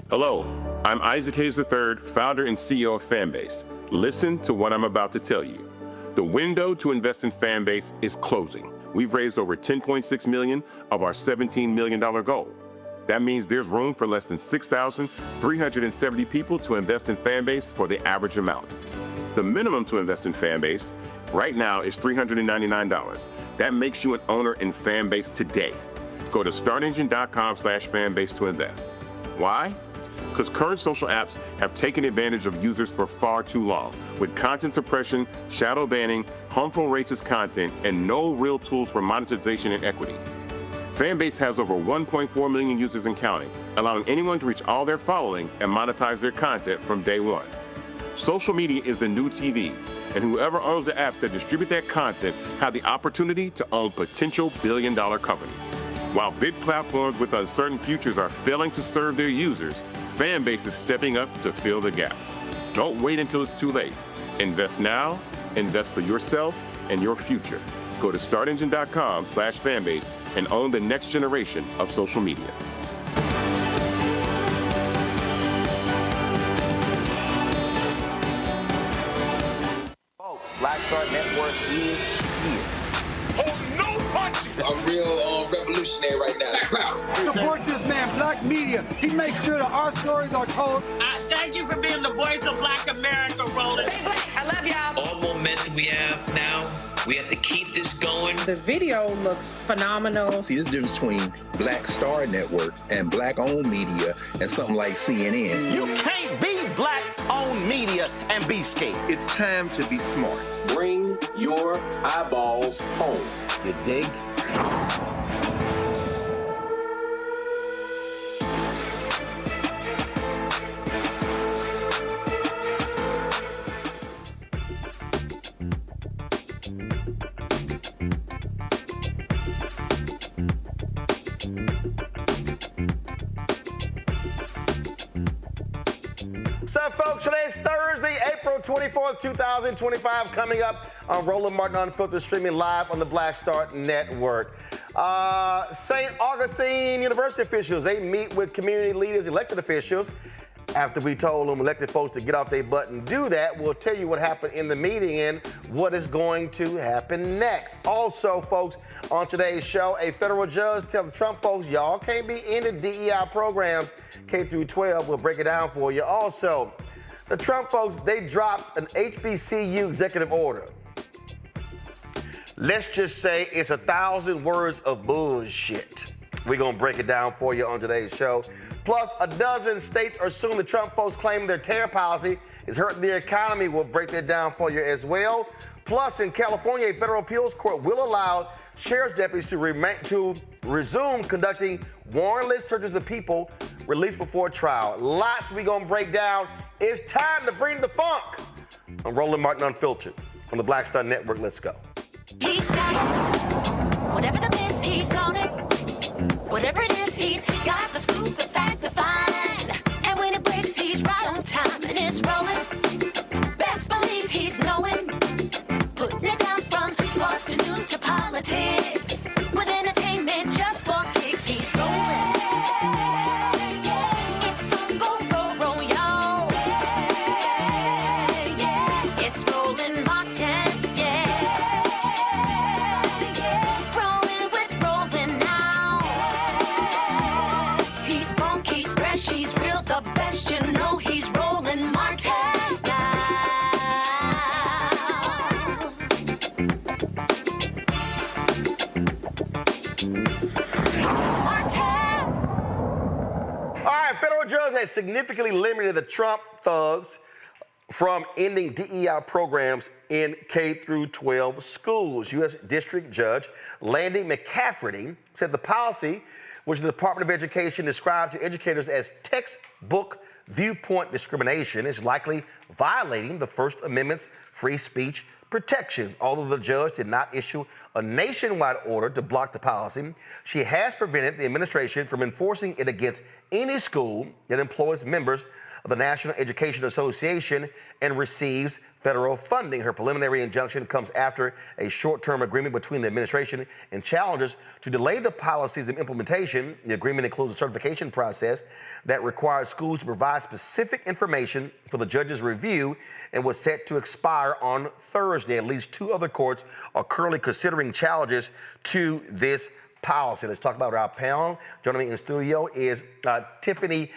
Hello, I'm Isaac Hayes III, founder and CEO of Fanbase. Listen to what I'm about to tell you. The window to invest in Fanbase is closing. We've raised over $10.6 million of our $17 million goal. That means there's room for less than 6,370 people to invest in Fanbase for the average amount. The minimum to invest in Fanbase right now is $399. That makes you an owner in Fanbase today. Go to startengine.com/fanbase to invest. Why? Because current social apps have taken advantage of users for far too long, with content suppression, shadow banning, harmful racist content, and no real tools for monetization and equity. Fanbase has over 1.4 million users and counting, allowing anyone to reach all their following and monetize their content from day one. Social media is the new TV, and whoever owns the apps that distribute that content have the opportunity to own potential billion-dollar companies. While big platforms with uncertain futures are failing to serve their users, Fanbase is stepping up to fill the gap. Don't wait until it's too late. Invest now, invest for yourself and your future. Go to startengine.com/fanbase and own the next generation of social media. Folks, Black Star Network is here. Oh, no punches! I'm real revolutionary right now. Support this man, Black Media. He makes sure that our stories are told. Thank you for being the voice of Black America, Roland. Stay black. I love y'all. All momentum we have now, we have to keep this going. The video looks phenomenal. See, there's a difference between Black Star Network and Black-owned media and something like CNN. You can't be Black-owned media and be scared. It's time to be smart. Bring your eyeballs home. You dig? What's up, folks? Today's Thursday, April 24th, 2025, coming up on Roland Martin Unfiltered, streaming live on the Black Star Network. St. Augustine University officials, they meet with community leaders, elected officials. After we told them elected folks to get off their butt and do that, we'll tell you what happened in the meeting and what is going to happen next. Also, folks, on today's show, a federal judge tells the Trump folks, y'all can't be in the DEI programs K through 12. We'll break it down for you. Also, the Trump folks, they dropped an HBCU executive order. Let's just say it's 1,000 words of bullshit. We're going to break it down for you on today's show. Plus, a dozen states are suing the Trump folks, claiming their tariff policy is hurting the economy. We'll break that down for you as well. Plus, in California, a federal appeals court will allow sheriff's deputies to resume conducting warrantless searches of people released before trial. Lots we gonna break down. It's time to bring the funk. I'm Roland Martin Unfiltered on the Black Star Network. Let's go. He's got it. Whatever the miss, he's on it. Whatever it is, he's got the scoop, the fact, the find. And when it breaks, he's right on time and it's rolling. Best believe he's knowing. Putting it down from sports to news to politics. With entertainment just for kicks, he's rolling. It's on go, roll, y'all. It's Roland Martin, rolling with Roland now. He's funk, he's fresh, he's real, the best, you know he's Roland Martin now. All right, federal judge has significantly limited the Trump thugs from ending DEI programs in K through 12 schools. U.S. District Judge Landy McCafferty said the policy, which the Department of Education described to educators as textbook viewpoint discrimination, is likely violating the First Amendment's free speech protections. Although the judge did not issue a nationwide order to block the policy, she has prevented the administration from enforcing it against any school that employs members of the National Education Association and receives federal funding. Her preliminary injunction comes after a short-term agreement between the administration and challengers to delay the policy's implementation. The agreement includes a certification process that requires schools to provide specific information for the judge's review and was set to expire on Thursday. At least two other courts are currently considering challenges to this policy. Let's talk about our panel. Joining me in the studio is Tiffany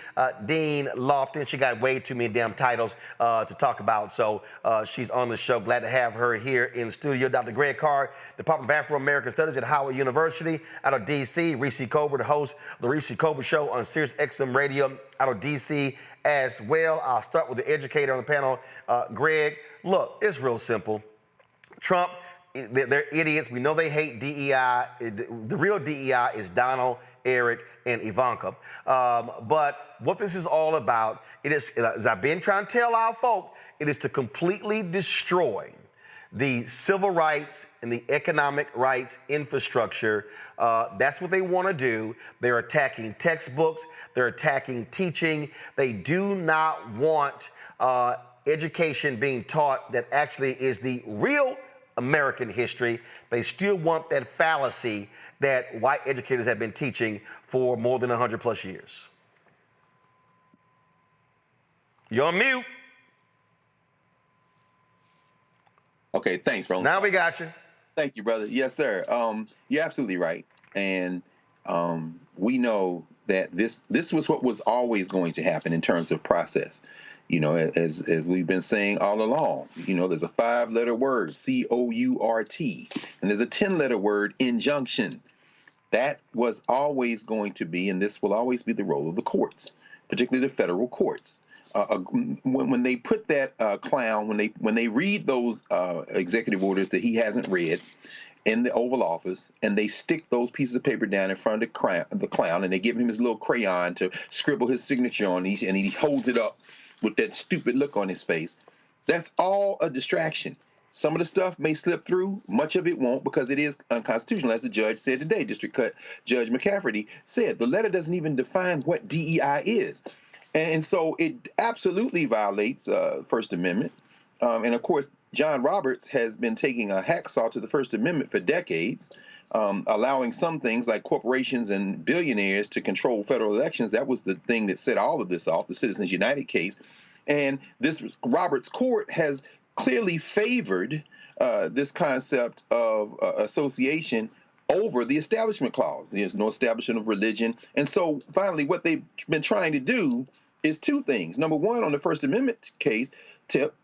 Dean Lofton. She got way too many damn titles to talk about, so she's on the show. Glad to have her here in the studio. Dr. Greg Carr, Department of Afro-American Studies at Howard University out of D.C. Reese Colbert, the host of the Reese Colbert Show on Sirius XM Radio out of D.C. as well. I'll start with the educator on the panel, Greg. Look, it's real simple. Trump, they're idiots. We know they hate DEI. The real DEI is Donald, Eric, and Ivanka. But what this is all about, it is, as I've been trying to tell our folk, it is to completely destroy the civil rights and the economic rights infrastructure. That's what they want to do. They're attacking textbooks. They're attacking teaching. They do not want education being taught that actually is the real American history. They still want that fallacy that white educators have been teaching for more than 100 plus years. You're on mute. Okay, thanks, Roland. Now we got you. Thank you, brother. Yes, sir. You're absolutely right. And we know that this was what was always going to happen in terms of process. You know, as we've been saying all along, you know, there's a 5-letter word, C-O-U-R-T, and there's a 10-letter word, injunction. That was always going to be, and this will always be the role of the courts, particularly the federal courts. When they put that clown, when they read those executive orders that he hasn't read in the Oval Office, and they stick those pieces of paper down in front of the clown, and they give him his little crayon to scribble his signature on, and he holds it up with that stupid look on his face, that's all a distraction. Some of the stuff may slip through, much of it won't, because it is unconstitutional, as the judge said today. District Judge McCafferty said the letter doesn't even define what DEI is. And so it absolutely violates First Amendment. And of course, John Roberts has been taking a hacksaw to the First Amendment for decades, allowing some things like corporations and billionaires to control federal elections. That was the thing that set all of this off, the Citizens United case. And this Roberts court has clearly favored this concept of association over the Establishment Clause. There's no establishment of religion. And so finally, what they've been trying to do is two things. Number one, on the First Amendment case,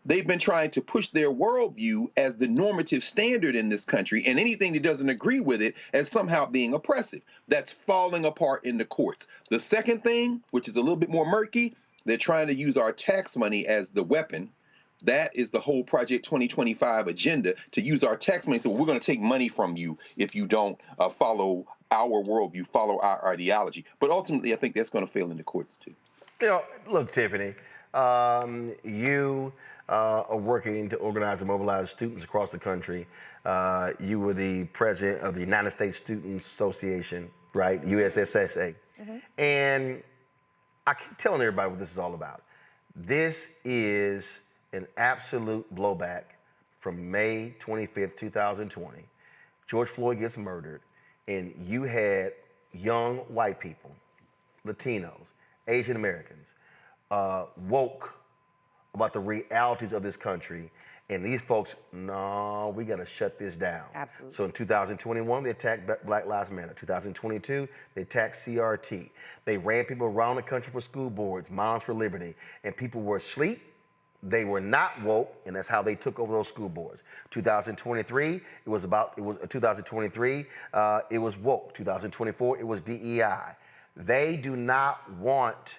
they've been trying to push their worldview as the normative standard in this country, and anything that doesn't agree with it as somehow being oppressive. That's falling apart in the courts. The second thing, which is a little bit more murky, they're trying to use our tax money as the weapon. That is the whole Project 2025 agenda, to use our tax money. So we're going to take money from you if you don't follow our worldview, follow our ideology. But ultimately, I think that's going to fail in the courts, too. You know, look, Tiffany, you are working to organize and mobilize students across the country. You were the president of the United States Student Association, right? USSSA. Mm-hmm. And I keep telling everybody what this is all about. This is an absolute blowback from May 25th, 2020. George Floyd gets murdered, and you had young white people, Latinos, Asian Americans, woke about the realities of this country. And these folks, no, we got to shut this down. Absolutely. So in 2021, they attacked Black Lives Matter. 2022, they attacked CRT. They ran people around the country for school boards, Moms for Liberty, and people were asleep. They were not woke, and that's how they took over those school boards. 2023, it was woke. 2024, it was DEI. They do not want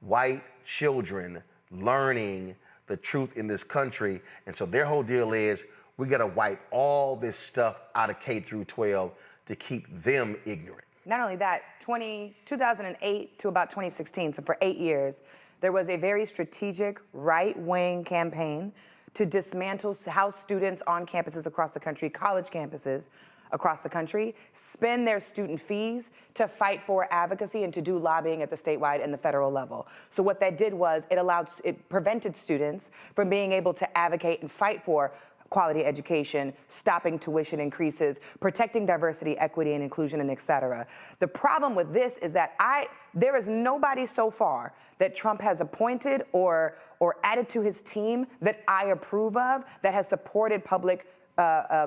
white children learning the truth in this country, and so their whole deal is we got to wipe all this stuff out of K through 12 to keep them ignorant. Not only that, 2008 to about 2016, so for 8 years, there was a very strategic right-wing campaign to dismantle how students on campuses across the country, college campuses across the country, spend their student fees to fight for advocacy and to do lobbying at the statewide and the federal level. So what that did was it prevented students from being able to advocate and fight for quality education, stopping tuition increases, protecting diversity, equity, and inclusion, and et cetera. The problem with this is that there is nobody so far that Trump has appointed or added to his team that I approve of that has supported public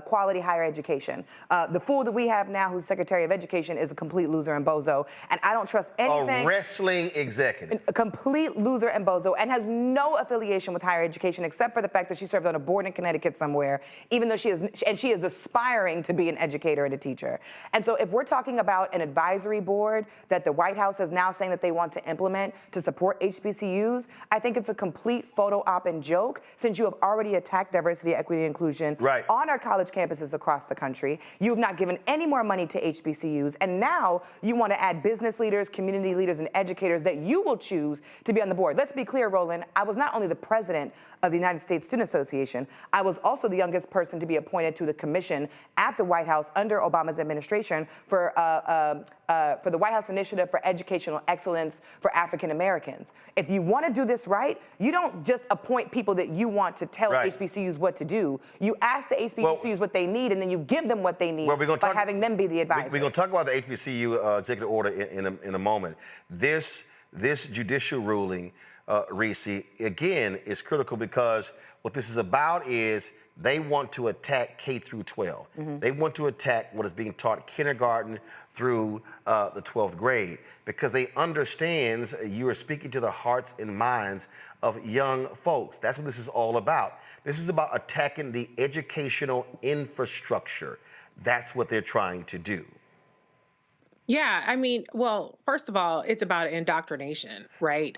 quality higher education. The fool that we have now, who's Secretary of Education, is a complete loser and bozo, and I don't trust anything. A wrestling executive. A complete loser and bozo, and has no affiliation with higher education except for the fact that she served on a board in Connecticut somewhere, even though she is aspiring to be an educator and a teacher. And so if we're talking about an advisory board that the White House is now saying that they want to implement to support HBCUs, I think it's a complete photo op and joke, since you have already attacked diversity, equity, and inclusion right. on on our college campuses across the country. You have not given any more money to HBCUs. And now you want to add business leaders, community leaders, and educators that you will choose to be on the board. Let's be clear, Roland. I was not only the president of the United States Student Association, I was also the youngest person to be appointed to the commission at the White House under Obama's administration for the White House Initiative for Educational Excellence for African Americans. If you want to do this right, you don't just appoint people that you want to tell HBCUs what to do. You ask the HBCUs what they need, and then you give them what they need by having them be the advisors. We're going to talk about the HBCU executive order in a moment. This judicial ruling, Reese, again, is critical because what this is about is they want to attack K through 12. They want to attack what is being taught kindergarten through the 12th grade because they understand you are speaking to the hearts and minds of young folks. That's what this is all about. This is about attacking the educational infrastructure. That's what they're trying to do. Yeah, I mean, well, first of all, it's about indoctrination, right?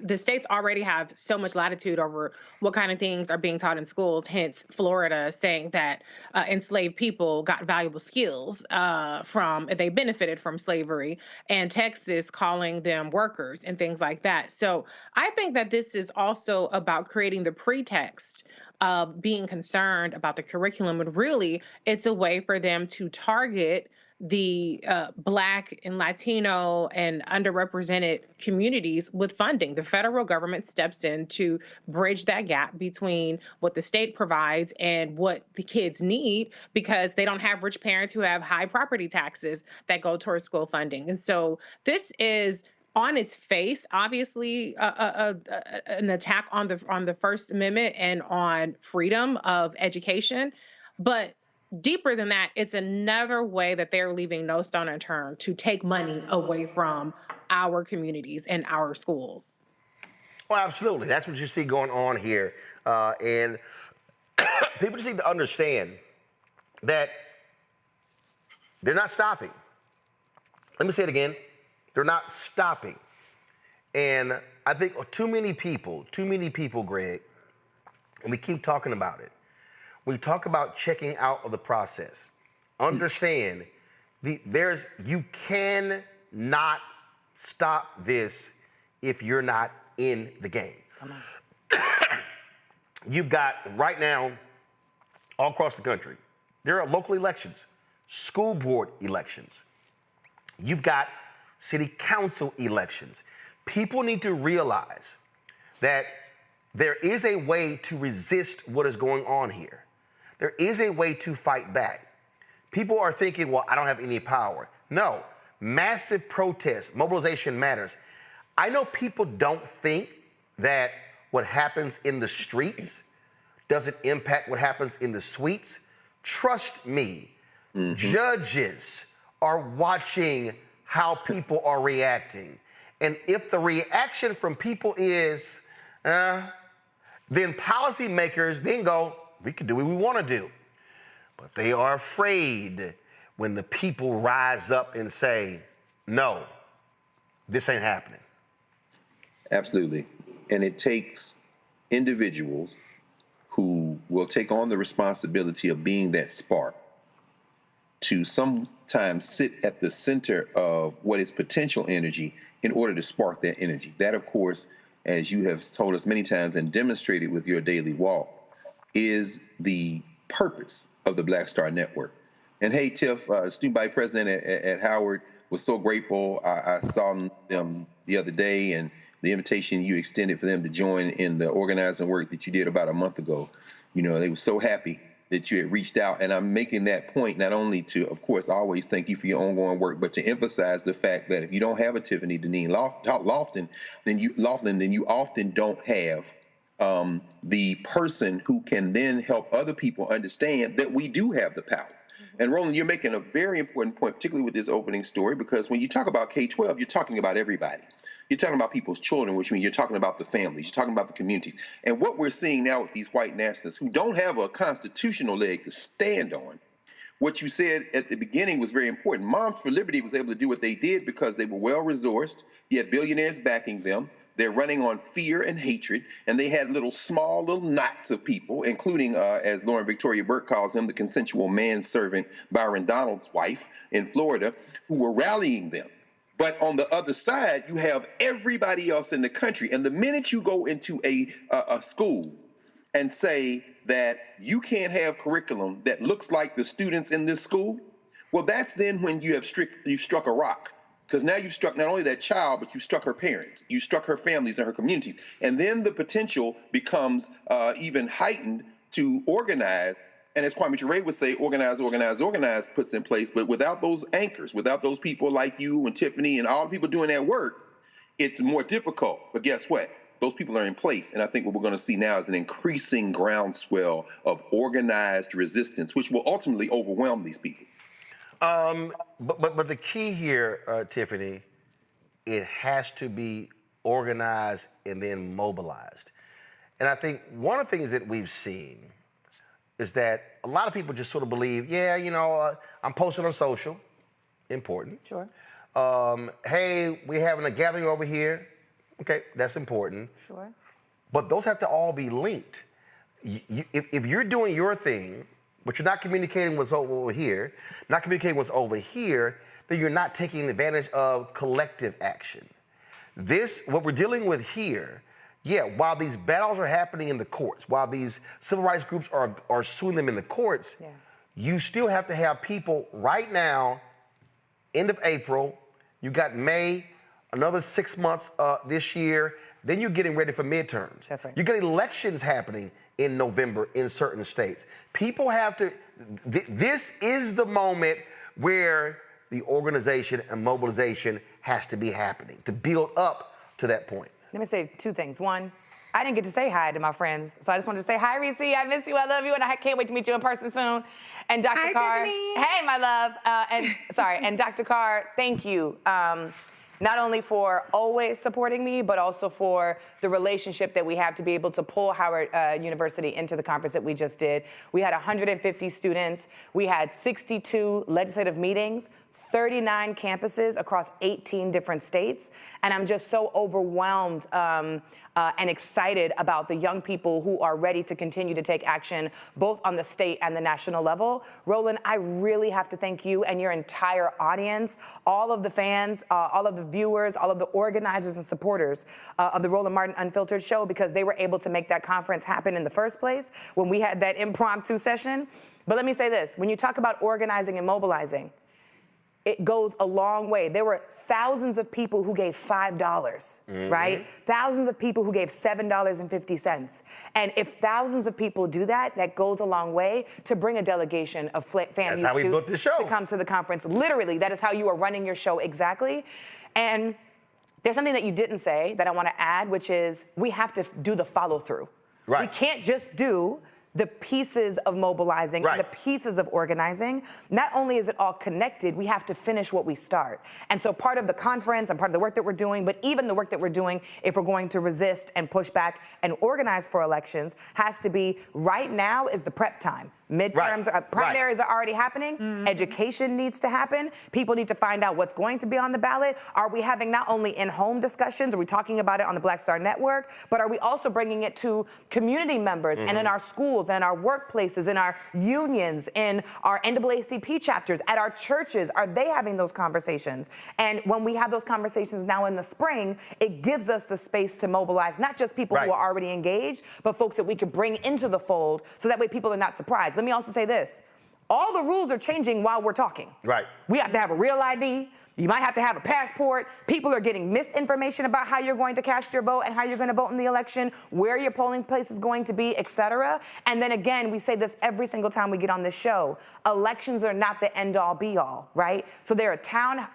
The states already have so much latitude over what kind of things are being taught in schools, hence Florida saying that enslaved people got valuable skills they benefited from slavery, and Texas calling them workers and things like that. So I think that this is also about creating the pretext of being concerned about the curriculum, but really it's a way for them to target the Black and Latino and underrepresented communities with funding. The federal government steps in to bridge that gap between what the state provides and what the kids need because they don't have rich parents who have high property taxes that go towards school funding. And so this is on its face, obviously, an attack on the First Amendment and on freedom of education, but deeper than that, it's another way that they're leaving no stone unturned to take money away from our communities and our schools. Well, absolutely. That's what you see going on here. And people just need to understand that they're not stopping. Let me say it again. They're not stopping. And I think too many people, Greg, and we keep talking about it, we talk about checking out of the process. Understand, you cannot stop this if you're not in the game. Come on. You've got right now, all across the country, there are local elections, school board elections. You've got city council elections. People need to realize that there is a way to resist what is going on here. There is a way to fight back. People are thinking, well, I don't have any power. No, massive protests, mobilization matters. I know people don't think that what happens in the streets doesn't impact what happens in the suites. Trust me, judges are watching how people are reacting. And if the reaction from people is, then policymakers then go, we can do what we want to do. But they are afraid when the people rise up and say, no, this ain't happening. Absolutely. And it takes individuals who will take on the responsibility of being that spark to sometimes sit at the center of what is potential energy in order to spark that energy. That, of course, as you have told us many times and demonstrated with your daily walk, is the purpose of the Black Star Network. And hey, Tiff, student body president at Howard, was so grateful. I saw them the other day, and the invitation you extended for them to join in the organizing work that you did about a month ago. You know, they were so happy that you had reached out. And I'm making that point not only to, of course, always thank you for your ongoing work, but to emphasize the fact that if you don't have a Tiffany Deneen Lofton, then you often don't have the person who can then help other people understand that we do have the power. And Roland, you're making a very important point, particularly with this opening story, because when you talk about K-12, you're talking about everybody. You're talking about people's children, which means you're talking about the families, you're talking about the communities. And what we're seeing now with these white nationalists who don't have a constitutional leg to stand on, what you said at the beginning was very important. Moms for Liberty was able to do what they did because they were well-resourced. You had billionaires backing them. They're running on fear and hatred, and they had small little knots of people, including, as Lauren Victoria Burke calls him, the consensual manservant Byron Donald's wife in Florida, who were rallying them. But on the other side, you have everybody else in the country. And the minute you go into a school and say that you can't have curriculum that looks like the students in this school, well, that's then when you have struck a rock. Because now you've struck not only that child, but you struck her parents, you struck her families and her communities. And then the potential becomes even heightened to organize. And as Kwame Ture would say, organize puts in place. But without those anchors, without those people like you and Tiffany and all the people doing that work, it's more difficult. But guess what? Those people are in place. And I think what we're going to see now is an increasing groundswell of organized resistance, which will ultimately overwhelm these people. But the key here, Tiffany, it has to be organized and then mobilized. And I think one of the things that we've seen is that a lot of people just sort of believe, I'm posting on social, important. Sure. Hey, we're having a gathering over here. Okay, that's important. Sure. But those have to all be linked. If you're doing your thing, but you're not communicating what's over here, not communicating what's over here, then you're not taking advantage of collective action. What we're dealing with here, while these battles are happening in the courts, while these civil rights groups are suing them in the courts, you still have to have people right now, end of April, you got May, another 6 months this year, then you're getting ready for midterms. That's right. You got elections happening in November in certain states. People have to, this is the moment where the organization and mobilization has to be happening to build up to that point. Let me say two things. One, I didn't get to say hi to my friends, so I just wanted to say hi, Reese. I miss you. I love you, and I can't wait to meet you in person soon. And Dr. Carr, hey, my love. And Dr. Carr, thank you. Not only for always supporting me, but also for the relationship that we have to be able to pull Howard University into the conference that we just did. We had 150 students. We had 62 legislative meetings, 39 campuses across 18 different states. And I'm just so overwhelmed and excited about the young people who are ready to continue to take action, both on the state and the national level. Roland, I really have to thank you and your entire audience, all of the fans, all of the viewers, all of the organizers and supporters of the Roland Martin Unfiltered show, because they were able to make that conference happen in the first place when we had that impromptu session. But let me say this, when you talk about organizing and mobilizing, it goes a long way. There were thousands of people who gave $5, right? Thousands of people who gave $7.50. And if thousands of people do that, that goes a long way to bring a delegation of FAMU students to come to the conference. Literally, that is how you are running your show exactly. And there's something that you didn't say that I want to add, which is we have to do the follow through. Right. We can't just do the pieces of mobilizing, and the pieces of organizing. Not only is it all connected, we have to finish what we start. And so part of the conference and part of the work that we're doing, but even the work that we're doing if we're going to resist and push back and organize for elections, has to be right now is the prep time. Midterms, primaries are already happening. Education needs to happen. People need to find out what's going to be on the ballot. Are we having not only in-home discussions, are we talking about it on the Black Star Network, but are we also bringing it to community members and in our schools and our workplaces, in our unions, in our NAACP chapters, at our churches? Are they having those conversations? And when we have those conversations now in the spring, it gives us the space to mobilize not just people who are already engaged, but folks that we can bring into the fold so that way people are not surprised. Let me also say this. All the rules are changing while we're talking. Right. We have to have a real ID. You might have to have a passport. People are getting misinformation about how you're going to cast your vote and how you're going to vote in the election, where your polling place is going to be, et cetera. And then again, we say this every single time we get on this show. Elections are not the end-all, be-all, right? So there are town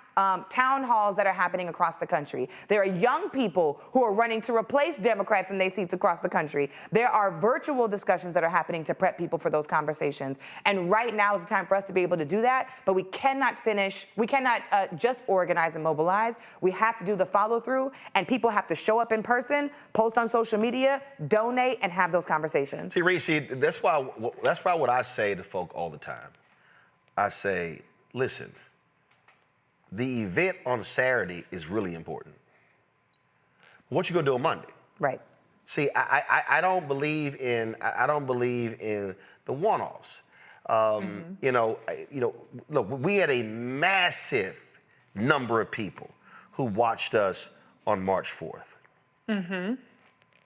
halls that are happening across the country. There are young people who are running to replace Democrats in their seats across the country. There are virtual discussions that are happening to prep people for those conversations. And right now is the time for us to be able to do that, but we cannot just organize and mobilize. We have to do the follow through, and people have to show up in person, post on social media, donate, and have those conversations. See, Reese, that's why what I say to folk all the time. I say, listen, the event on Saturday is really important. What you gonna do on Monday? Right. See, I don't believe in the one-offs. Look, we had a massive number of people who watched us on March 4th. And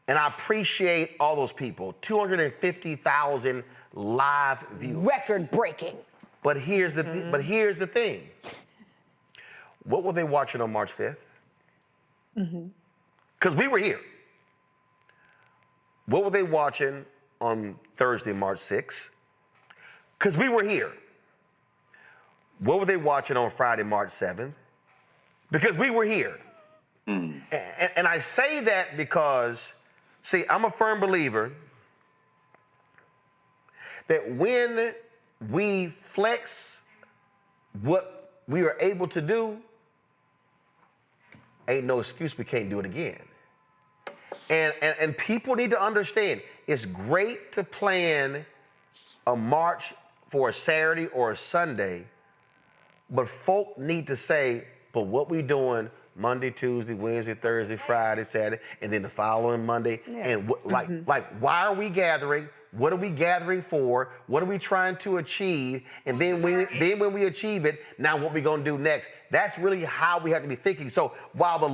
I appreciate all those people. 250,000 live views. Record breaking. But here's the thing. What were they watching on March 5th? Because we were here. What were they watching on Thursday, March 6th? Because we were here. What were they watching on Friday, March 7th? Because we were here. And I say that because, see, I'm a firm believer that when we flex what we are able to do, ain't no excuse we can't do it again. And people need to understand, it's great to plan a march for a Saturday or a Sunday, but folk need to say, but what we doing Monday, Tuesday, Wednesday, Thursday, Friday, Saturday, and then the following Monday, and why are we gathering? What are we gathering for? What are we trying to achieve? And then when we achieve it, now what we gonna do next? That's really how we have to be thinking. So while the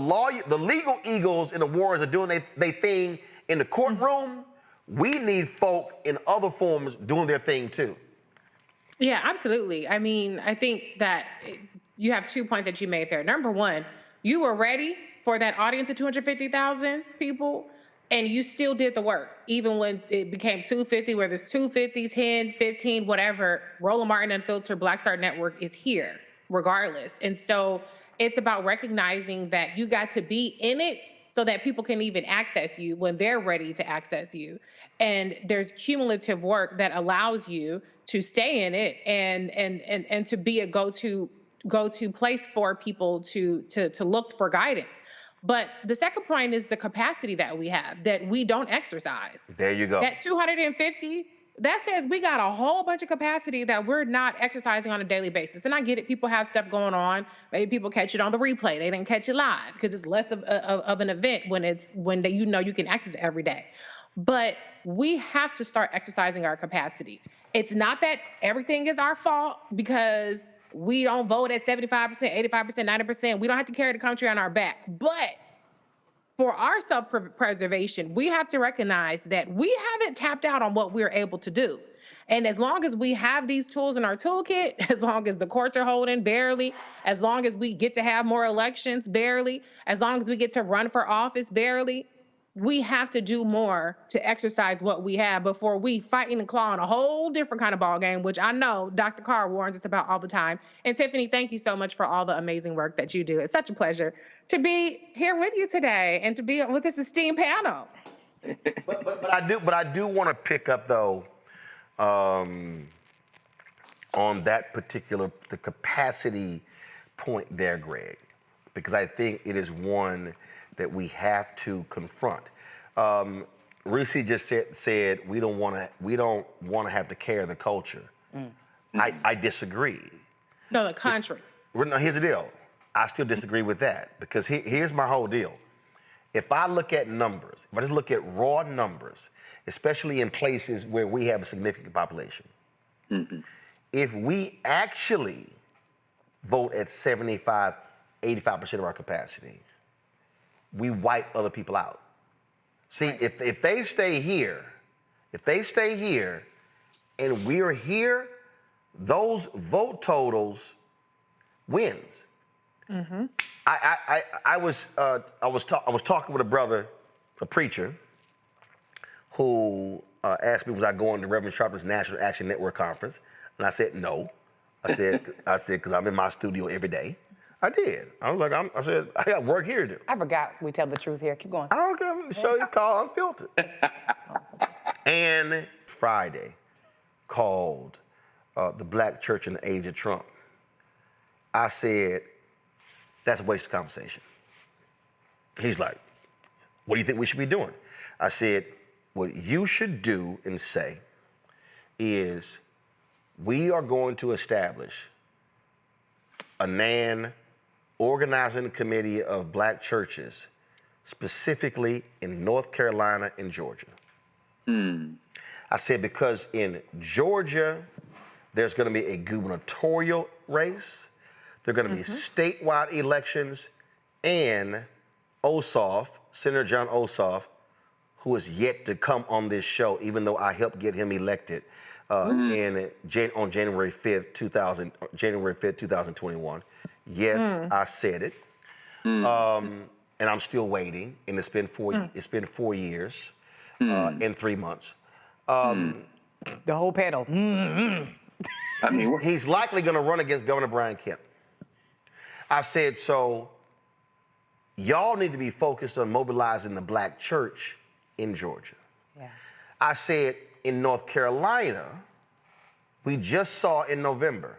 legal eagles and the warriors are doing their thing in the courtroom, we need folk in other forms doing their thing too. Yeah, absolutely. I mean, I think that you have 2 points that you made there. Number one, you were ready for that audience of 250,000 people, and you still did the work. Even when it became 250, whether it's 250, 10, 15, whatever, Roland Martin Unfiltered Black Star Network is here regardless. And so it's about recognizing that you got to be in it so that people can even access you when they're ready to access you. And there's cumulative work that allows you to stay in it and to be a go-to place for people to look for guidance. But the second point is the capacity that we have that we don't exercise. There you go. That 250, that says we got a whole bunch of capacity that we're not exercising on a daily basis. And I get it, people have stuff going on. Maybe people catch it on the replay. They didn't catch it live because it's less of an event when you can access it every day. But we have to start exercising our capacity. It's not that everything is our fault because we don't vote at 75%, 85%, 90%. We don't have to carry the country on our back. But for our self-preservation, we have to recognize that we haven't tapped out on what we're able to do. And as long as we have these tools in our toolkit, as long as the courts are holding barely, as long as we get to have more elections barely, as long as we get to run for office barely, we have to do more to exercise what we have before we fighting and clawing a whole different kind of ball game, which I know Dr. Carr warns us about all the time. And Tiffany, thank you so much for all the amazing work that you do. It's such a pleasure to be here with you today and to be with this esteemed panel. But I do want to pick up though on that particular the capacity point there, Greg, because I think it is one that we have to confront. Ruthie just said we don't want to have to carry the culture. I disagree. No, the country. No, here's the deal. I still disagree with that because here's my whole deal. If I look at numbers, if I just look at raw numbers, especially in places where we have a significant population, if we actually vote at 75, 85% of our capacity, we wipe other people out. See, if they stay here, and we're here, those vote totals wins. I was talking with a brother, a preacher, who asked me was I going to Reverend Sharp's National Action Network conference, and I said no. I said because I'm in my studio every day. I did. I was like, I said, I got work here to do. I forgot we tell the truth here. Keep going. I don't care. The show is called Unfiltered. And Friday called the Black Church in the Age of Trump. I said, that's a waste of conversation. He's like, what do you think we should be doing? I said, what you should do and say is we are going to establish a organizing committee of black churches specifically in North Carolina and Georgia. I said because in Georgia, there's going to be a gubernatorial race, there are going to be statewide elections, and Ossoff, Senator John Ossoff, who is yet to come on this show, even though I helped get him elected on January 5th, 2021. Yes, I said it. And I'm still waiting, and it's been 4 years and 3 months. The whole panel. I mean, he's likely going to run against Governor Brian Kemp. I said, so y'all need to be focused on mobilizing the black church in Georgia. Yeah. I said, in North Carolina, we just saw in November,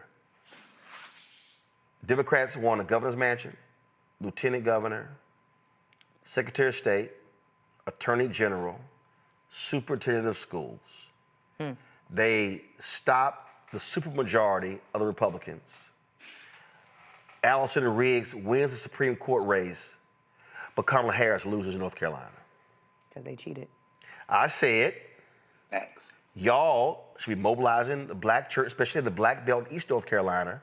Democrats won a governor's mansion, lieutenant governor, secretary of state, attorney general, superintendent of schools. They stopped the supermajority of the Republicans. Allison Riggs wins the Supreme Court race, but Kamala Harris loses in North Carolina. Because they cheated. I said, Facts. y'all should be mobilizing the black church, especially the black belt in East North Carolina.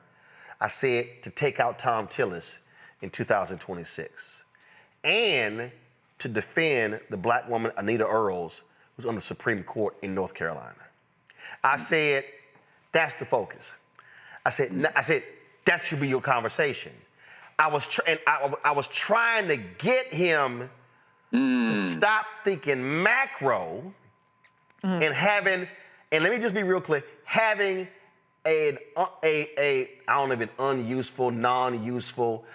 I said to take out Tom Tillis in 2026 and to defend the black woman Anita Earls, who's on the Supreme Court in North Carolina. I said, that's the focus. I said, that should be your conversation. I was trying to get him to stop thinking macro and having, and let me just be real clear, having I don't know if it's unuseful, non-useful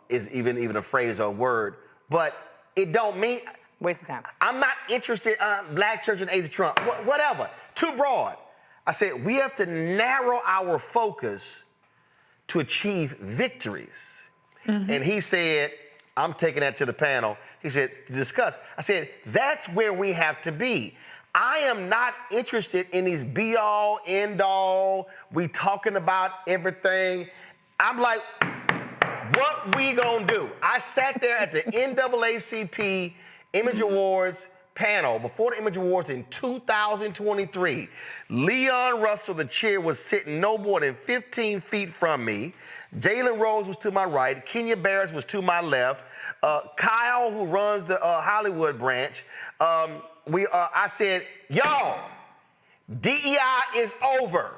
is even a phrase or a word, but it don't mean. Waste of time. I'm not interested in black church and AIDS of Trump, whatever, too broad. I said, we have to narrow our focus to achieve victories. And he said, I'm taking that to the panel. He said, to discuss. I said, that's where we have to be. I am not interested in these be-all, end-all, we talking about everything. I'm like, what we gonna do? I sat there at the NAACP Image Awards panel before the Image Awards in 2023. Leon Russell, the chair, was sitting no more than 15 feet from me. Jalen Rose was to my right. Kenya Barris was to my left. Kyle, who runs the Hollywood branch, I said, y'all, DEI is over.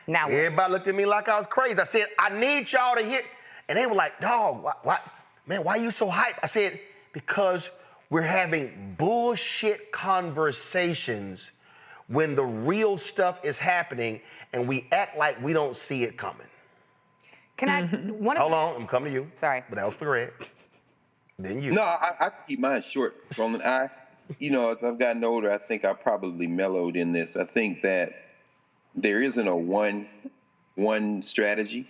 Now everybody looked at me like I was crazy. I said, I need y'all to hear. And they were like, dog, why are you so hyped? I said, because we're having bullshit conversations when the real stuff is happening and we act like we don't see it coming. Can I? Hold on, I'm coming to you. Sorry. But that was for Greg. Then you. No, I keep mine short, Roland. As I've gotten older, I think I probably mellowed in this. I think that there isn't a one strategy.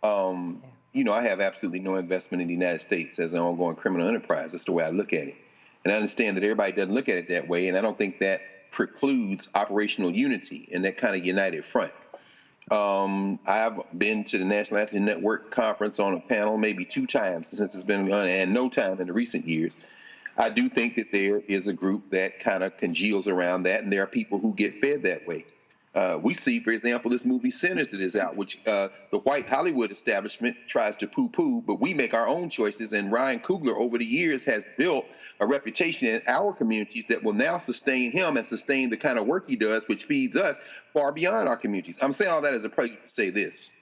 I have absolutely no investment in the United States as an ongoing criminal enterprise. That's the way I look at it. And I understand that everybody doesn't look at it that way, and I don't think that precludes operational unity and that kind of united front. I've been to the National Athlete Network conference on a panel maybe 2 times since it's been on, and no time in the recent years. I do think that there is a group that kind of congeals around that, and there are people who get fed that way. We see, for example, this movie Sinners that is out, which the white Hollywood establishment tries to poo-poo, but we make our own choices. And Ryan Coogler, over the years, has built a reputation in our communities that will now sustain him and sustain the kind of work he does, which feeds us far beyond our communities. I'm saying all that as a prelude to say this.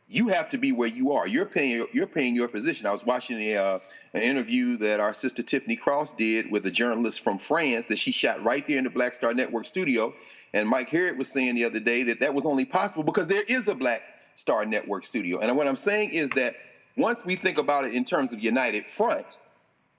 You have to be where you are. You're paying your position. I was watching an interview that our sister Tiffany Cross did with a journalist from France that she shot right there in the Black Star Network studio. And Mike Harriott was saying the other day that was only possible because there is a Black Star Network studio. And what I'm saying is that once we think about it in terms of united front,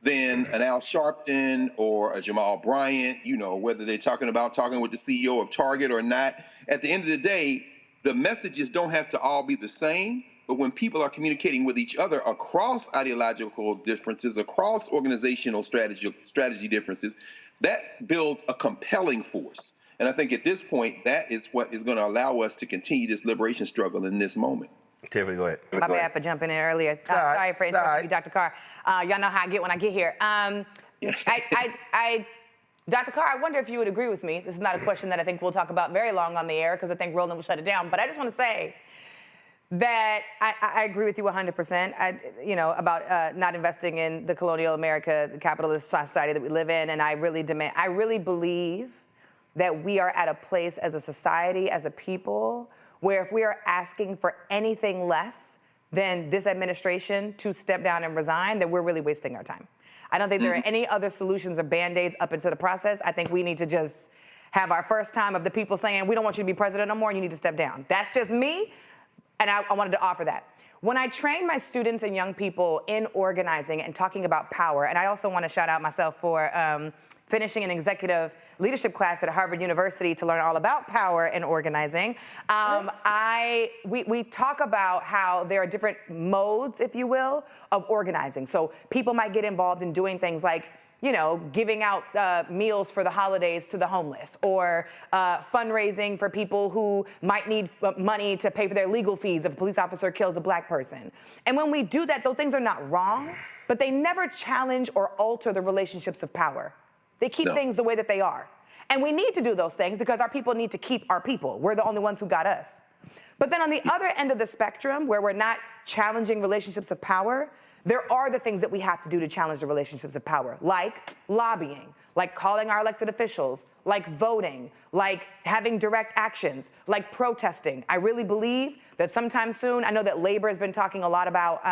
then an Al Sharpton or a Jamal Bryant, whether they're talking with the CEO of Target or not, at the end of the day, the messages don't have to all be the same, but when people are communicating with each other across ideological differences, across organizational strategy differences, that builds a compelling force. And I think at this point, that is what is going to allow us to continue this liberation struggle in this moment. Tiffany, go ahead. My bad for jumping in earlier. Sorry for interrupting you, Dr. Carr. Y'all know how I get when I get here. Dr. Carr, I wonder if you would agree with me. This is not a question that I think we'll talk about very long on the air because I think Roland will shut it down. But I just want to say that I agree with you 100%. About not investing in the colonial America, the capitalist society that we live in, and I really believe that we are at a place as a society, as a people, where if we are asking for anything less than this administration to step down and resign, then we're really wasting our time. I don't think there are any other solutions or Band-Aids up into the process. I think we need to just have our first time of the people saying, we don't want you to be president no more, and you need to step down. That's just me, and I wanted to offer that. When I train my students and young people in organizing and talking about power, and I also want to shout out myself for finishing an executive leadership class at Harvard University to learn all about power and organizing. We talk about how there are different modes, if you will, of organizing. So people might get involved in doing things like, giving out meals for the holidays to the homeless, or fundraising for people who might need money to pay for their legal fees if a police officer kills a black person. And when we do that, those things are not wrong, but they never challenge or alter the relationships of power. They keep things the way that they are. And we need to do those things because our people need to keep our people. We're the only ones who got us. But then on the other end of the spectrum, where we're not challenging relationships of power, there are the things that we have to do to challenge the relationships of power, like lobbying, like calling our elected officials, like voting, like having direct actions, like protesting. I really believe that sometime soon, I know that labor has been talking a lot about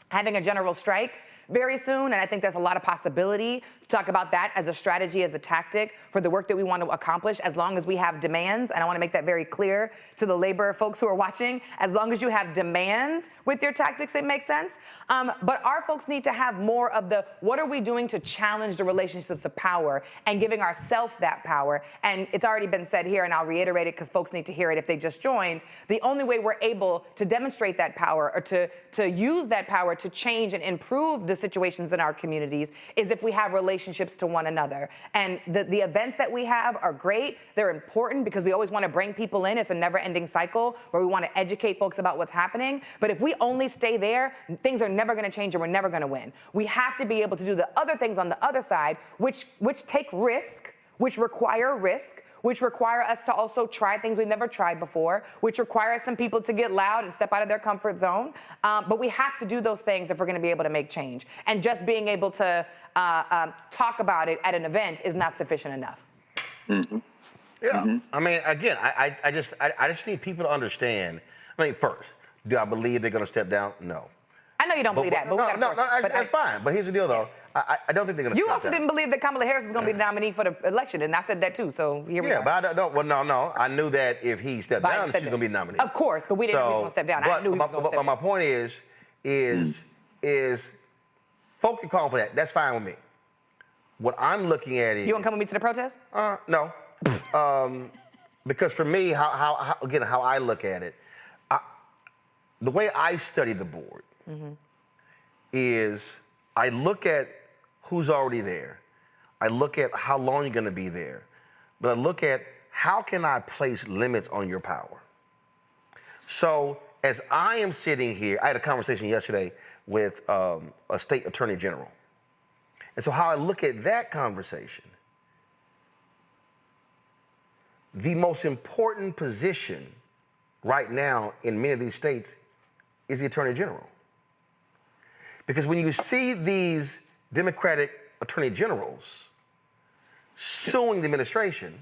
having a general strike very soon, and I think there's a lot of possibility to talk about that as a strategy, as a tactic for the work that we want to accomplish, as long as we have demands. And I want to make that very clear to the labor folks who are watching. As long as you have demands with your tactics, it makes sense. But our folks need to have more of the, what are we doing to challenge the relationships of power and giving ourselves that power? And it's already been said here, and I'll reiterate it because folks need to hear it if they just joined. The only way we're able to demonstrate that power or to use that power to change and improve the situations in our communities is if we have relationships to one another. And the events that we have are great. They're important because we always want to bring people in. It's a never-ending cycle where we want to educate folks about what's happening. But if we only stay there, things are never going to change and we're never going to win. We have to be able to do the other things on the other side, which take risk, which require risk, which require us to also try things we've never tried before, which require some people to get loud and step out of their comfort zone. But we have to do those things if we're going to be able to make change. And just being able to talk about it at an event is not sufficient enough. Mm-hmm. Yeah. Mm-hmm. I mean, again, I just need people to understand. I mean, first, do I believe they're going to step down? No. I know you don't believe that, but that's fine. But here's the deal, though. I don't think they're going to. You also didn't believe that Kamala Harris is going to be the nominee for the election, and I said that too. So here we are. Yeah, but I don't. Well, no. I knew that if he stepped down, she's going to be the nominee. Of course, but we didn't know he was going to step down. I knew he was going to step down. But my point is, folks can call for that. That's fine with me. What I'm looking at is. You want to come with me to the protest? No. Because for me, how I look at it, the way I study the board is I look at who's already there. I look at how long you're going to be there. But I look at how can I place limits on your power. So as I am sitting here, I had a conversation yesterday with a state attorney general. And so how I look at that conversation, the most important position right now in many of these states is the attorney general. Because when you see these Democratic attorney generals suing the administration,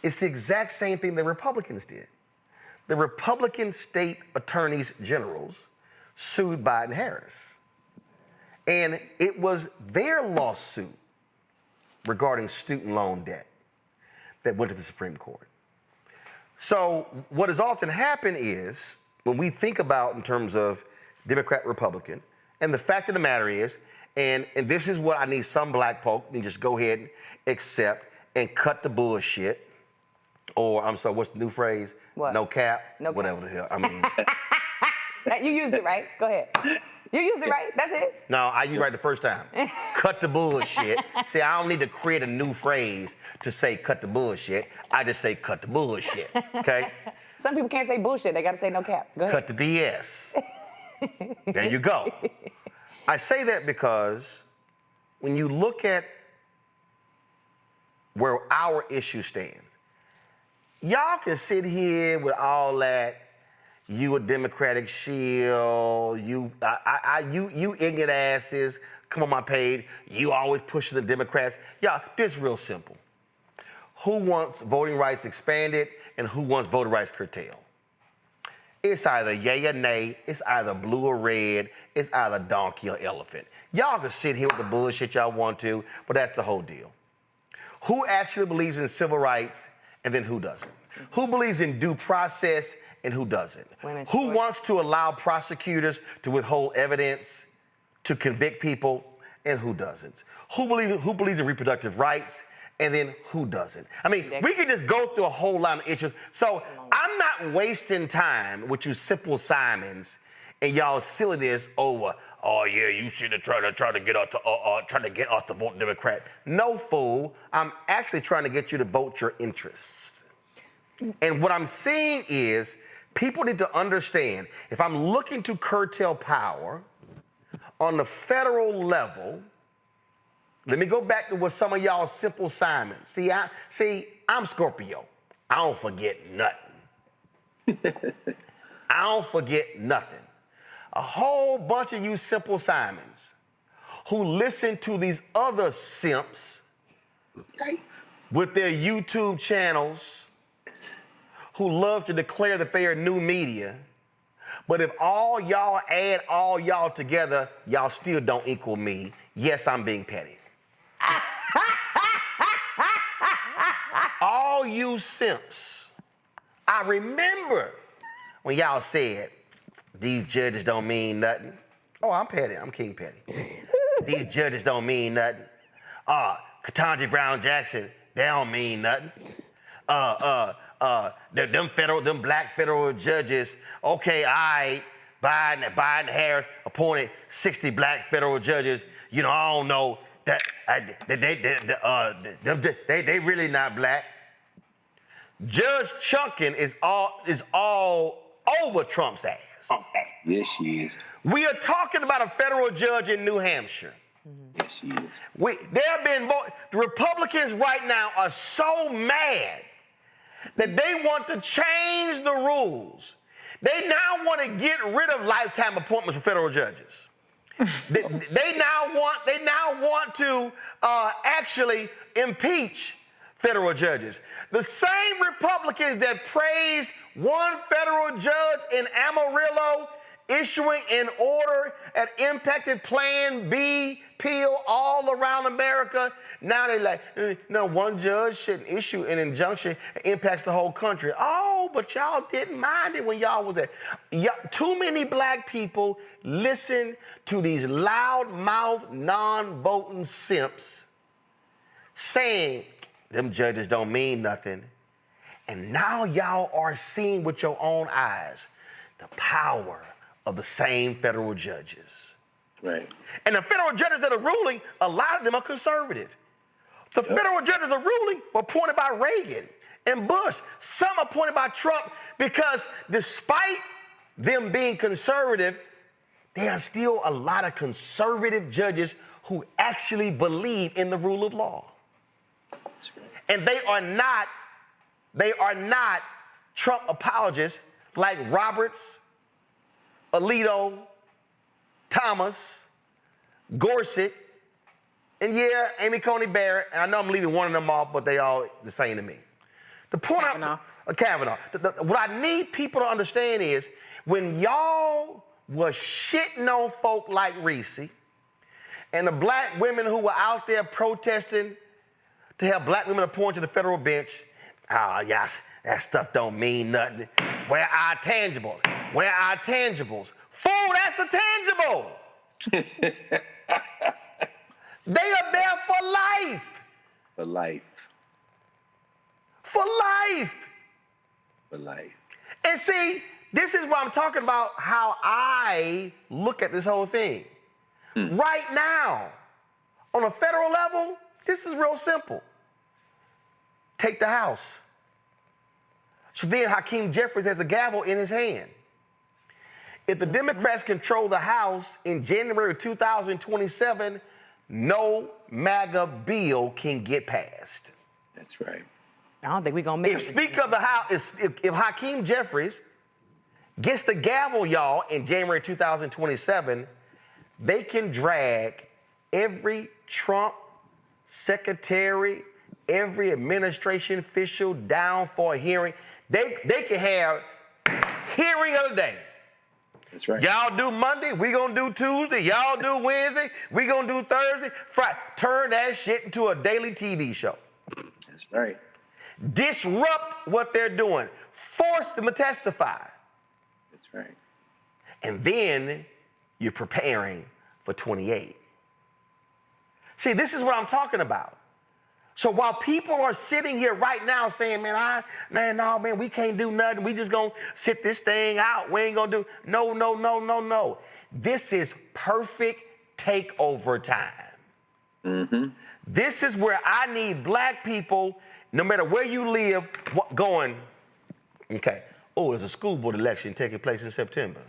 it's the exact same thing the Republicans did. The Republican state attorneys generals sued Biden-Harris. And it was their lawsuit regarding student loan debt that went to the Supreme Court. So what has often happened is, when we think about in terms of Democrat, Republican, and the fact of the matter is, and this is what I need some black folk to just go ahead and accept and cut the bullshit, or I'm sorry, what's the new phrase? What? No cap? No cap. Whatever the hell, I mean. You used it right, go ahead. You used it right, that's it. No, I used it right the first time. Cut the bullshit. See, I don't need to create a new phrase to say cut the bullshit. I just say cut the bullshit, okay? Some people can't say bullshit. They got to say no cap. Go ahead. Cut the BS. There you go. I say that because when you look at where our issue stands, y'all can sit here with all that. You a Democratic shield. You ignorant asses. Come on my page. You always pushing the Democrats. Y'all, this real simple. Who wants voting rights expanded and who wants voting rights curtailed? It's either yay or nay. It's either blue or red. It's either donkey or elephant. Y'all can sit here with the bullshit y'all want to, but that's the whole deal. Who actually believes in civil rights and then who doesn't? Who believes in due process and who doesn't? Who wants to allow prosecutors to withhold evidence to convict people and who doesn't? Who believes in reproductive rights and then who doesn't? I mean, we could just go through a whole lot of issues. So I'm not wasting time with you simple Simons and y'all silliness over, oh yeah, you should have tried to get us to vote Democrat. No, fool. I'm actually trying to get you to vote your interests. And what I'm seeing is people need to understand, if I'm looking to curtail power on the federal level, let me go back to what some of y'all simple Simons. See, I'm Scorpio. I don't forget nothing. I don't forget nothing. A whole bunch of you simple Simons who listen to these other simps with their YouTube channels who love to declare that they are new media, but if all y'all add all y'all together, y'all still don't equal me. Yes, I'm being petty. All you simps, I remember when y'all said, these judges don't mean nothing. Oh, I'm petty. I'm King Petty. These judges don't mean nothing. Ketanji Brown Jackson, they don't mean nothing. Them black federal judges, okay, Biden Harris appointed 60 black federal judges. You know, I don't know that they really not black. Judge Chunkin is all over Trump's ass. Yes, she is. We are talking about a federal judge in New Hampshire. Yes, she is. The Republicans right now are so mad that they want to change the rules. They now want to get rid of lifetime appointments for federal judges. They now want to actually impeach federal judges. The same Republicans that praised one federal judge in Amarillo issuing an order that impacted Plan B, Peel all around America. Now they're like, no, one judge shouldn't issue an injunction that impacts the whole country. Oh, but y'all didn't mind it when y'all was there. Too many black people listen to these loud-mouthed, non-voting simps saying them judges don't mean nothing. And now y'all are seeing with your own eyes the power of the same federal judges. Right. And the federal judges that are ruling, a lot of them are conservative. The federal judges are ruling were appointed by Reagan and Bush. Some appointed by Trump because despite them being conservative, there are still a lot of conservative judges who actually believe in the rule of law. That's right. And they are not Trump apologists like Roberts, Alito, Thomas, Gorsuch, and yeah, Amy Coney Barrett. And I know I'm leaving one of them off, but they all the same to me. The point Kavanaugh. What I need people to understand is when y'all was shitting on folk like Reese and the black women who were out there protesting to have black women appointed to the federal bench, yes, that stuff don't mean nothing. Where are tangibles? Where are tangibles? Fool, that's a tangible. They are there for life. For life. For life. For life. And see, this is what I'm talking about, how I look at this whole thing. Right now, on a federal level, this is real simple. Take the House. So then Hakeem Jeffries has a gavel in his hand. If the Democrats control the House in January of 2027, no MAGA bill can get passed. That's right. I don't think we're going to make it. If Speaker of the House, if Hakeem Jeffries gets the gavel, y'all, in January 2027, they can drag every Trump secretary, every administration official down for a hearing. They can have hearing of the day. That's right. Y'all do Monday, we gonna do Tuesday. Y'all do Wednesday, we gonna do Thursday, Friday. Turn that shit into a daily TV show. That's right. Disrupt what they're doing. Force them to testify. That's right. And then you're preparing for 28. See, this is what I'm talking about. So while people are sitting here right now saying, man, we can't do nothing. We just gonna sit this thing out. We ain't gonna do, no. This is perfect takeover time. Mm-hmm. This is where I need black people, no matter where you live, going, okay, oh, there's a school board election taking place in September.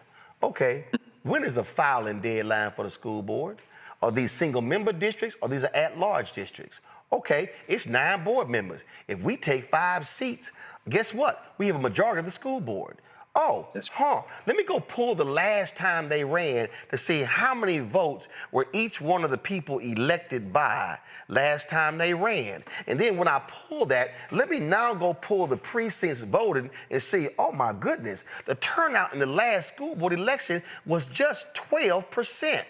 Okay, when is the filing deadline for the school board? Are these single member districts or these are at-large districts? Okay, it's 9 board members. If we take 5 seats, guess what? We have a majority of the school board. Oh, let me go pull the last time they ran to see how many votes were each one of the people elected by last time they ran. And then when I pull that, let me now go pull the precincts voted and see, oh my goodness, the turnout in the last school board election was just 12%.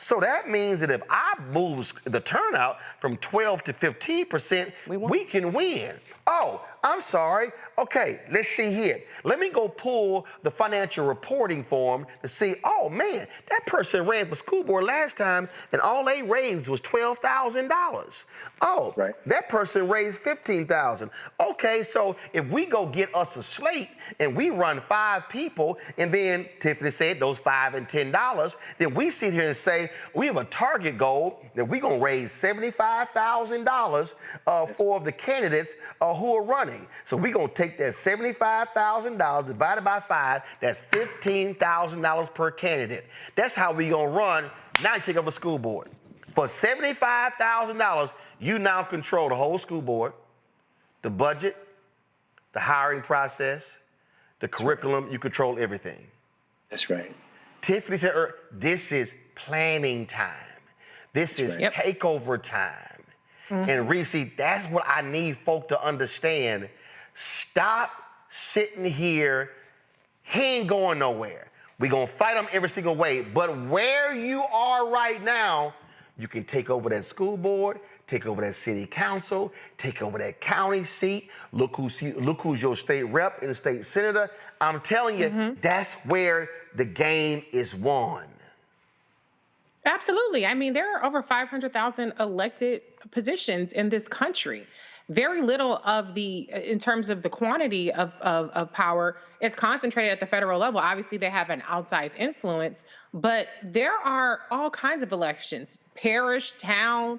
So that means that if I move the turnout from 12 to 15%, we can win. Oh, I'm sorry. Okay, let's see here. Let me go pull the financial reporting form to see, oh man, that person ran for school board last time and all they raised was $12,000. Oh, right. That person raised $15,000. Okay, so if we go get us a slate and we run 5 people and then Tiffany said those $5 and $10, then we sit here and say, we have a target goal that we're gonna raise $75,000 for the candidates who are running. So we're gonna take that $75,000 divided by 5, that's $15,000 per candidate. That's how we gonna run. Now you take over the school board. For $75,000, you now control the whole school board, the budget, the hiring process, the curriculum, you control everything. That's right. Tiffany said, this is planning time. This is takeover time. And Reese, that's what I need folk to understand. Stop sitting here. He ain't going nowhere. We're going to fight him every single way. But where you are right now, you can take over that school board, take over that city council, take over that county seat. Look who's your state rep and state senator. I'm telling you, that's where the game is won. Absolutely. I mean, there are over 500,000 elected positions in this country. Very little of in terms of the quantity of power is concentrated at the federal level. Obviously, they have an outsized influence, but there are all kinds of elections, parish, town,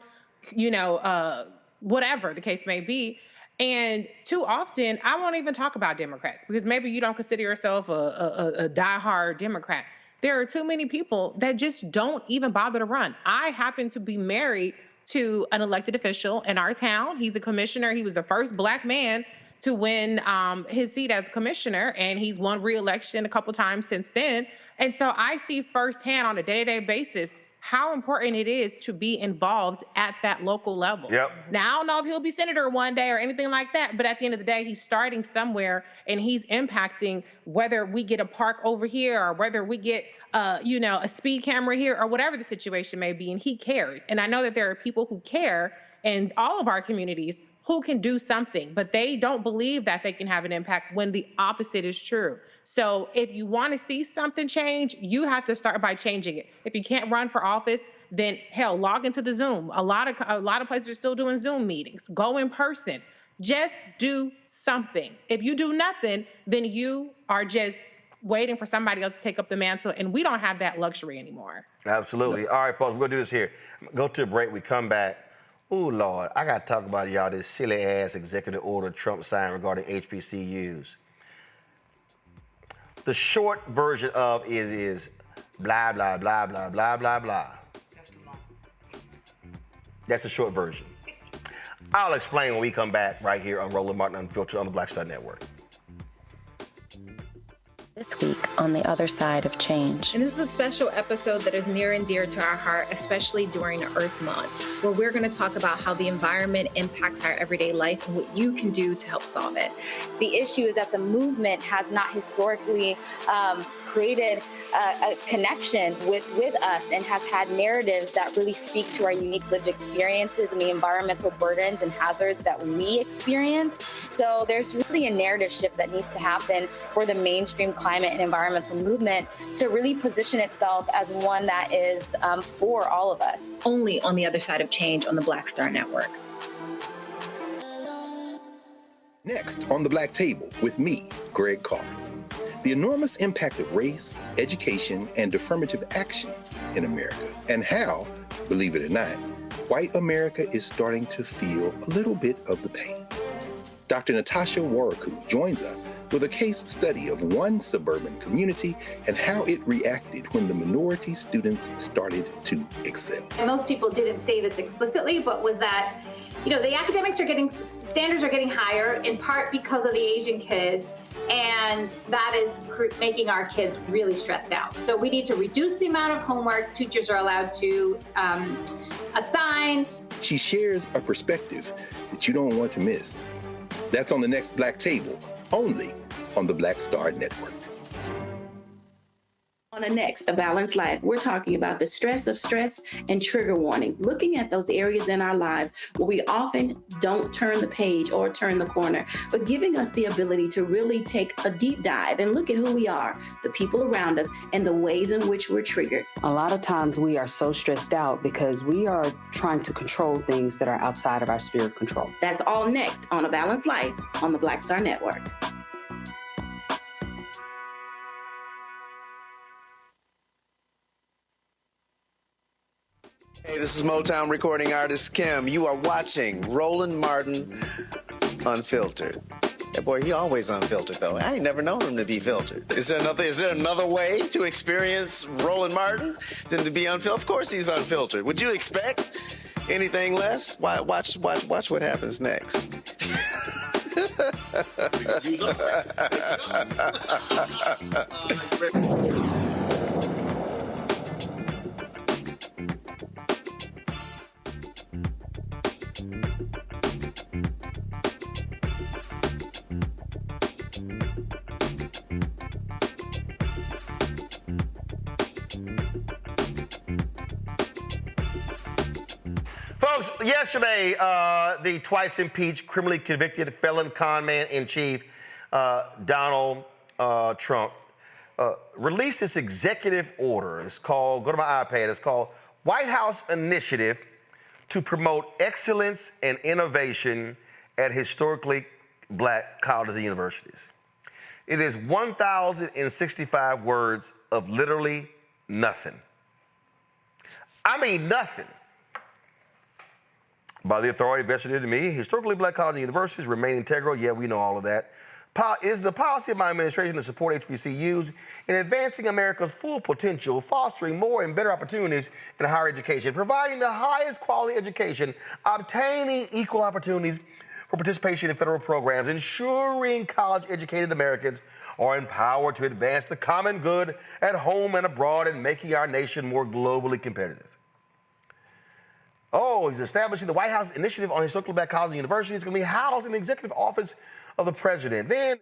whatever the case may be. And too often, I won't even talk about Democrats because maybe you don't consider yourself a diehard Democrat. There are too many people that just don't even bother to run. I happen to be married to an elected official in our town. He's a commissioner. He was the first Black man to win his seat as a commissioner, and he's won re-election a couple times since then. And so I see firsthand on a day-to-day basis how important it is to be involved at that local level. Now, I don't know if he'll be senator one day or anything like that, but at the end of the day, he's starting somewhere and he's impacting whether we get a park over here or whether we get, a speed camera here or whatever the situation may be, and he cares. And I know that there are people who care in all of our communities who can do something, but they don't believe that they can have an impact when the opposite is true. So if you want to see something change, you have to start by changing it. If you can't run for office, then hell, log into the Zoom. A lot of places are still doing Zoom meetings. Go in person. Just do something. If you do nothing, then you are just waiting for somebody else to take up the mantle, and we don't have that luxury anymore. Absolutely. All right, folks, we're gonna do this here. Go to a break. We come back. Oh, Lord, I got to talk about y'all this silly-ass executive order Trump signed regarding HBCUs. The short version of is blah, blah, blah, blah, blah, blah, blah. That's the short version. I'll explain when we come back right here on Roland Martin Unfiltered on the Black Star Network. This week on The Other Side of Change. And this is a special episode that is near and dear to our heart, especially during Earth Month, where we're going to talk about how the environment impacts our everyday life and what you can do to help solve it. The issue is that the movement has not historically created a connection with us and has had narratives that really speak to our unique lived experiences and the environmental burdens and hazards that we experience. So there's really a narrative shift that needs to happen for the mainstream climate and environmental movement to really position itself as one that is for all of us. Only on The Other Side of Change on the Black Star Network. Next on The Black Table with me, Greg Carr. The enormous impact of race, education, and affirmative action in America, and how, believe it or not, white America is starting to feel a little bit of the pain. Dr. Natasha Warriku joins us with a case study of one suburban community and how it reacted when the minority students started to excel. And most people didn't say this explicitly, but was that, the academics standards are getting higher in part because of the Asian kids, and that is making our kids really stressed out. So we need to reduce the amount of homework teachers are allowed to assign. She shares a perspective that you don't want to miss. That's on the next Black Table, only on the Black Star Network. On the next, A Balanced Life, we're talking about the stress of stress and trigger warnings, looking at those areas in our lives where we often don't turn the page or turn the corner, but giving us the ability to really take a deep dive and look at who we are, the people around us, and the ways in which we're triggered. A lot of times we are so stressed out because we are trying to control things that are outside of our sphere of control. That's all next on A Balanced Life on the Black Star Network. Hey, this is Motown recording artist Kim. You are watching Roland Martin Unfiltered. That boy, he always unfiltered though. I ain't never known him to be filtered. Is there another way to experience Roland Martin than to be unfiltered? Of course he's unfiltered. Would you expect anything less? Watch what happens next. Folks, yesterday, the twice impeached, criminally convicted felon con man in chief, Donald Trump, released this executive order. It's called, go to my iPad, it's called White House Initiative to Promote Excellence and Innovation at Historically Black Colleges and Universities. It is 1,065 words of literally nothing. I mean nothing. By the authority vested in me, historically black colleges and universities remain integral. Yeah, we know all of that. Is the policy of my administration to support HBCUs in advancing America's full potential, fostering more and better opportunities in higher education, providing the highest quality education, obtaining equal opportunities for participation in federal programs, ensuring college-educated Americans are empowered to advance the common good at home and abroad, and making our nation more globally competitive. Oh, he's establishing the White House Initiative on Historically Black Colleges and Universities. It's going to be housed in the executive office of the president. Then,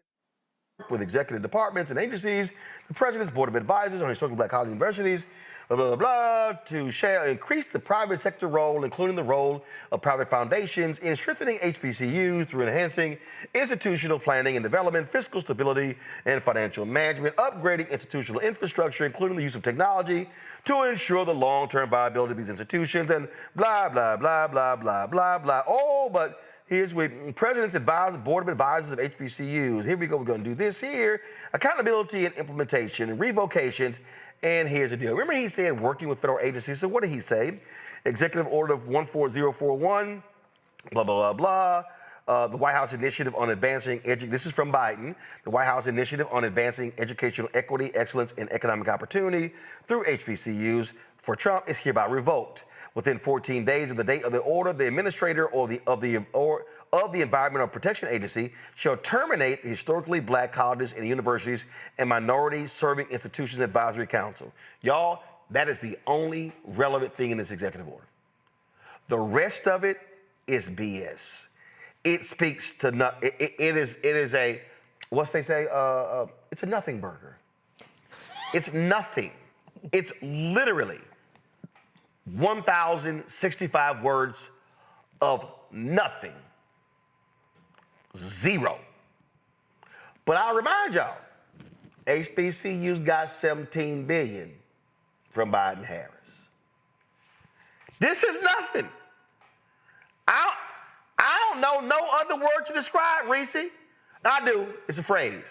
with executive departments and agencies, the president's board of advisors on Historically Black Colleges and Universities, blah, blah, blah, blah, to share, increase the private sector role, including the role of private foundations in strengthening HBCUs through enhancing institutional planning and development, fiscal stability, and financial management, upgrading institutional infrastructure, including the use of technology, to ensure the long-term viability of these institutions, and blah, blah, blah, blah, blah, blah, blah. Oh, but here's with President's Advisor, Board of Advisors of HBCUs. Here we go, we're going to do this here. Accountability and implementation, and revocations. And here's the deal. Remember he said working with federal agencies. So what did he say? Executive Order of 14041, blah, blah, blah, the White House initiative on advancing this is from Biden, the White House initiative on advancing educational equity, excellence, and economic opportunity through HBCUs for Trump is hereby revoked. Within 14 days of the date of the order, the administrator of the Environmental Protection Agency shall terminate the historically black colleges and universities and minority serving institutions advisory council. Y'all, that is the only relevant thing in this executive order. The rest of it is BS. It speaks to it is a, what's they say? It's a nothing burger. It's nothing. It's literally 1,065 words of nothing. Zero. But I'll remind y'all, HBCUs got $17 billion from Biden-Harris. This is nothing. I don't know no other word to describe, Reese. I do. It's a phrase.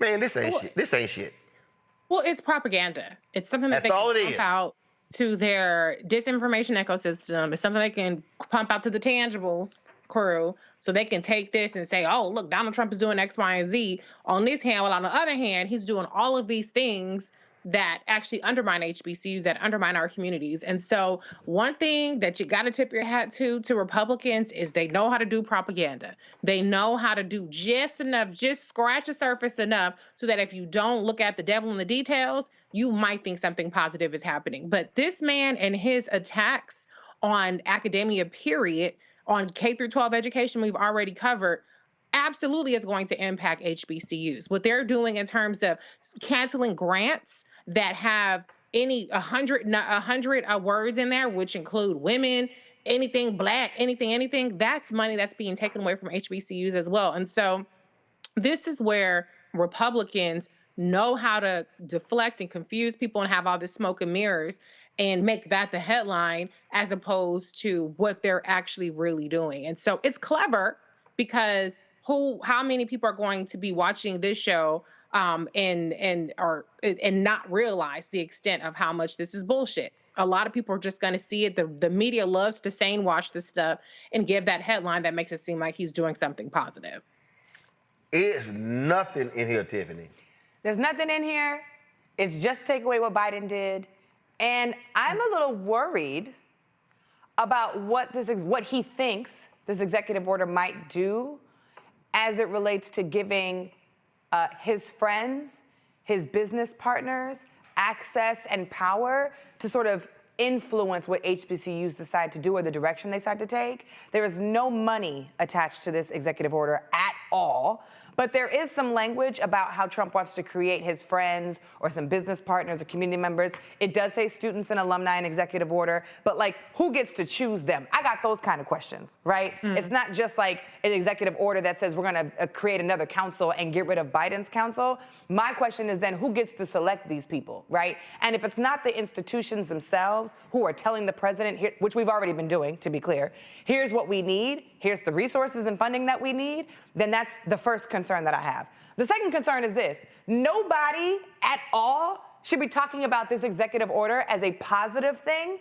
Man, this ain't shit. This ain't shit. Well, it's propaganda. It's something that That's all they it can is. pump out to their disinformation ecosystem. It's something they can pump out to the tangibles crew so they can take this and say, oh, look, Donald Trump is doing X, Y, and Z on this hand, while on the other hand, he's doing all of these things that actually undermine HBCUs, that undermine our communities. And so one thing that you got to tip your hat to Republicans is they know how to do propaganda. They know how to do just enough, just scratch the surface enough so that if you don't look at the devil in the details, you might think something positive is happening. But this man and his attacks on academia, period, on K through 12 education we've already covered, absolutely is going to impact HBCUs. What they're doing in terms of canceling grants that have 100 words in there, which include women, anything black, anything, that's money that's being taken away from HBCUs as well. And so this is where Republicans know how to deflect and confuse people and have all this smoke and mirrors and make that the headline as opposed to what they're actually really doing. And so it's clever because how many people are going to be watching this show and not realize the extent of how much this is bullshit? A lot of people are just going to see it. The media loves to sane wash this stuff and give that headline that makes it seem like he's doing something positive. It's nothing in here, Tiffany. There's nothing in here. It's just take away what Biden did. And I'm a little worried about what he thinks this executive order might do as it relates to giving his friends, his business partners, access and power to sort of influence what HBCUs decide to do or the direction they decide to take. There is no money attached to this executive order at all. But there is some language about how Trump wants to create his friends or some business partners or community members. It does say students and alumni in executive order, but like, who gets to choose them? I got those kind of questions, right? It's not just like an executive order that says we're gonna create another council and get rid of Biden's council. My question is then, who gets to select these people, right? And if it's not the institutions themselves who are telling the president, which we've already been doing, to be clear, here's what we need, here's the resources and funding that we need, then that's the first concern that I have. The second concern is this: nobody at all should be talking about this executive order as a positive thing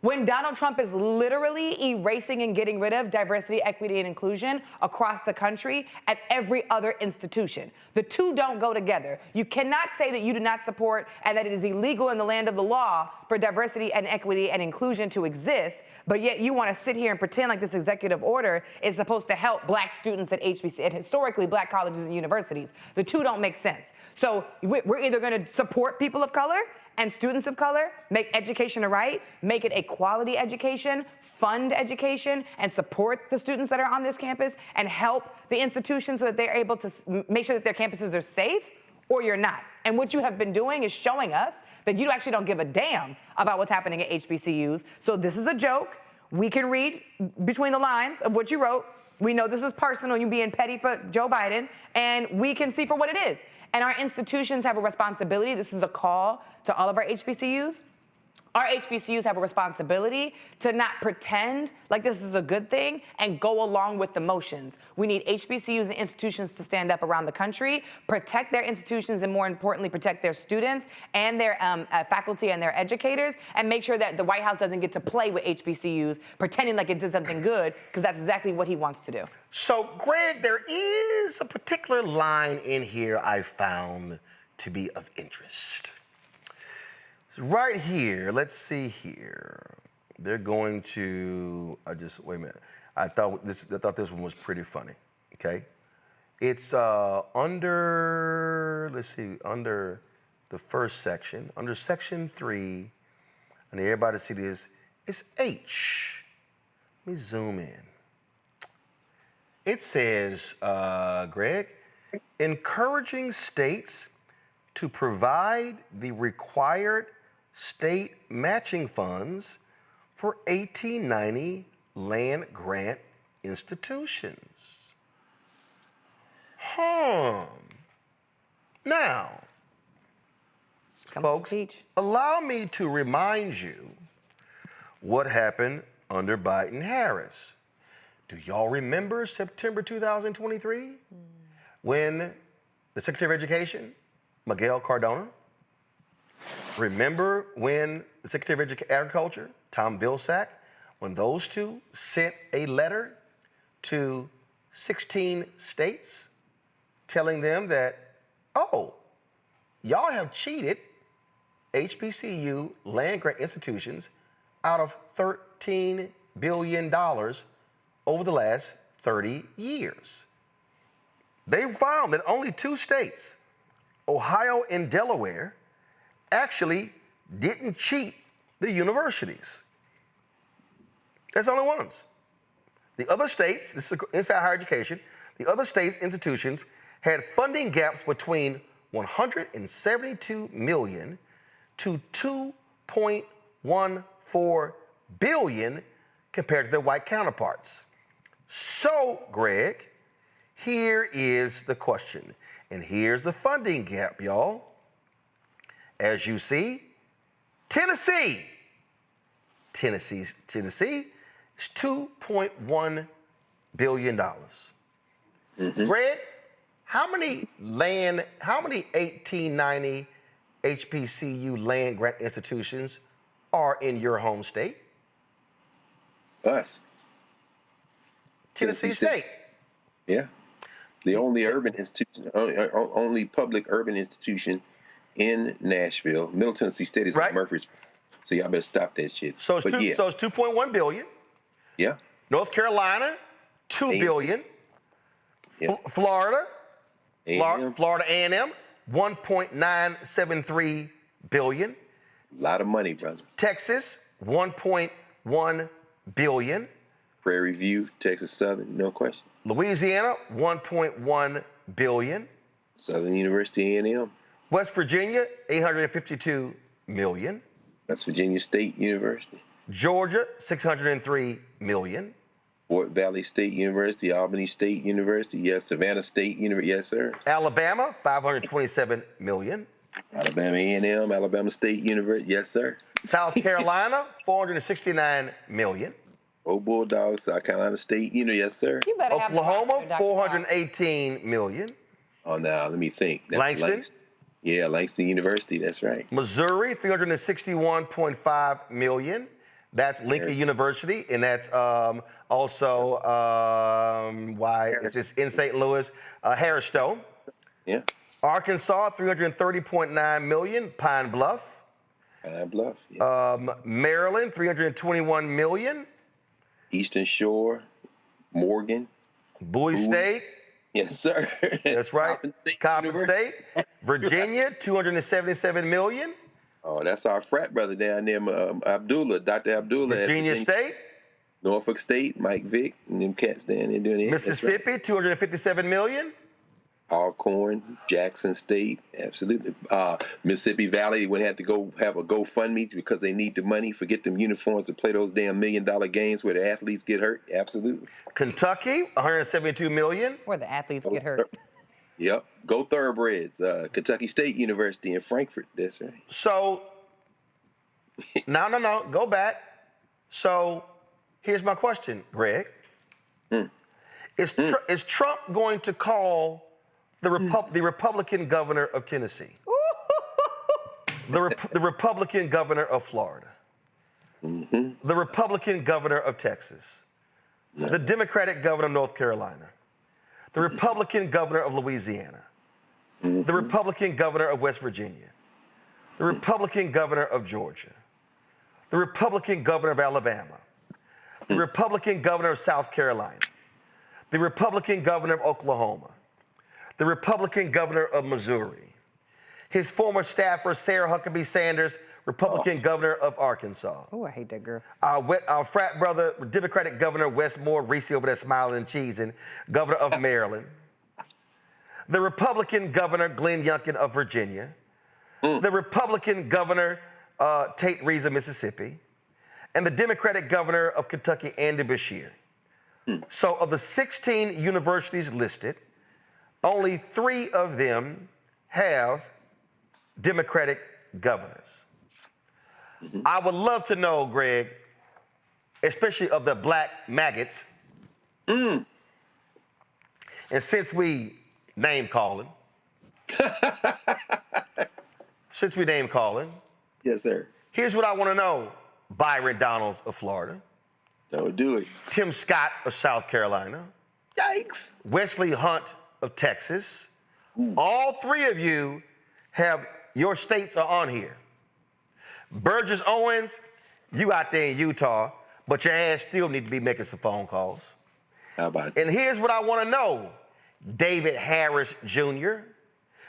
when Donald Trump is literally erasing and getting rid of diversity, equity, and inclusion across the country at every other institution. The two don't go together. You cannot say that you do not support and that it is illegal in the land of the law for diversity and equity and inclusion to exist, but yet you want to sit here and pretend like this executive order is supposed to help black students at HBC, and historically black colleges and universities. The two don't make sense. So we're either going to support people of color and students of color, make education a right, make it a quality education, fund education, and support the students that are on this campus, and help the institutions so that they're able to make sure that their campuses are safe, or you're not. And what you have been doing is showing us that you actually don't give a damn about what's happening at HBCUs. So this is a joke. We can read between the lines of what you wrote. We know this is personal, you being petty for Joe Biden, and we can see for what it is. And our institutions have a responsibility. This is a call to all of our HBCUs Our HBCUs have a responsibility to not pretend like this is a good thing and go along with the motions. We need HBCUs and institutions to stand up around the country, protect their institutions, and more importantly, protect their students and their faculty and their educators, and make sure that the White House doesn't get to play with HBCUs, pretending like it did something good, because that's exactly what he wants to do. So, Greg, there is a particular line in here I found to be of interest. Right here, let's see here. They're going to, wait a minute. I thought this one was pretty funny, okay? It's under the first section, under section 3, I need everybody to see this, it's H. Let me zoom in. It says, Greg, encouraging states to provide the required state matching funds for 1890 land grant institutions. Now, folks, allow me to remind you what happened under Biden-Harris. Do y'all remember September 2023 when the Secretary of Education, Miguel Cardona, remember when the Secretary of Agriculture, Tom Vilsack, when those two sent a letter to 16 states telling them that, oh, y'all have cheated HBCU land grant institutions out of $13 billion over the last 30 years. They found that only 2 states, Ohio and Delaware, actually didn't cheat the universities. That's the only ones. The other states, this is inside higher education, the other states' institutions had funding gaps between $172 million to $2.14 billion compared to their white counterparts. So, Greg, here is the question, and here's the funding gap, y'all. As you see, Tennessee is $2.1 billion. Greg, how many 1890 HBCU land grant institutions are in your home state? Us. Tennessee State. Yeah. The only urban institution, only public urban institution in Nashville. Middle Tennessee State is like Murfreesboro. So y'all better stop that shit. So it's, so it's 2.1 billion. Yeah. North Carolina, 2 billion. Yeah. Florida A&M, 1.973 billion. A lot of money, brother. Texas, 1.1 billion. Prairie View, Texas Southern, no question. Louisiana, 1.1 billion. Southern University A&M. West Virginia, 852 million. That's Virginia State University. Georgia, 603 million. Fort Valley State University, Albany State University, yes. Savannah State University, yes, sir. Alabama, 527 million. Alabama A&M, Alabama State University, yes, sir. South Carolina, 469 million. Old Bulldogs, South Carolina State University, yes, sir. You better Oklahoma, 418 million. Oh, now let me think. That's Langston? Yeah, Langston University, that's right. Missouri, 361.5 million. That's Lincoln University, and that's also it's just in St. Louis, Harris Stowe. Yeah. Arkansas, 330.9 million, Pine Bluff. Pine Bluff, yeah. Maryland, 321 million. Eastern Shore, Morgan. Bowie State. Yes, sir. That's right. Coppin State. Virginia, 277 million. Oh, that's our frat brother down there, Abdullah, Dr. Abdullah. Virginia State. Norfolk State, Mike Vick, and them cats down there doing it. Mississippi, right. 257 million. Alcorn, Jackson State, absolutely. Mississippi Valley would have to go have a GoFundMe because they need the money. Forget them uniforms to play those damn $1 million games where the athletes get hurt. Absolutely. Kentucky, 172 million. Where the athletes get hurt. Yep. Go Thoroughbreds. Kentucky State University in Frankfort. That's right. So No. Go back. So here's my question, Greg. Is Trump going to call the Republican governor of Tennessee, the Republican governor of Florida, the Republican governor of Texas, the Democratic governor of North Carolina, the Republican governor of Louisiana, the Republican governor of West Virginia, the Republican governor of Georgia, the Republican governor of Alabama, the Republican governor of South Carolina, the Republican governor of Oklahoma, the Republican governor of Missouri, his former staffer, Sarah Huckabee Sanders, Republican governor of Arkansas. Oh, I hate that girl. Our frat brother, Democratic governor Wes Moore, Reese over there smiling and cheesing, governor of Maryland, the Republican governor, Glenn Youngkin of Virginia, the Republican governor, Tate Reeves of Mississippi, and the Democratic governor of Kentucky, Andy Beshear. So of the 16 universities listed, only 3 of them have Democratic governors. I would love to know, Greg, especially of the black maggots, and since we name calling, yes, sir. Here's what I want to know. Byron Donalds of Florida. Don't do it. Tim Scott of South Carolina. Yikes. Wesley Hunt of Texas. All 3 of you have, your states are on here. Burgess Owens, you out there in Utah, but your ass still need to be making some phone calls. How about And here's what I want to know. David Harris Jr.,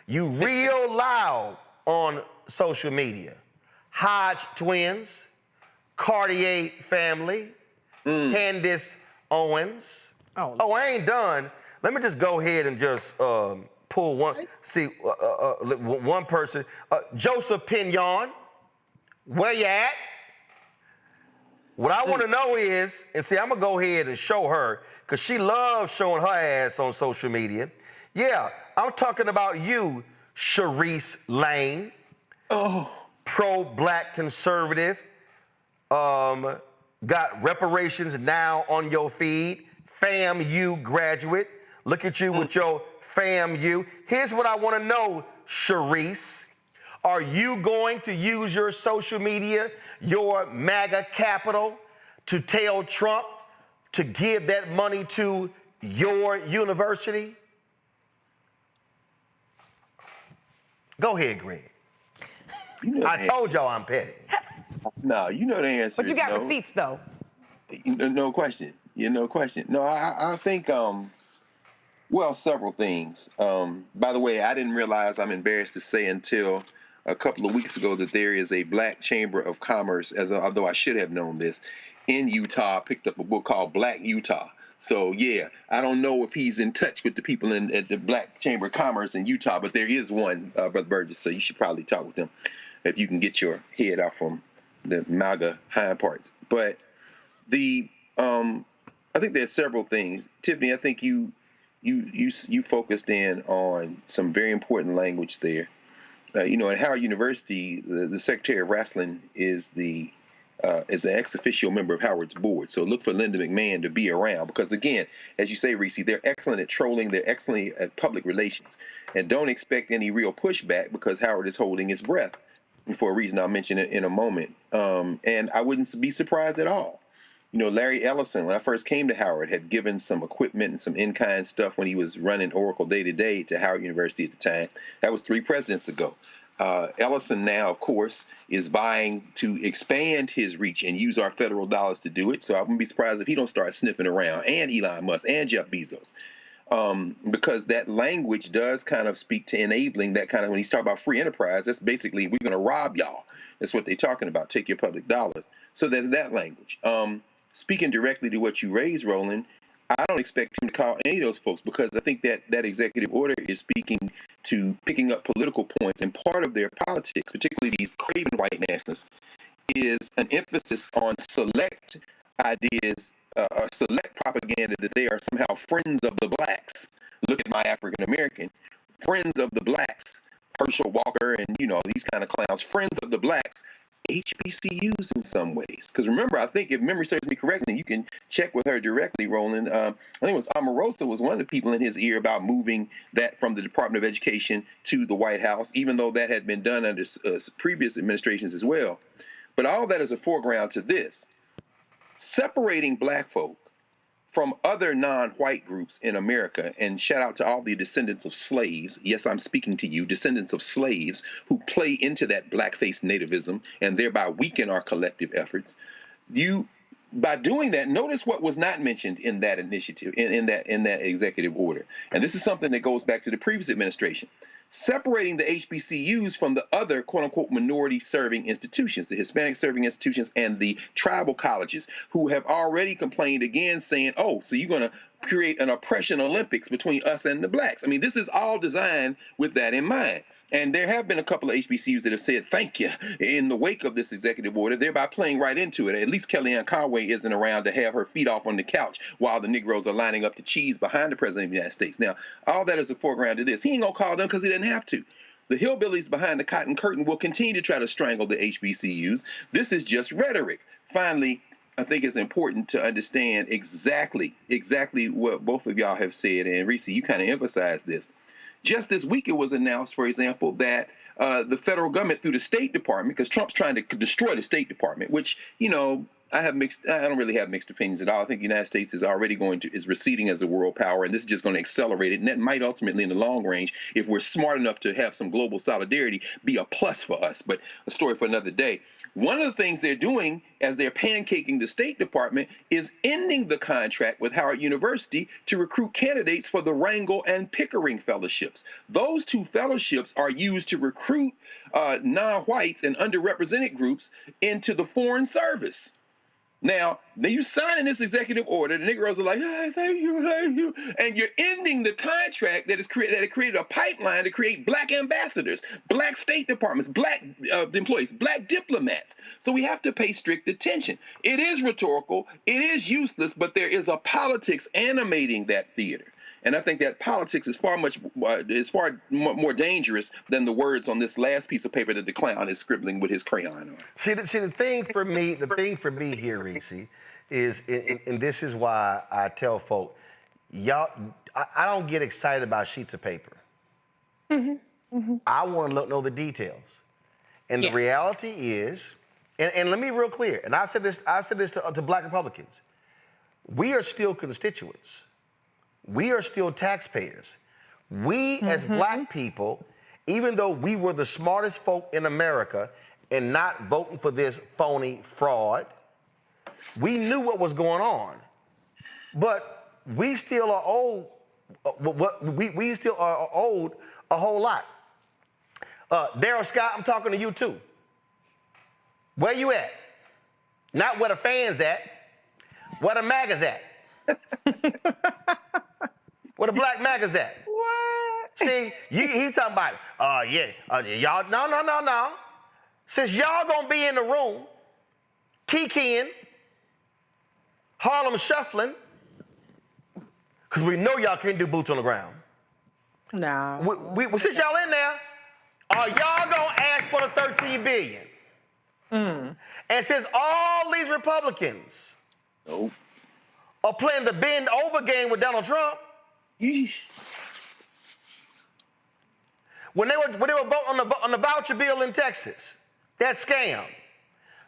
you real loud on social media. Hodge twins, Cartier family, Candace Owens. Oh, I ain't done. Let me just go ahead and just pull one. See, one person. Joseph Pignon, where you at? What I want to know is, and see, I'm going to go ahead and show her, because she loves showing her ass on social media. Yeah, I'm talking about you, Sharice Lane. Pro-black conservative. Got reparations now on your feed. FAMU graduate. Look at you with your FAMU. Here's what I want to know, Sharice. Are you going to use your social media, your MAGA capital, to tell Trump to give that money to your university? Go ahead, Greg. I told y'all I'm petty. No, you know the answer. But you got receipts, though. No question. No question. No, I think, well, several things. By the way, I didn't realize, I'm embarrassed to say until a couple of weeks ago, that there is a Black Chamber of Commerce, although I should have known this, in Utah. I picked up a book called Black Utah. So, yeah, I don't know if he's in touch with the people at the Black Chamber of Commerce in Utah, but there is one, Brother Burgess, so you should probably talk with them if you can get your head out from the MAGA hind parts. But I think there's several things. Tiffany, I think you focused in on some very important language there. At Howard University, the Secretary of Wrestling is an ex officio member of Howard's board. So look for Linda McMahon to be around because, again, as you say, Reese, they're excellent at trolling. They're excellent at public relations. And don't expect any real pushback because Howard is holding his breath for a reason I'll mention it in a moment. And I wouldn't be surprised at all. Larry Ellison, when I first came to Howard, had given some equipment and some in-kind stuff when he was running Oracle day-to-day to Howard University at the time. That was 3 presidents ago. Ellison now, of course, is vying to expand his reach and use our federal dollars to do it. So I wouldn't be surprised if he don't start sniffing around, and Elon Musk and Jeff Bezos. Because that language does kind of speak to enabling that kind of, when he's talking about free enterprise, that's basically, we're going to rob y'all. That's what they're talking about, take your public dollars. So there's that language. Speaking directly to what you raised, Roland, I don't expect him to call any of those folks because I think that executive order is speaking to picking up political points, and part of their politics, particularly these craven white nationalists, is an emphasis on select ideas, or select propaganda that they are somehow friends of the blacks. Look at my African American, friends of the blacks, Herschel Walker, and these kind of clowns, friends of the blacks, HBCUs in some ways. Because remember, I think if memory serves me correctly, you can check with her directly, Roland. I think it was Omarosa was one of the people in his ear about moving that from the Department of Education to the White House, even though that had been done under previous administrations as well. But all that is a foreground to this. Separating black folk from other non-white groups in America, and shout out to all the descendants of slaves. Yes, I'm speaking to you, descendants of slaves who play into that blackface nativism and thereby weaken our collective efforts. By doing that, notice what was not mentioned in that initiative, in that executive order. And this is something that goes back to the previous administration. Separating the HBCUs from the other quote-unquote minority-serving institutions, the Hispanic-serving institutions and the tribal colleges, who have already complained again, saying, oh, so you're going to create an oppression Olympics between us and the blacks. I mean, this is all designed with that in mind. And there have been a couple of HBCUs that have said thank you in the wake of this executive order, thereby playing right into it. At least Kellyanne Conway isn't around to have her feet off on the couch while the Negroes are lining up the cheese behind the President of the United States. Now, all that is a foreground to this. He ain't going to call them because he didn't have to. The hillbillies behind the cotton curtain will continue to try to strangle the HBCUs. This is just rhetoric. Finally, I think it's important to understand exactly what both of y'all have said. And Reese, you kind of emphasized this. Just this week, it was announced, for example, that the federal government through the State Department, because Trump's trying to destroy the State Department, which, you know, I don't really have mixed opinions at all. I think the United States is already is receding as a world power, and this is just going to accelerate it. And that might ultimately, in the long range, if we're smart enough to have some global solidarity, be a plus for us. But a story for another day. One of the things they're doing as they're pancaking the State Department is ending the contract with Howard University to recruit candidates for the Rangel and Pickering fellowships. Those two fellowships are used to recruit non-whites and underrepresented groups into the Foreign Service. Now you signing this executive order, the Negroes are like, hey, thank you, and you're ending the contract that created a pipeline to create black ambassadors, black State Departments, black employees, black diplomats. So we have to pay strict attention. It is rhetorical, it is useless, but there is a politics animating that theater. And I think that politics is far more dangerous than the words on this last piece of paper that the clown is scribbling with his crayon on. See, the thing for me here, Reese, is, and this is why I tell folk, y'all, I don't get excited about sheets of paper. I want to know the details. And the reality is, and let me be real clear, and I've said this to black Republicans, we are still constituents. We are still taxpayers. We as black people, even though we were the smartest folk in America and not voting for this phony fraud, we knew what was going on. But we still are owed, we still are owed a whole lot. Daryl Scott, I'm talking to you too. Where you at? Not where the fans at, where the MAGA's at. Where the black MAGA's at? What? See, he talking about, y'all, no. Since y'all gonna be in the room, kikiing, Harlem shuffling, because we know y'all can't do boots on the ground. No. Since y'all in there, are y'all gonna ask for the $13 billion? And since all these Republicans are playing the bend over game with Donald Trump, when they were voting on the voucher bill in Texas, that scam,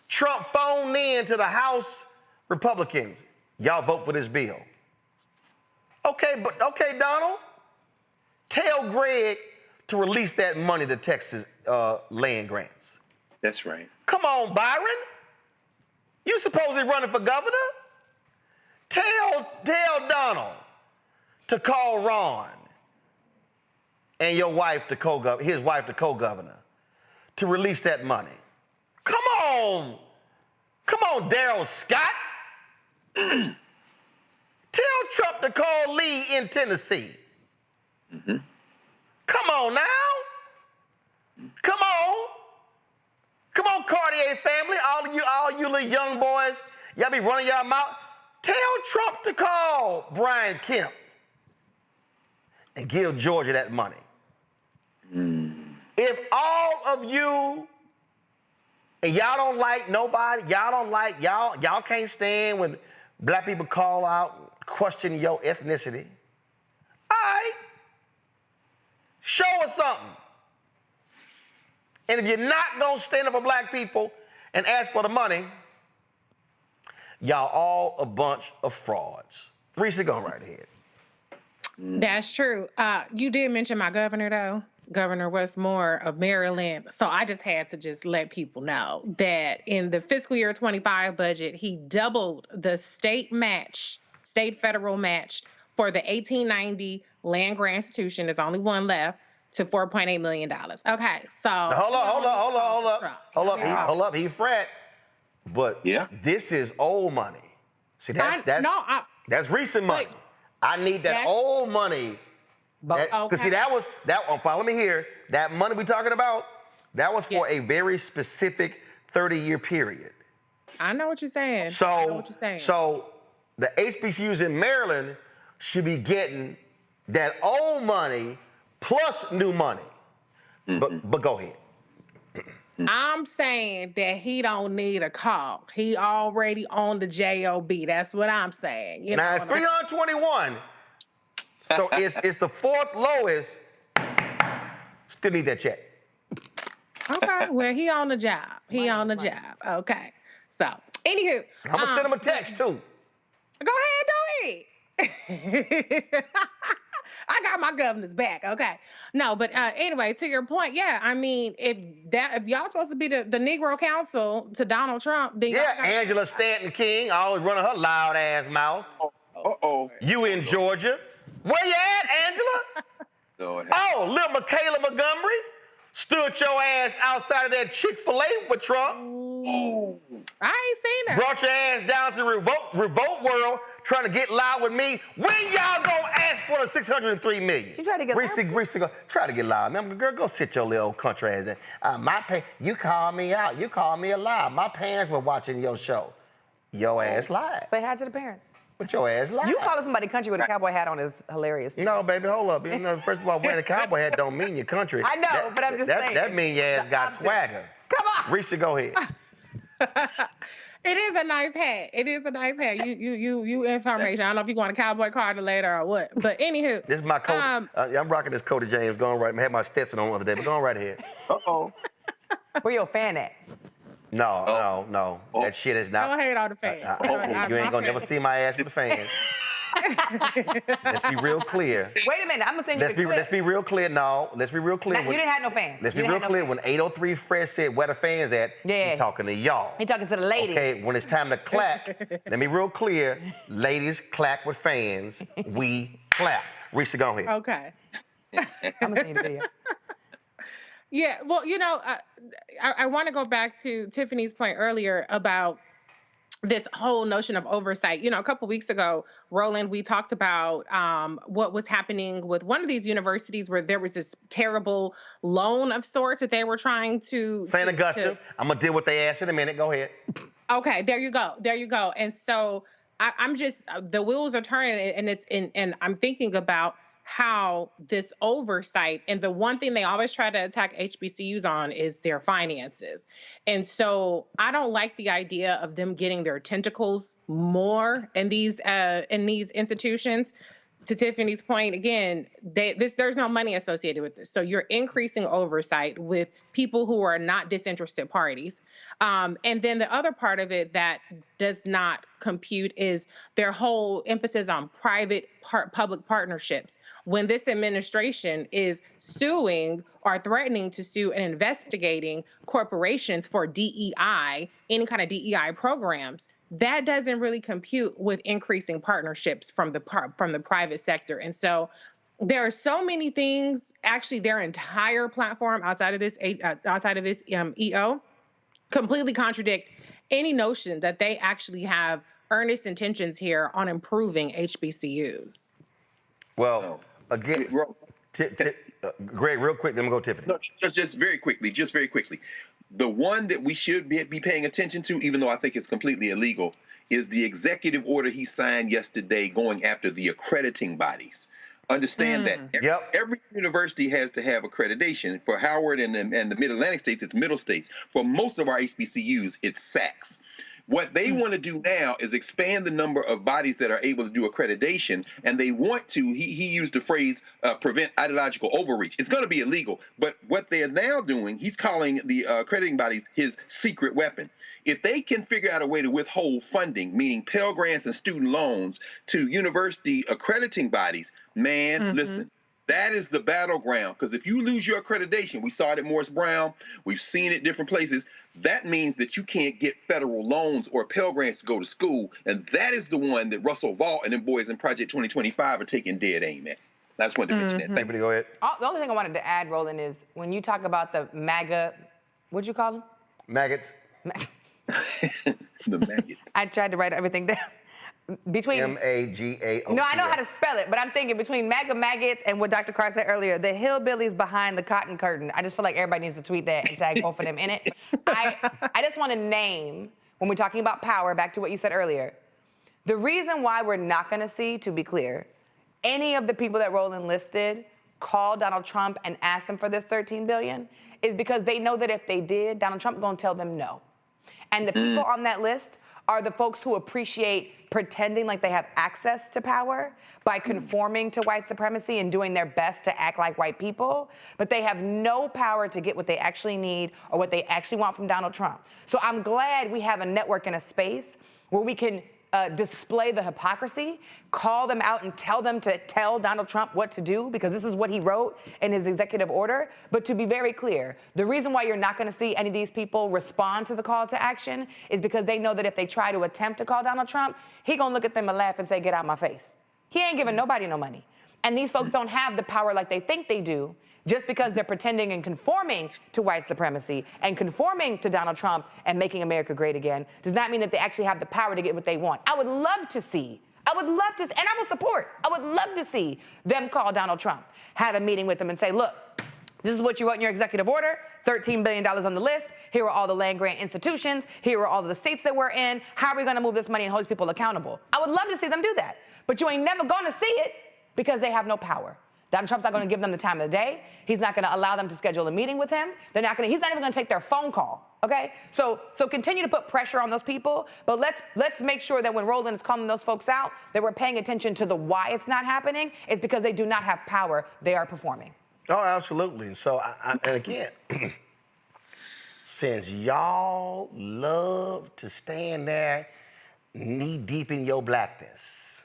Trump phoned in to the House Republicans. Y'all vote for this bill. Okay, Donald, tell Greg to release that money to Texas land grants. That's right. Come on, Byron. You supposedly running for governor? Tell Donald to call Ron and your wife, his wife, the co-governor, to release that money. Come on, Daryl Scott. Tell Trump to call Lee in Tennessee. Come on now. Come on, Cartier family, all you little young boys, y'all be running y'all mouth. Tell Trump to call Brian Kemp and give Georgia that money. If all of you And y'all don't like nobody. Y'all can't stand when black people call out, question your ethnicity. All right. Show us something. And if you're not going to stand up for black people and ask for the money, y'all all a bunch of frauds. Reese, go right ahead. That's true. You did mention my governor, though, Governor Westmore of Maryland. So I just had to just let people know that in the fiscal year 25 budget, he doubled the state federal match for the 1890 land grant institution. There's only one left, to $4.8 million. Okay, so hold up. He frat, but this is old money. See, that's recent money. I need that old money. Because see, let me hear, that money we talking about, that was for a very specific 30-year period. I know what you're saying. So the HBCUs in Maryland should be getting that old money plus new money. But go ahead. I'm saying that he don't need a call. He already on the JOB. That's what I'm saying. Now it's 321. So it's the fourth lowest. Still need that check. Okay, well, he on the job. He on the job. Okay. So, anywho. I'm going to send him a text, too. Go ahead, do it. I got my governor's back. Okay. No, but anyway, to your point, yeah, I mean, if y'all supposed to be the Negro Council to Donald Trump, then Angela Stanton King always running her loud ass mouth. You in Georgia? Where you at, Angela? Oh, little Michaela Montgomery stood your ass outside of that Chick-fil-A with Trump. I ain't seen that. Brought your ass down to Revolt World trying to get loud with me. When y'all gonna ask for the $603 million? She tried to get loud. Reese, try to get loud. Now, girl, go sit your little country ass there. You called me out. You called me a lie. My parents were watching your show. Your ass lied. Say hi to the parents. But your ass lied. You calling somebody country with a cowboy hat on is hilarious. No, baby, hold up. You know, first of all, wearing a cowboy hat don't mean your country. I know, but I'm just saying. That means your ass got swagger. Come on. Reese, go ahead. It is a nice hat. It is a nice hat. You information. I don't know if you want a cowboy card later or what. But anywho. This is my coat. I'm rocking this Cody James. Going right. I had my Stetson on the other day, but going right ahead. Where your fan at? No. That shit is not. Don't hate on the fan. You ain't gonna never see my ass with a fan. Let's be real clear. Wait a minute, I'm gonna send you the clip. Let's be real clear. No, let's be real clear. You didn't have no fan. Let's be real clear. When 803 Fresh said where the fans at, he talking to y'all. He talking to the ladies. Okay, when it's time to clap, let me real clear. Ladies clap with fans. We clap. Reese, go ahead. Okay. I'm gonna see the video. Yeah, well, you know, I want to go back to Tiffany's point earlier about this whole notion of oversight. You know, a couple weeks ago, Roland, we talked about what was happening with one of these universities where there was this terrible loan of sorts that they were trying to— St. Augustine. I'm going to deal with their ass in a minute. Go ahead. Okay, there you go. And so I'm just, the wheels are turning, and I'm thinking about how this oversight, and the one thing they always try to attack HBCUs on is their finances. And so I don't like the idea of them getting their tentacles more in these institutions. To Tiffany's point, again, there's no money associated with this. So you're increasing oversight with people who are not disinterested parties. And then the other part of it that does not compute is their whole emphasis on private-public partnerships. When this administration is suing or threatening to sue and investigating corporations for DEI, any kind of DEI programs, that doesn't really compute with increasing partnerships from the private sector. And so there are so many things, actually their entire platform outside of this EO completely contradict any notion that they actually have earnest intentions here on improving HBCUs. Well, again, Greg, real quick, then we'll go Tiffany. No, just very quickly. The one that we should be paying attention to, even though I think it's completely illegal, is the executive order he signed yesterday going after the accrediting bodies. Understand that every university has to have accreditation. For Howard and the Mid-Atlantic states, it's middle states. For most of our HBCUs, it's SACs. What they want to do now is expand the number of bodies that are able to do accreditation, and they want to, he used the phrase, prevent ideological overreach. It's going to be illegal, but what they are now doing, he's calling the accrediting bodies his secret weapon. If they can figure out a way to withhold funding, meaning Pell Grants and student loans, to university accrediting bodies, man, listen, that is the battleground. Because if you lose your accreditation, we saw it at Morris Brown, we've seen it different places, that means that you can't get federal loans or Pell Grants to go to school. And that is the one that Russell Vaught and them boys in Project 2025 are taking dead aim at. I just wanted to mention that. Thank you. Go ahead. The only thing I wanted to add, Roland, is when you talk about the MAGA, what'd you call them? Maggots. The maggots. I tried to write everything down. Between M-A-G-A-O-T-S. No, I know how to spell it, but I'm thinking between MAGA maggots and what Dr. Carr said earlier, the hillbillies behind the cotton curtain. I just feel like everybody needs to tweet that and tag both of them in it. I just want to name, when we're talking about power, back to what you said earlier, the reason why we're not going to see, to be clear, any of the people that Roland listed call Donald Trump and ask him for this $13 billion is because they know that if they did, Donald Trump going to tell them no. And the people on that list are the folks who appreciate pretending like they have access to power by conforming to white supremacy and doing their best to act like white people, but they have no power to get what they actually need or what they actually want from Donald Trump. So I'm glad we have a network and a space where we can display the hypocrisy, call them out and tell them to tell Donald Trump what to do, because this is what he wrote in his executive order. But to be very clear, the reason why you're not going to see any of these people respond to the call to action is because they know that if they try to attempt to call Donald Trump, he going to look at them and laugh and say, get out my face. He ain't giving nobody no money. And these folks don't have the power like they think they do, just because they're pretending and conforming to white supremacy and conforming to Donald Trump and making America great again does not mean that they actually have the power to get what they want. I would love to see, and I will support, I would love to see them call Donald Trump, have a meeting with them and say, look, this is what you wrote in your executive order, $13 billion on the list. Here are all the land grant institutions. Here are all the states that we're in. How are we gonna move this money and hold these people accountable? I would love to see them do that, but you ain't never gonna see it because they have no power. Donald Trump's not going to give them the time of the day. He's not going to allow them to schedule a meeting with him. He's not even going to take their phone call, okay? So continue to put pressure on those people, but let's make sure that when Roland is calling those folks out, that we're paying attention to the why it's not happening. It's because they do not have power. They are performing. Oh, absolutely. So, and again, since y'all love to stand there knee deep in your blackness,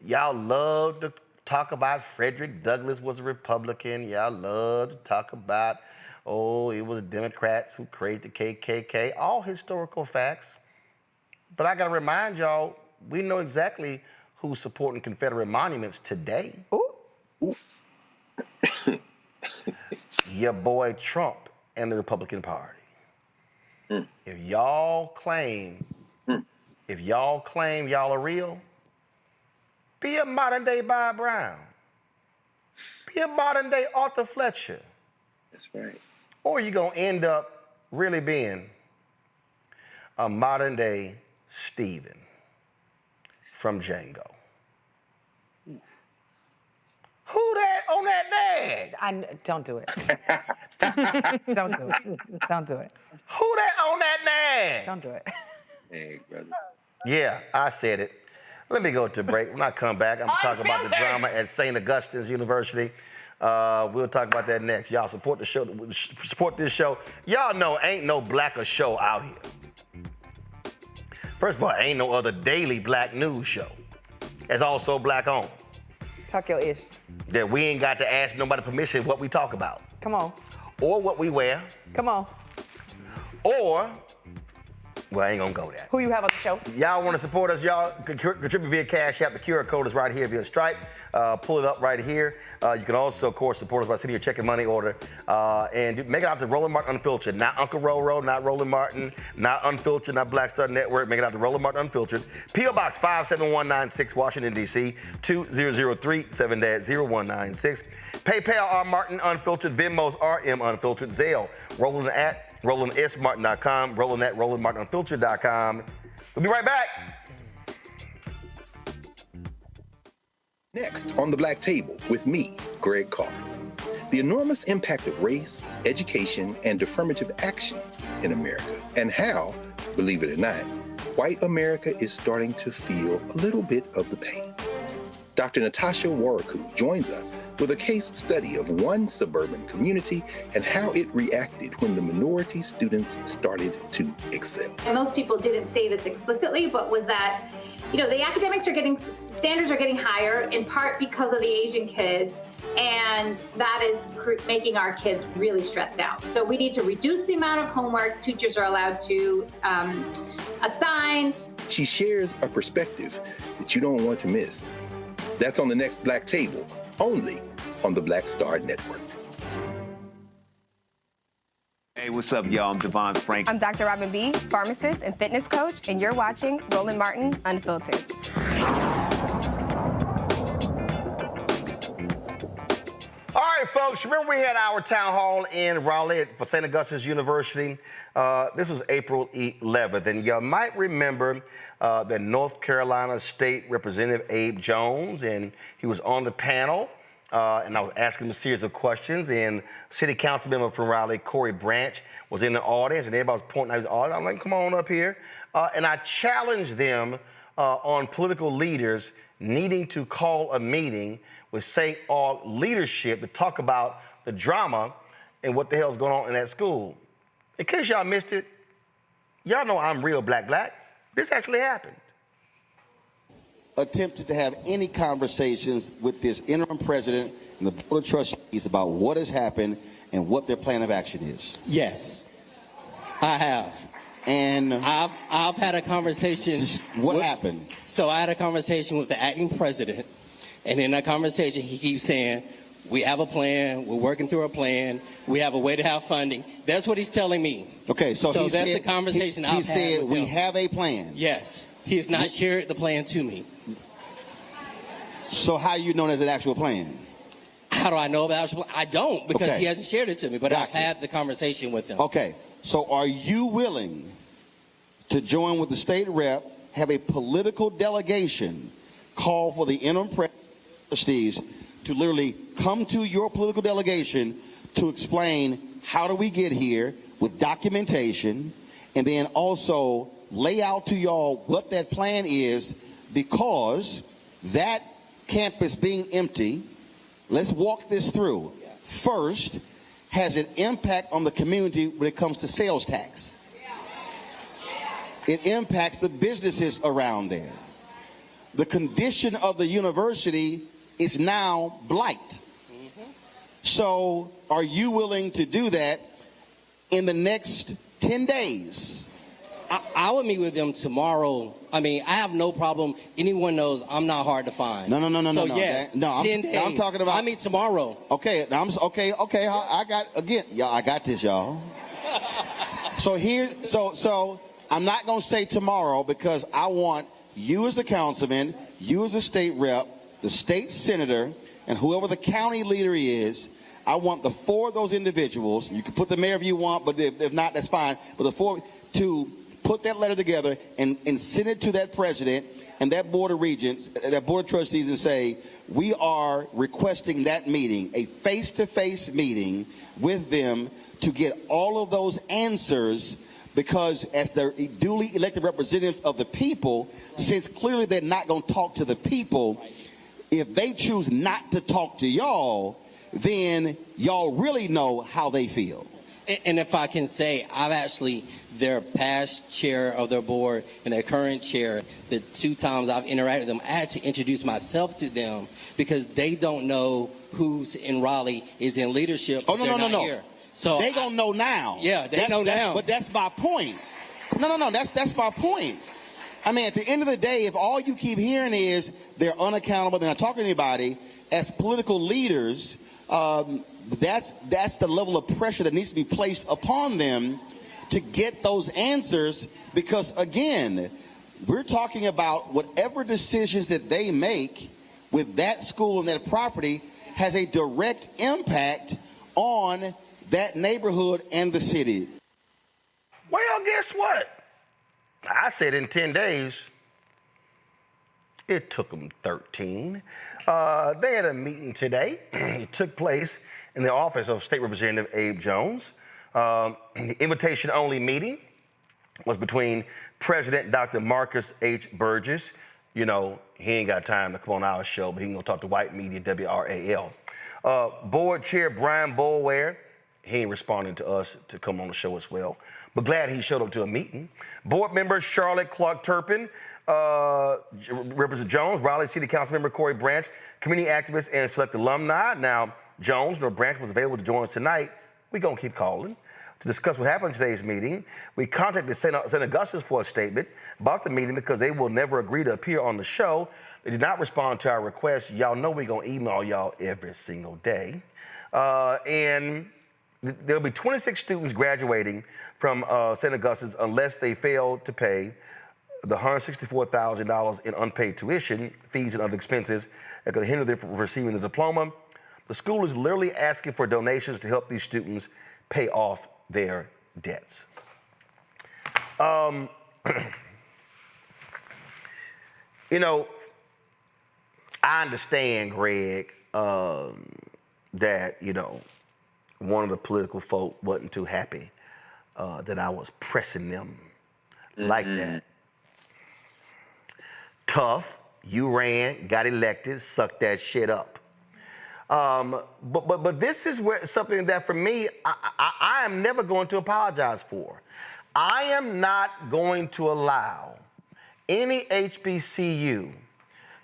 y'all love to talk about Frederick Douglass was a Republican. Y'all love to talk about, oh, it was Democrats who created the KKK. All historical facts. But I got to remind y'all, we know exactly who's supporting Confederate monuments today. Ooh. Your boy Trump and the Republican Party. If y'all claim y'all are real, be a modern-day Bob Brown. Be a modern-day Arthur Fletcher. That's right. Or you're going to end up really being a modern-day Stephen from Django. Who that on that nag? Don't do it. Don't do it. Don't do it. Who that on that nag? Don't do it. Hey, brother. Yeah, I said it. Let me go to break. When I come back, I'm going to talk about the drama at St. Augustine's University. We'll talk about that next. Y'all support the show. Support this show. Y'all know ain't no blacker show out here. First of all, ain't no other daily black news show. It's also black owned. Talk your ish. That we ain't got to ask nobody permission what we talk about. Come on. Or what we wear. Come on. Or, well, I ain't gonna go there. Who you have on the show? Y'all want to support us, y'all contribute via Cash App. The QR code is right here via Stripe. Pull it up right here. You can also, of course, support us by sending your check and money order. And make it out to Roland Martin Unfiltered. Not Uncle Roro, not Roland Martin, not Unfiltered, not Black Star Network. Make it out to Roland Martin Unfiltered. P.O. Box 57196, Washington, D.C. 20037 0196. PayPal R Martin Unfiltered. Venmo's RM Unfiltered. Zelle, Roland at RolandSMartin.com. Roland at RolandMartinUnfiltered.com. We'll be right back. Next on the Black Table with me, Greg Carr. The enormous impact of race, education, and affirmative action in America, and how, believe it or not, white America is starting to feel a little bit of the pain. Dr. Natasha Warriku joins us with a case study of one suburban community and how it reacted when the minority students started to excel. And most people didn't say this explicitly, but was that, the academics standards are getting higher in part because of the Asian kids, and that is making our kids really stressed out. So we need to reduce the amount of homework teachers are allowed to assign. She shares a perspective that you don't want to miss. That's on the next Black Table, only on the Black Star Network. Hey, what's up, y'all? I'm Devon Frank. I'm Dr. Robin B., pharmacist and fitness coach, and you're watching Roland Martin Unfiltered. All right, folks, remember we had our town hall in Raleigh for St. Augustine's University. This was April 11th, and you might remember that North Carolina State Representative Abe Jones, and he was on the panel, and I was asking him a series of questions, and City Council member from Raleigh, Corey Branch, was in the audience, and everybody was pointing out his audience. I'm like, come on up here. And I challenged them on political leaders needing to call a meeting with St. Aug leadership to talk about the drama and what the hell's going on in that school. In case y'all missed it, y'all know I'm real black. This actually happened. Attempted to have any conversations with this interim president and the board of trustees about what has happened and what their plan of action is? Yes, I have. And I've had a conversation. What happened? So I had a conversation with the acting president, and in that conversation he keeps saying, we have a plan, we're working through a plan, we have a way to have funding. That's what he's telling me. Okay, so that's said, the conversation I've had with him. He said we have a plan. Yes, he has not shared the plan to me. So how do you know there's an actual plan? How do I know about it? I don't, because he hasn't shared it to me, but I've had the conversation with him. Okay, so are you willing to join with the state rep, have a political delegation call for the interim trustees to literally come to your political delegation to explain how do we get here with documentation, and then also lay out to y'all what that plan is, because that campus being empty, let's walk this through. First, has an impact on the community when it comes to sales tax. It impacts the businesses around there. The condition of the university is now blight. So are you willing to do that in the next 10 days? I will meet with them tomorrow. I mean, I have no problem. Anyone knows I'm not hard to find. No. So yes, 10 days. I'm talking about. I meet tomorrow. Okay. Okay. I got this, y'all. So I'm not gonna say tomorrow, because I want you as the councilman, you as the state rep, the state senator, and whoever the county leader is. I want the four of those individuals. You can put the mayor if you want, but if not, that's fine. But the four to put that letter together and send it to that president and that board of regents, that board of trustees, and say, we are requesting that meeting, a face-to-face meeting with them to get all of those answers, because as the duly elected representatives of the people, since clearly they're not going to talk to the people, if they choose not to talk to y'all, then y'all really know how they feel. And if I can say, I've actually, their past chair of their board and their current chair, the 2 times I've interacted with them, I had to introduce myself to them, because they don't know who's in Raleigh is in leadership. Oh, no. Here. So they gonna know now. Yeah, they know now. But that's my point. No. That's my point. I mean, at the end of the day, if all you keep hearing is they're unaccountable, they're not talking to anybody, as political leaders, that's the level of pressure that needs to be placed upon them to get those answers, because again, we're talking about whatever decisions that they make with that school and that property has a direct impact on that neighborhood and the city. Well, guess what? I said in 10 days. It took them 13. They had a meeting today. It took place in the office of State Representative Abe Jones. The invitation-only meeting was between President Dr. Marcus H. Burgess. You know, he ain't got time to come on our show, but he can go talk to white media, WRAL. Board Chair Brian Boulware, he ain't responding to us to come on the show as well, but glad he showed up to a meeting. Board member Charlotte Clark Turpin, Representative Jones, Raleigh City Council member Corey Branch, community activist and select alumni. Now, Jones nor Branch was available to join us tonight. We're going to keep calling. To discuss what happened in today's meeting, we contacted St. Augustine for a statement about the meeting because they will never agree to appear on the show. They did not respond to our request. Y'all know we're going to email y'all every single day. And there'll be 26 students graduating from St. Augustine's unless they fail to pay the $164,000 in unpaid tuition, fees, and other expenses that could hinder them from receiving the diploma. The school is literally asking for donations to help these students pay off their debts. You know, I understand, Greg, that, you know, one of the political folk wasn't too happy that I was pressing them like that. Tough, you ran, got elected, sucked that shit up. But this is where something that for me, I am never going to apologize for. I am not going to allow any HBCU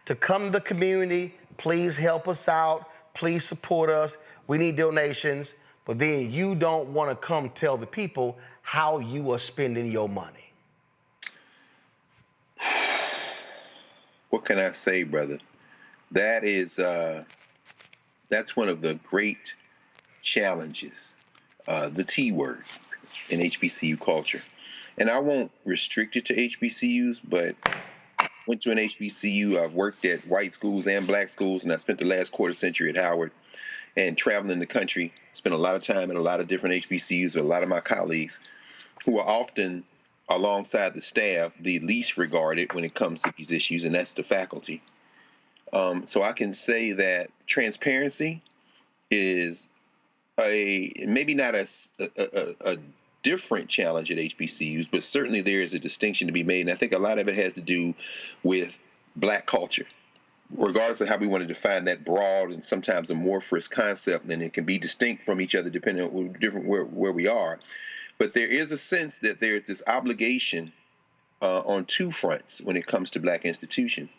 to come to the community, please help us out, please support us, we need donations, but then you don't want to come tell the people how you are spending your money. What can I say, brother? That is, that's one of the great challenges, the T word in HBCU culture. And I won't restrict it to HBCUs, but I went to an HBCU. I've worked at white schools and black schools, and I spent the last quarter century at Howard and traveling the country. Spent a lot of time at a lot of different HBCUs with a lot of my colleagues who are often alongside the staff, the least regarded when it comes to these issues, and that's the faculty. So I can say that transparency is maybe not a different challenge at HBCUs, but certainly there is a distinction to be made. And I think a lot of it has to do with black culture. Regardless of how we want to define that broad and sometimes amorphous concept, and it can be distinct from each other depending on where we are. But there is a sense that there's this obligation on two fronts when it comes to black institutions.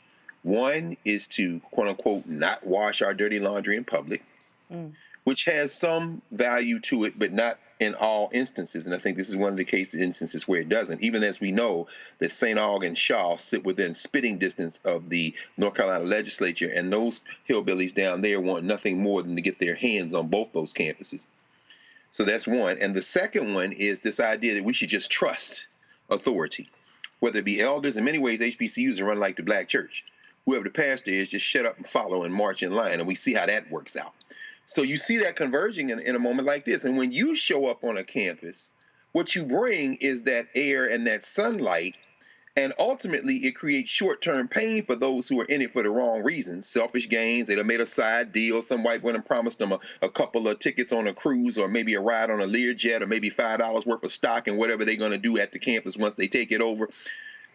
One is to, quote unquote, not wash our dirty laundry in public, which has some value to it, but not in all instances. And I think this is one of the instances where it doesn't, even as we know that St. Aug and Shaw sit within spitting distance of the North Carolina legislature, and those hillbillies down there want nothing more than to get their hands on both those campuses. So that's one. And the second one is this idea that we should just trust authority, whether it be elders. In many ways, HBCUs are run like the black church. Whoever the pastor is, just shut up and follow and march in line, and we see how that works out. So you see that converging in a moment like this. And when you show up on a campus, what you bring is that air and that sunlight, and ultimately it creates short-term pain for those who are in it for the wrong reasons, selfish gains. They'd have made a side deal. Some white woman promised them a couple of tickets on a cruise, or maybe a ride on a Learjet, or maybe $5 worth of stock and whatever they're going to do at the campus once they take it over.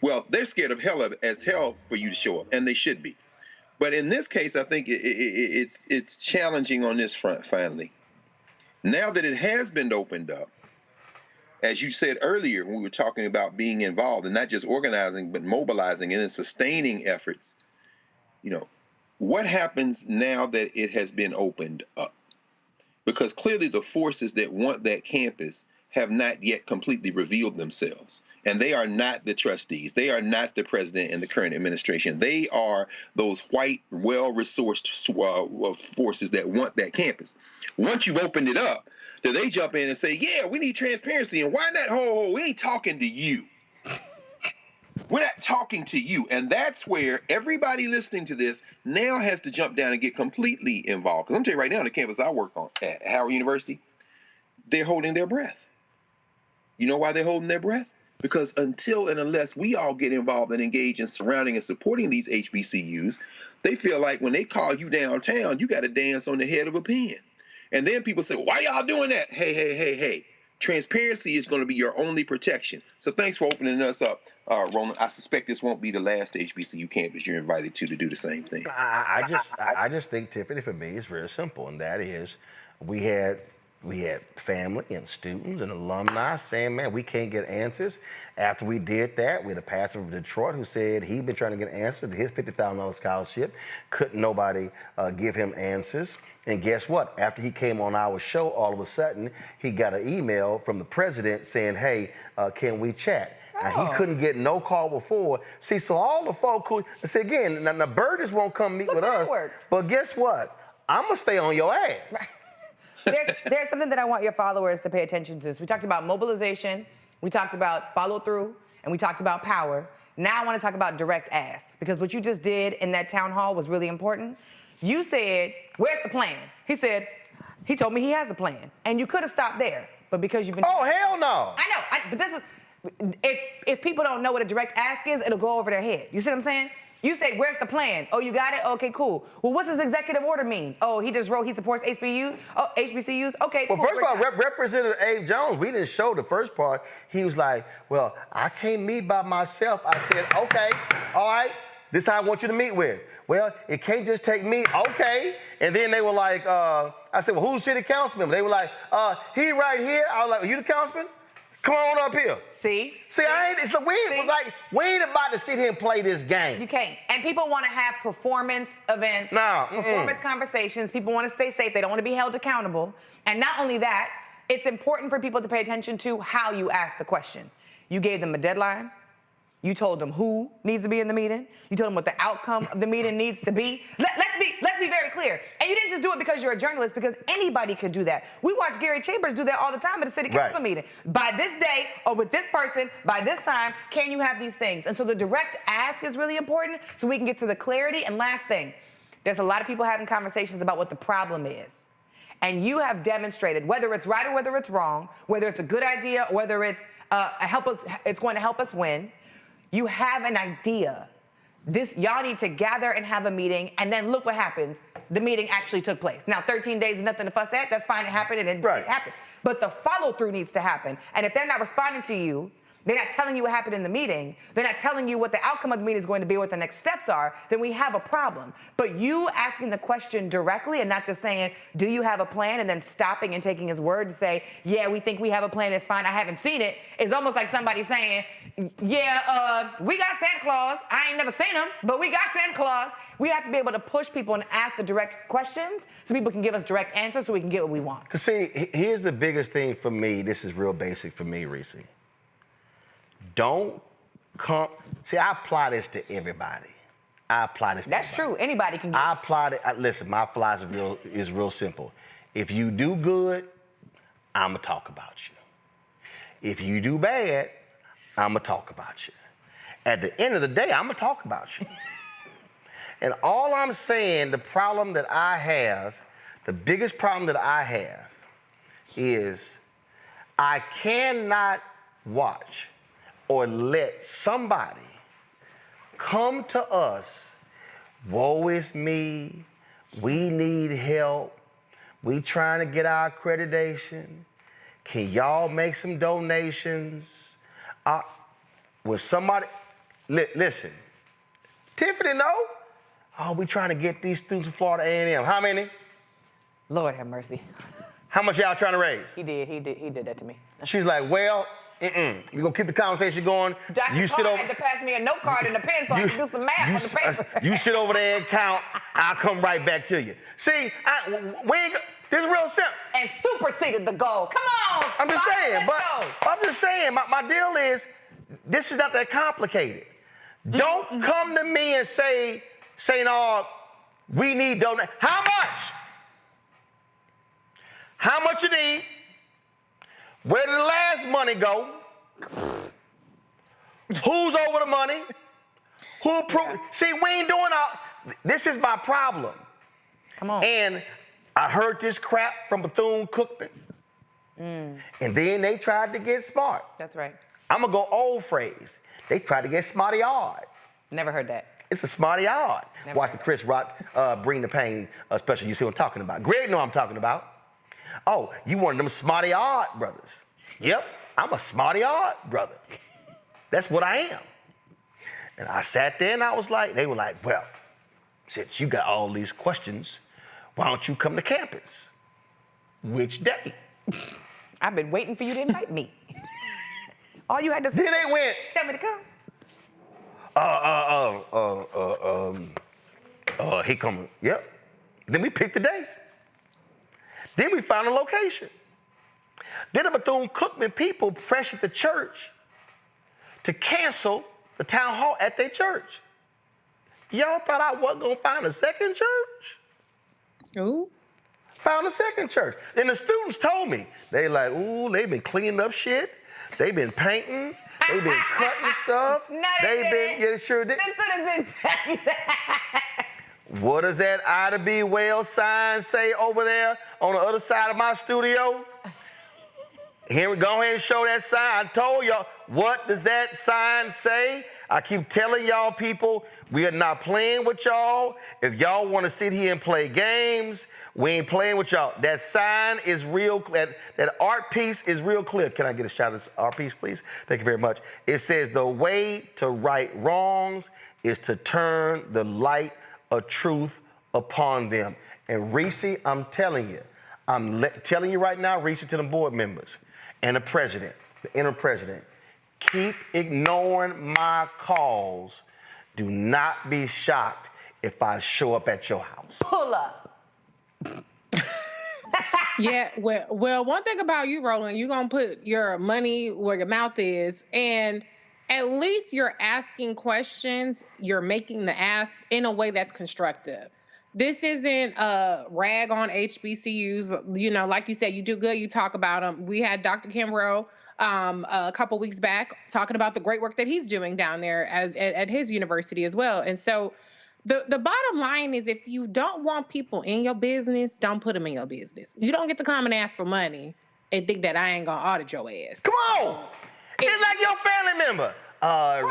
Well, they're scared of as hell for you to show up, and they should be. But in this case, I think it's challenging on this front, finally. Now that it has been opened up, as you said earlier when we were talking about being involved and not just organizing, but mobilizing and then sustaining efforts, you know, what happens now that it has been opened up? Because clearly the forces that want that campus have not yet completely revealed themselves. And they are not the trustees. They are not the president and the current administration. They are those white, well-resourced forces that want that campus. Once you've opened it up, do they jump in and say, yeah, we need transparency, and why not? We ain't talking to you. We're not talking to you. And that's where everybody listening to this now has to jump down and get completely involved. Because I'm telling you right now, on the campus I work on at Howard University, they're holding their breath. You know why they're holding their breath? Because until and unless we all get involved and engage in surrounding and supporting these HBCUs, They feel like when they call you downtown, you got to dance on the head of a pin. And then people say, well, why y'all doing that? Hey. Transparency is going to be your only protection. So thanks for opening us up, Roland. I suspect this won't be the last HBCU campus you're invited to do the same thing. I just think, Tiffany, for me, it's very simple, and that is we had family and students and alumni saying, man, we can't get answers. After we did that, we had a pastor from Detroit who said he'd been trying to get answers to his $50,000 scholarship. Couldn't nobody give him answers. And guess what? After he came on our show, all of a sudden, he got an email from the president saying, hey, can we chat? And he couldn't get no call before. See, so all the folk who, see again, now the Burgess won't come meet with us, but guess what? I'm going to stay on your ass. Right. There's something that I want your followers to pay attention to. So we talked about mobilization, we talked about follow through, and we talked about power. Now I want to talk about direct ask, because what you just did in that town hall was really important. You said, where's the plan? He told me he has a plan. And you could have stopped there, but because you've been— Oh, hell no. I know, but this is, if people don't know what a direct ask is, it'll go over their head. You see what I'm saying? You say, where's the plan? Oh, you got it? Okay, cool. Well, what's his executive order mean? Oh, he just wrote he supports HBCUs? Oh, HBCUs? Okay, well, cool. first of all, Representative Abe Jones, we didn't show the first part. He was like, well, I can't meet by myself. I said, okay, all right, this is how I want you to meet with. Well, it can't just take me. Okay. And then they were like, I said, well, who's city councilman? They were like, he right here. I was like, are you the councilman? Come on up here. See, we ain't about to sit here and play this game. You can't. And people want to have performance events, performance conversations. People want to stay safe. They don't want to be held accountable. And not only that, it's important for people to pay attention to how you ask the question. You gave them a deadline. You told them who needs to be in the meeting. You told them what the outcome of the meeting needs to be. Let's be very clear. And you didn't just do it because you're a journalist, because anybody could do that. We watch Gary Chambers do that all the time at a city council meeting. By this day, or with this person, by this time, can you have these things? And so the direct ask is really important so we can get to the clarity. And last thing, there's a lot of people having conversations about what the problem is. And you have demonstrated, whether it's right or whether it's wrong, whether it's a good idea or whether it's it's going to help us win. You have an idea. Y'all need to gather and have a meeting, and then look what happens. The meeting actually took place. Now, 13 days is nothing to fuss at. That's fine. It happened, and it happened. But the follow-through needs to happen. And if they're not responding to you, they're not telling you what happened in the meeting, they're not telling you what the outcome of the meeting is going to be, what the next steps are, then we have a problem. But you asking the question directly and not just saying, do you have a plan, and then stopping and taking his word to say, yeah, we think we have a plan, it's fine, I haven't seen it, is almost like somebody saying, yeah, we got Santa Claus. I ain't never seen him, but we got Santa Claus. We have to be able to push people and ask the direct questions so people can give us direct answers so we can get what we want. Because see, here's the biggest thing for me. This is real basic for me, Reese. Don't come. See, I apply this to everybody. That's true. Anybody can do it. I apply it. Listen, my philosophy is real simple. If you do good, I'm going to talk about you. If you do bad, I'm going to talk about you. At the end of the day, I'm going to talk about you. And all I'm saying, the problem that I have, the biggest problem that I have is I cannot watch or let somebody come to us, woe is me, we need help, we trying to get our accreditation, can y'all make some donations? When somebody, listen, Tiffany, no? Oh, we trying to get these students from Florida A&M. How many? Lord have mercy. How much y'all trying to raise? He did that to me. She's like, well, we're gonna keep the conversation going. Dr. Carr had to pass me a note card and a pen so I could do some math on the paper. You sit over there and count. I'll come right back to you. See, this is real simple. And superseded the goal. Come on. I'm just saying, my deal is, this is not that complicated. Don't come to me and say, no, we need donate. How much? How much you need? Where did the last money go? Who's over the money? Who approved? See, we ain't doing all. This is my problem. Come on. And I heard this crap from Bethune-Cookman. And then they tried to get smart. That's right. I'm going to go old phrase. They tried to get smarty-yard. Never heard that. It's a smarty odd. Watch the Chris Rock Bring the Pain special. You see what I'm talking about. Greg know what I'm talking about. Oh, you one of them smarty odd brothers. Yep, I'm a smarty odd brother. That's what I am. And I sat there and I was like, they were like, well, since you got all these questions, why don't you come to campus? Which day? I've been waiting for you to invite me. All you had to say Then they went, tell me to come. he coming. Yep. Then we picked the day. Then we found a location. Then the Bethune-Cookman people pressured the church to cancel the town hall at their church. Y'all thought I wasn't gonna find a second church? Ooh. Found a second church. And the students told me, they like, ooh, they've been cleaning up shit. They've been painting. They've been cutting stuff. No, they yeah, sure did. The students didn't tell you that. What does that Ida B. Wells sign say over there on the other side of my studio? Here, go ahead and show that sign. I told y'all, what does that sign say? I keep telling y'all people, we are not playing with y'all. If y'all want to sit here and play games, we ain't playing with y'all. That sign is real, that art piece is real clear. Can I get a shot of this art piece, please? Thank you very much. It says, the way to right wrongs is to turn the light of truth upon them. And Reese, I'm telling you, telling you right now, Reese, to the board members and the president, the interim president, keep ignoring my calls. Do not be shocked if I show up at your house. Pull up. Yeah, well, one thing about you, Roland, you're going to put your money where your mouth is, and at least you're asking questions, you're making the ask in a way that's constructive. This isn't a rag on HBCUs. You know, like you said, you do good, you talk about them. We had Dr. Kim Rowe a couple weeks back talking about the great work that he's doing down there at his university as well. And so the bottom line is, if you don't want people in your business, don't put them in your business. You don't get to come and ask for money and think that I ain't gonna audit your ass. Come on. It's like your family member.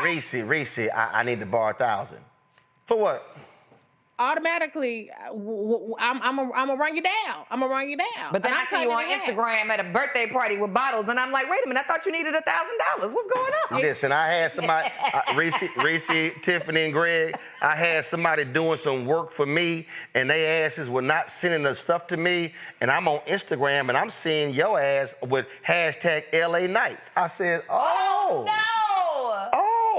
Reese, I need to borrow 1,000. For what? Automatically, I'm gonna run you down. I'm gonna run you down. But then I see you on Instagram at a birthday party with bottles, and I'm like, wait a minute, I thought you needed $1,000. What's going on? Listen, I had somebody, Reese, Tiffany, and Greg, I had somebody doing some work for me, and they asses were not sending the stuff to me, and I'm on Instagram, and I'm seeing your ass with hashtag LA Nights. I said, oh no!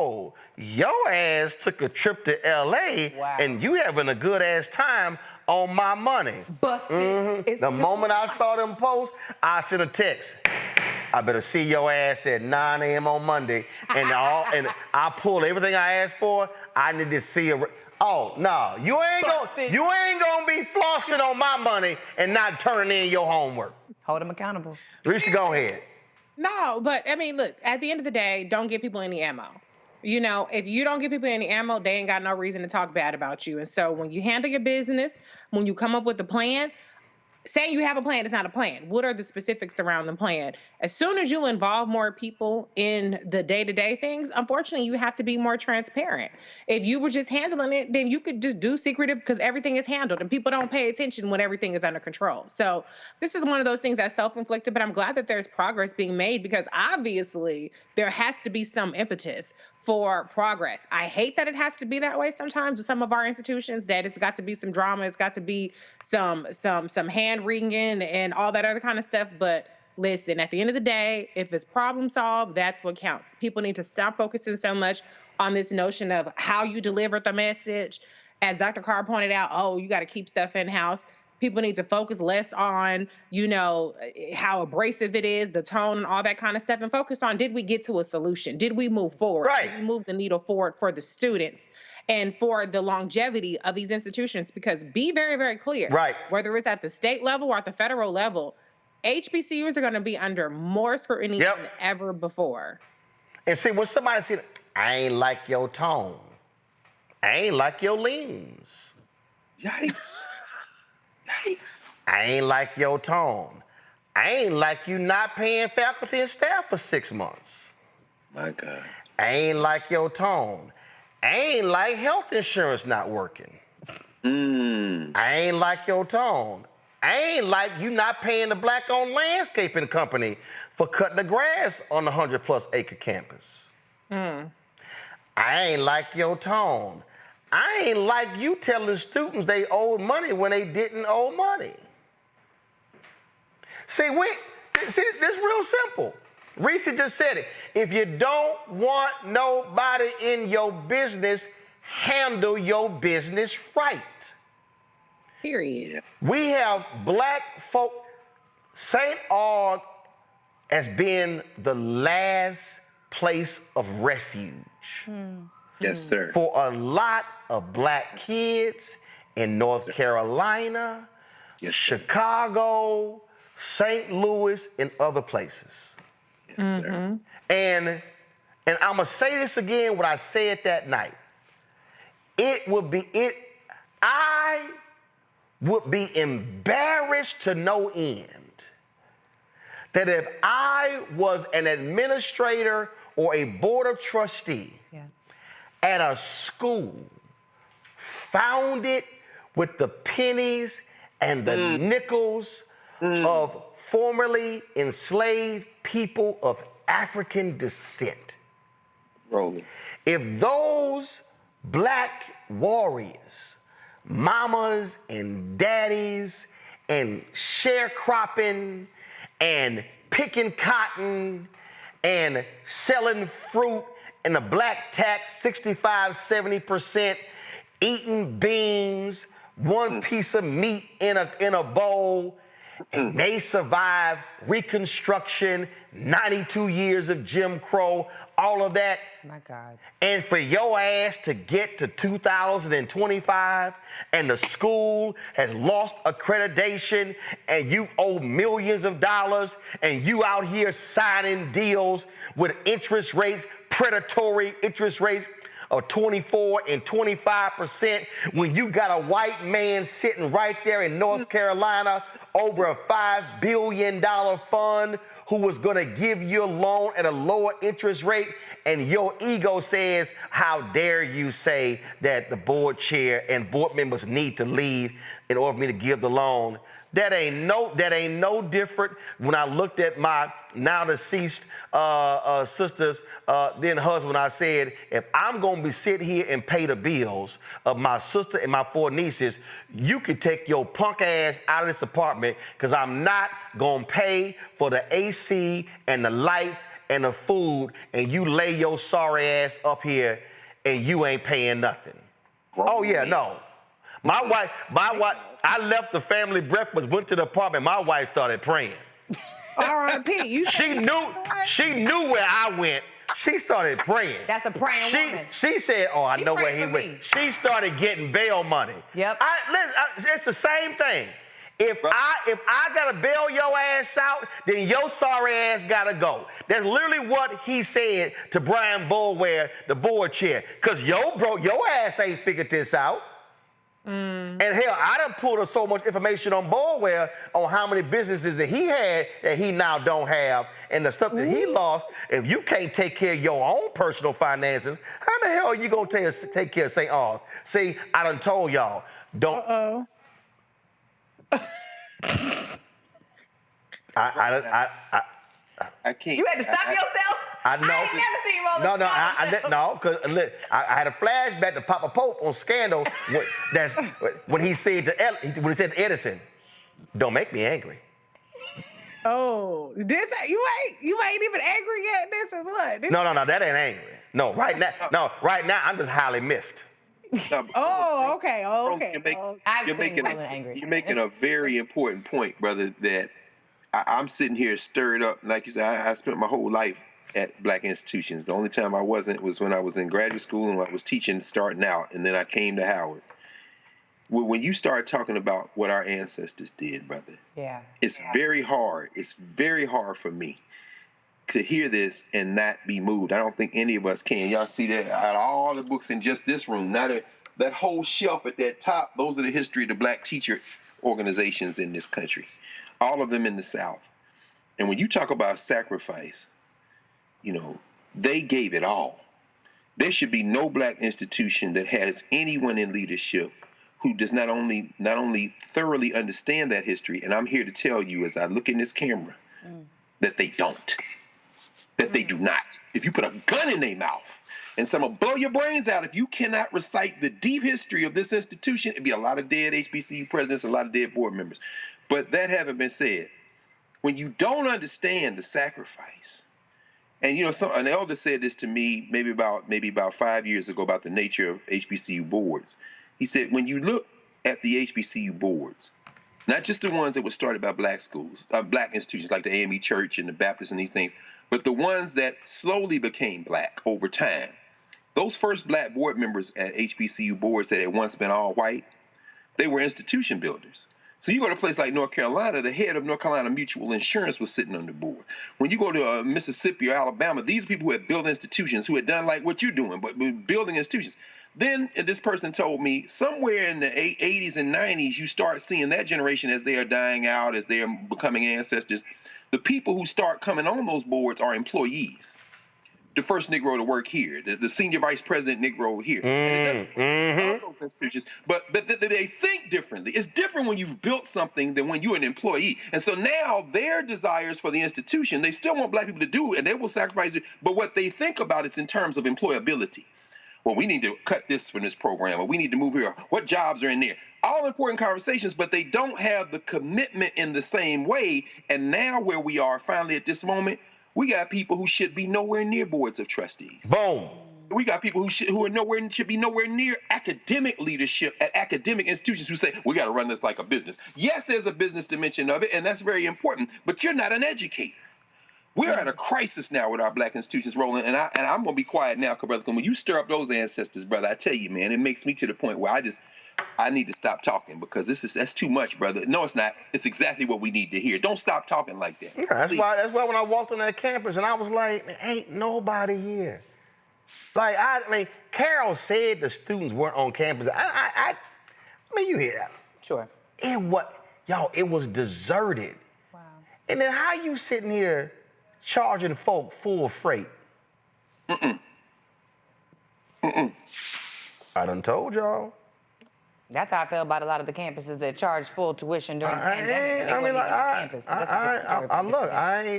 Oh, your ass took a trip to LA, and you having a good ass time on my money. Busted. The moment I saw them post, I sent a text. I better see your ass at 9 a.m. on Monday, and I pulled everything I asked for. I need to see a. Oh no, you ain't gonna be flossing on my money and not turning in your homework. Hold them accountable. Reese, go ahead. No, but I mean, look, at the end of the day, don't give people any ammo. You know, if you don't give people any ammo, they ain't got no reason to talk bad about you. And so when you handle your business, when you come up with a plan, saying you have a plan is not a plan. What are the specifics around the plan? As soon as you involve more people in the day-to-day things, unfortunately, you have to be more transparent. If you were just handling it, then you could just do secretive because everything is handled and people don't pay attention when everything is under control. So this is one of those things that's self-inflicted, but I'm glad that there's progress being made because obviously there has to be some impetus for progress. I hate that it has to be that way sometimes with some of our institutions, that it's got to be some drama, it's got to be some hand wringing and all that other kind of stuff. But listen, at the end of the day, if it's problem solved, that's what counts. People need to stop focusing so much on this notion of how you deliver the message. As Dr. Carr pointed out, oh, you got to keep stuff in-house. People need to focus less on, you know, how abrasive it is, the tone and all that kind of stuff, and focus on, did we get to a solution? Did we move forward? Right. Did we move the needle forward for the students and for the longevity of these institutions? Because be very, very clear, right, whether it's at the state level or at the federal level, HBCUs are going to be under more scrutiny than ever before. And see, when somebody says, I ain't like your tone, I ain't like your leans. Yikes. Yikes. I ain't like your tone. I ain't like you not paying faculty and staff for 6 months. My God. I ain't like your tone. I ain't like health insurance not working. I ain't like your tone. I ain't like you not paying the black-owned landscaping company for cutting the grass on the 100-plus acre campus. I ain't like your tone. I ain't like you telling students they owed money when they didn't owe money. See, this is real simple. Reese just said it. If you don't want nobody in your business, handle your business right. Period. We have black folk, St. Aug as being the last place of refuge. Yes, sir. For a lot of black kids in North Carolina, Chicago, St. Louis, and other places. Yes, sir. And I'm gonna say this again, what I said that night. I would be embarrassed to no end that if I was an administrator or a board of trustee at a school founded with the pennies and the nickels of formerly enslaved people of African descent. Roland. If those black warriors, mamas and daddies, and sharecropping and picking cotton and selling fruit and the black tax 65, 70%, eating beans, one piece of meat in a bowl, and they survived Reconstruction, 92 years of Jim Crow, all of that. My God. And for your ass to get to 2025 and the school has lost accreditation and you owe millions of dollars and you out here signing deals with interest rates, predatory interest rates of 24 and 25% when you got a white man sitting right there in North Carolina over a $5 billion fund who was going to give you a loan at a lower interest rate, and your ego says, how dare you say that the board chair and board members need to leave in order for me to give the loan. That ain't no different when I looked at my now deceased sister's then husband. I said, if I'm gonna be sit here and pay the bills of my sister and my 4 nieces, you could take your punk ass out of this apartment because I'm not gonna pay for the AC and the lights and the food, and you lay your sorry ass up here and you ain't paying nothing. Oh yeah, no. My wife, I left the family breakfast, went to the apartment, my wife started praying. R.I.P. She knew where I went. She started praying. That's a praying woman. She said, oh, I know where he went. She started getting bail money. Yep. It's the same thing. If I gotta bail your ass out, then your sorry ass gotta go. That's literally what he said to Brian Boulware, the board chair. Cause your ass ain't figured this out. And hell, I done pulled up so much information on Boulware on how many businesses that he had that he now don't have, and the stuff that he lost. If you can't take care of your own personal finances, how the hell are you gonna take care of St. Aug? See, I done told y'all, don't. I can't. You had to stop yourself? I know. I ain't never seen Roland. No, because I had a flashback to Papa Pope on Scandal when he said to Edison, "Don't make me angry." Oh, you ain't even angry yet. This is what? No, that ain't angry. No, right now I'm just highly miffed. Oh, okay. You're making a very important point, brother, that I'm sitting here stirred up. Like you said, I spent my whole life at black institutions. The only time I wasn't was when I was in graduate school and I was teaching starting out, and then I came to Howard. When you start talking about what our ancestors did, brother, it's very hard. It's very hard for me to hear this and not be moved. I don't think any of us can. Y'all see that out of all the books in just this room, that whole shelf at that top, those are the history of the black teacher organizations in this country, all of them in the South. And when you talk about sacrifice, they gave it all. there should be no black institution that has anyone in leadership who does not only thoroughly understand that history, and I'm here to tell you as I look in this camera, that they don't. That they do not. If you put a gun in their mouth and someone blow your brains out, if you cannot recite the deep history of this institution, it'd be a lot of dead HBCU presidents, a lot of dead board members. But that having been said, when you don't understand the sacrifice, and an elder said this to me maybe about 5 years ago about the nature of HBCU boards. He said, when you look at the HBCU boards, not just the ones that were started by black schools, black institutions like the AME Church and the Baptists and these things, but the ones that slowly became black over time, those first black board members at HBCU boards that had once been all white, they were institution builders. So you go to a place like North Carolina, the head of North Carolina Mutual Insurance was sitting on the board. When you go to Mississippi or Alabama, these people who had built institutions, who had done like what you're doing, but building institutions. Then this person told me somewhere in the 80s and 90s, you start seeing that generation as they are dying out, as they are becoming ancestors. The people who start coming on those boards are employees. The first Negro to work here, the senior vice president Negro here. And it doesn't those institutions, but they think differently. It's different when you've built something than when you're an employee. And so now their desires for the institution, they still want black people to do it, and they will sacrifice it. But what they think about it's in terms of employability. Well, we need to cut this from this program, or we need to move here. What jobs are in there? All important conversations, but they don't have the commitment in the same way. And now where we are finally at this moment, we got people who should be nowhere near boards of trustees. Boom. We got people who should be nowhere near academic leadership at academic institutions who say, we got to run this like a business. Yes, there's a business dimension of it, and that's very important, but you're not an educator. We're at a crisis now with our black institutions, Roland, and I'm going to be quiet now, brother, because when you stir up those ancestors, brother, I tell you, man, it makes me to the point where I need to stop talking, because that's too much, brother. No, it's not. It's exactly what we need to hear. Don't stop talking like that. Yeah, that's why when I walked on that campus and I was like, man, ain't nobody here. Like, I mean, Carol said the students weren't on campus. I mean, you hear that. Sure. It was deserted. Wow. And then how you sitting here charging folk full freight? I done told y'all. That's how I felt about a lot of the campuses that charge full tuition during the pandemic.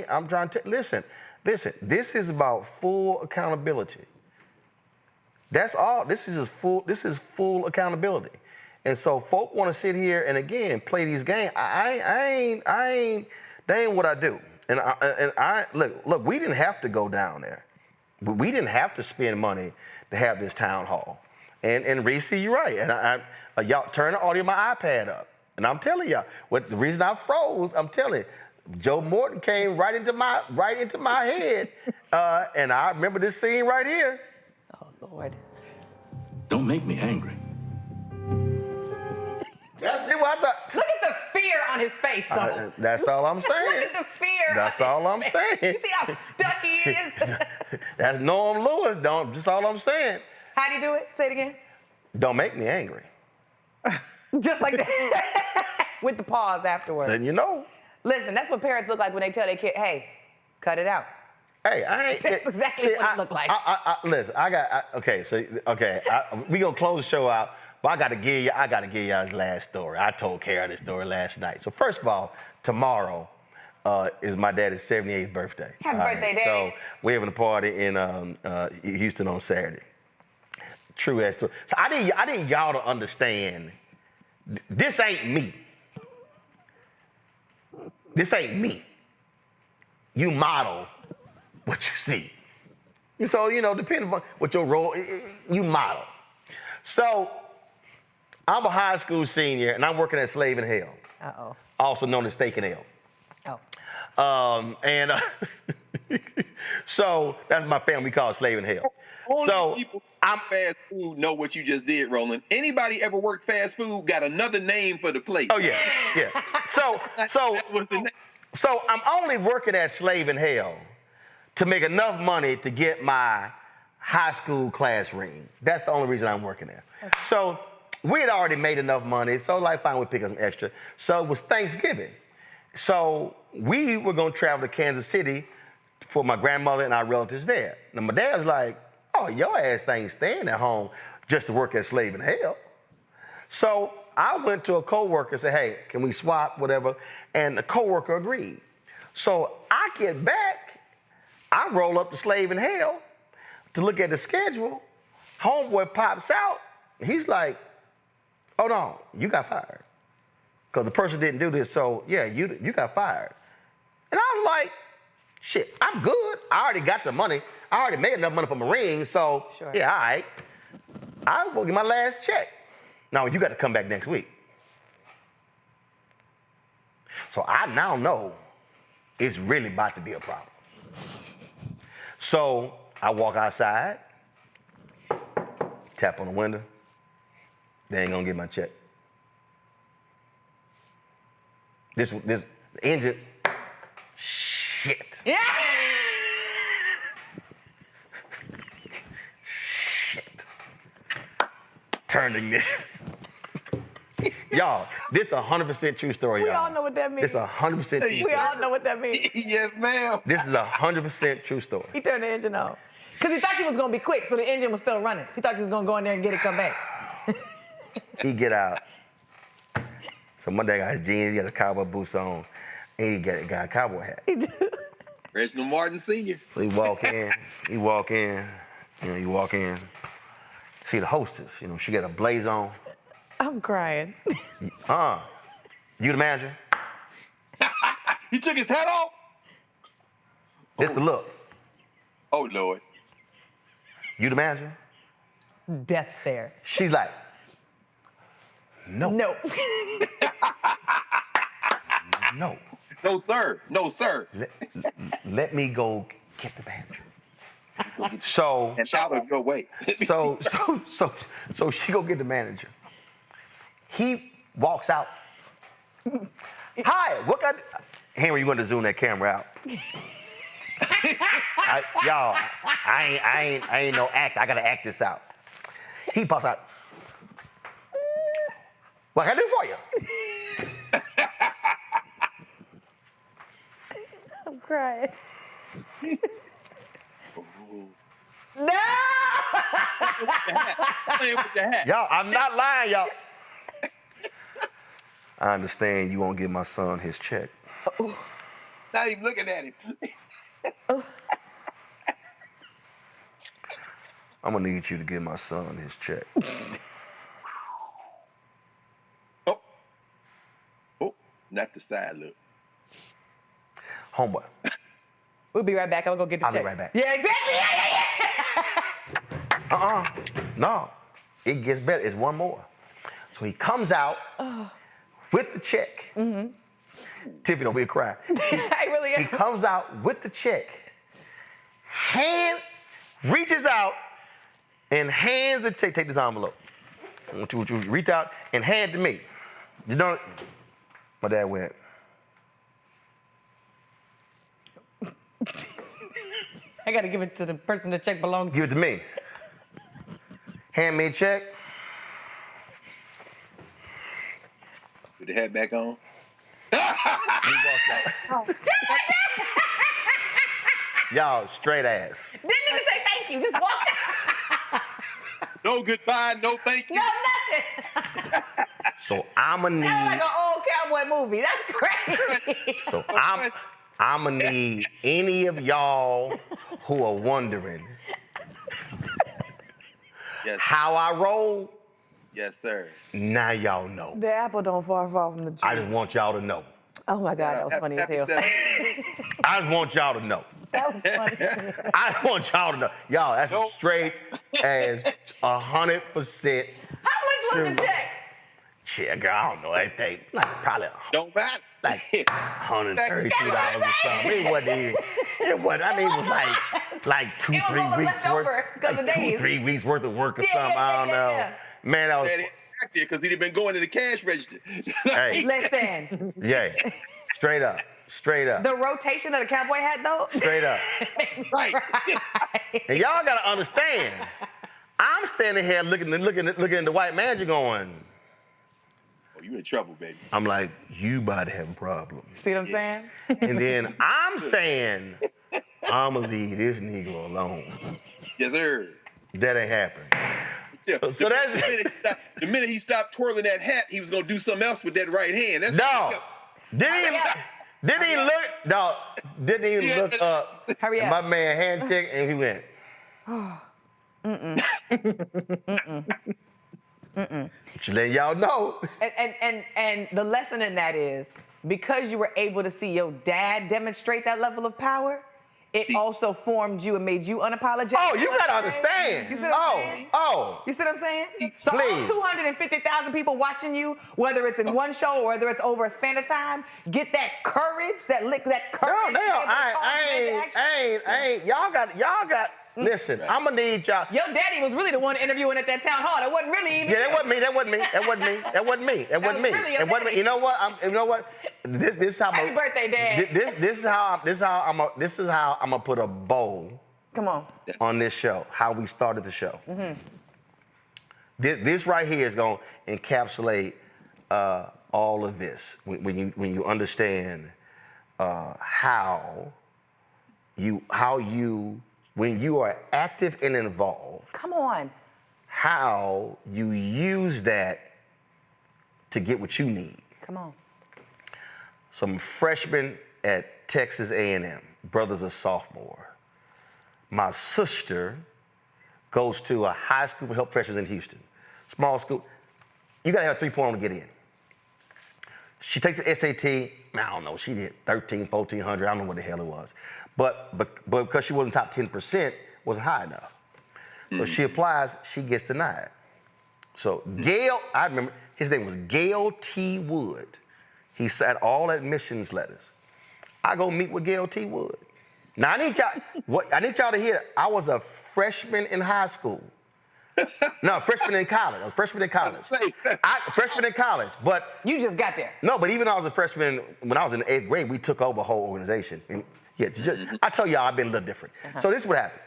I'm trying to listen. This is about full accountability. That's all. This is full accountability. And so folk want to sit here and again play these games. That ain't what I do. And I look. We didn't have to go down there. We didn't have to spend money to have this town hall. And Reese, you're right. And y'all turn the audio of my iPad up. And I'm telling y'all, the reason I froze, I'm telling you, Joe Morton came right into my head. And I remember this scene right here. Oh, Lord. Don't make me angry. That's what I thought. Look at the fear on his face, though. That's all I'm saying. Look at the fear. That's all I'm saying. You see how stuck he is? That's Norm Lewis. Just all I'm saying. How do you do it? Say it again. Don't make me angry. Just like that. With the pause afterwards. Then you know. Listen, that's what parents look like when they tell their kid, hey, cut it out. Hey, That's exactly what it looked like. Listen, we gonna close the show out, but I gotta give y'all his last story. I told Kara this story last night. So first of all, tomorrow is my daddy's 78th birthday. Happy birthday, Daddy. So we're having a party in Houston on Saturday. True ass story. So I need y'all to understand, this ain't me. This ain't me. You model what you see. So, depending on what your role, you model. So, I'm a high school senior, and I'm working at Slave in Hell. Uh-oh. Also known as Steak and Ale. Oh. So, that's my family. We call it Slave in Hell. Only people fast food know what you just did, Roland. Anybody ever worked fast food got another name for the place. Oh, yeah. So I'm only working at Slave in Hell to make enough money to get my high school class ring. That's the only reason I'm working there. Okay. So we had already made enough money, so fine, we pick up some extra. So it was Thanksgiving. So we were gonna travel to Kansas City for my grandmother and our relatives there. Now my dad was like, no, your ass ain't staying at home just to work as slave in hell. So I went to a coworker and said, hey, can we swap, whatever? And the coworker agreed. So I get back, I roll up to slave in hell to look at the schedule. Homeboy pops out. He's like, oh no, you got fired. Because the person didn't do this, so yeah, you got fired. And I was like, shit, I'm good. I already got the money. I already made enough money for Marines, so yeah, all right. I will get my last check. Now, you got to come back next week. So I now know it's really about to be a problem. So I walk outside, tap on the window. They ain't gonna get my check. This engine, shit. Yeah. Shit. Turn the ignition. Y'all, this is 100% true story, y'all. We all know what that means. This is 100% true story. We all know what that means. Yes, ma'am. This is 100% true story. He turned the engine on. Because he thought she was going to be quick, so the engine was still running. He thought she was going to go in there and get it, come back. He get out. So my dad got his jeans, he got a cowboy boots on, and he got a cowboy hat. Reginald Martin Sr. So he walk in, you walk in, see the hostess, she got a blaze on. I'm crying. You the manager? He took his hat off? This the look. Oh, Lord. You the manager? Death stare. She's like, no. No. No. No, sir. No, sir. Let me go get the manager. So and out of your way. so she go get the manager. He walks out. Hi, what got? Henry, you going to zoom that camera out? Y'all, I ain't no actor. I gotta act this out. He pops out. What can I do for you? I'm crying. No! Y'all, I'm not lying, y'all. I understand you won't give my son his check. Not even looking at him. I'm gonna need you to give my son his check. Oh, not the side look. Homeboy. We'll be right back. I'm gonna go get the check. I'll be right back. Yeah, exactly. Yeah. No. It gets better. It's one more. So he comes out with the check. Mm-hmm. Tiffany over here crying. I really am. He comes out with the check, reaches out and hands the check. Take this envelope. I want you to reach out and hand it to me. You know, my dad went. I gotta give it to the person the check belongs to. Give it to me. Hand me a check. Put the hat back on. He walks out. Y'all, straight ass. Didn't even say thank you, just walked out. No goodbye, no thank you. No, nothing. So I'ma need. That's like an old cowboy movie. That's crazy. So I'ma need any of y'all who are wondering how I roll. Yes, sir. Now y'all know. The apple don't fall from the tree. I just want y'all to know. Oh my God, that was funny as hell. I just want y'all to know. That was funny. I just want y'all to know. Y'all, that's straight as 100%. How much was the check? Shit, girl, I don't know. I think probably don't matter. Like $132 or something. It wasn't even. It wasn't. I mean, it was like 2-3 weeks worth. Like 2-3 weeks worth of work or something. I don't know. Man, that was. Because he'd have been going to the cash register. Hey. Listen. Yeah. Straight up. The rotation of the cowboy hat, though. Straight up. Right. And y'all gotta understand. I'm standing here looking at the white manager going. Oh, you in trouble, baby. I'm like, you about to have a problem. See what I'm saying? And then I'm saying, I'ma leave this Negro alone. Yes, sir. That ain't happening. Yeah, So that's the minute he stopped twirling that hat, he was gonna do something else with that right hand. That's Didn't he look? No, didn't even look up. Hurry and up. my man handshake, and he went. Just letting y'all know. And the lesson in that is because you were able to see your dad demonstrate that level of power, it also formed you and made you unapologetic. Oh, you gotta understand. You see what I'm saying? You see what I'm saying? So all 250,000 people watching you, whether it's in one show or whether it's over a span of time, get that courage, that courage. No, I ain't. Y'all got. Listen, I'm gonna need y'all. Your daddy was really the one interviewing at that town hall. That wasn't really even. Yeah, that wasn't me. You know what? This is how. Happy birthday, Dad. This is how I'm gonna put a bow. Come on this show. How we started the show. Mm-hmm. This right here is gonna encapsulate all of this when you understand how you when you are active and involved. Come on. How you use that to get what you need. Come on. Some freshmen at Texas A&M, brother's a sophomore. My sister goes to a high school for help freshmen in Houston. Small school. You gotta have a 3.0 to get in. She takes the SAT, I don't know, she did 1,400, I don't know what the hell it was. But because she wasn't top 10%, wasn't high enough. So she applies, she gets denied. So Gail, I remember, his name was Gail T. Wood. He sat all admissions letters. I go meet with Gail T. Wood. Now I need y'all to hear, I was a freshman in high school. No, freshman in college. I was freshman in college. Freshman in college, but you just got there. No, but even though I was a freshman, when I was in the 8th grade, we took over a whole organization. And I tell y'all, I've been a little different. So this is what happened.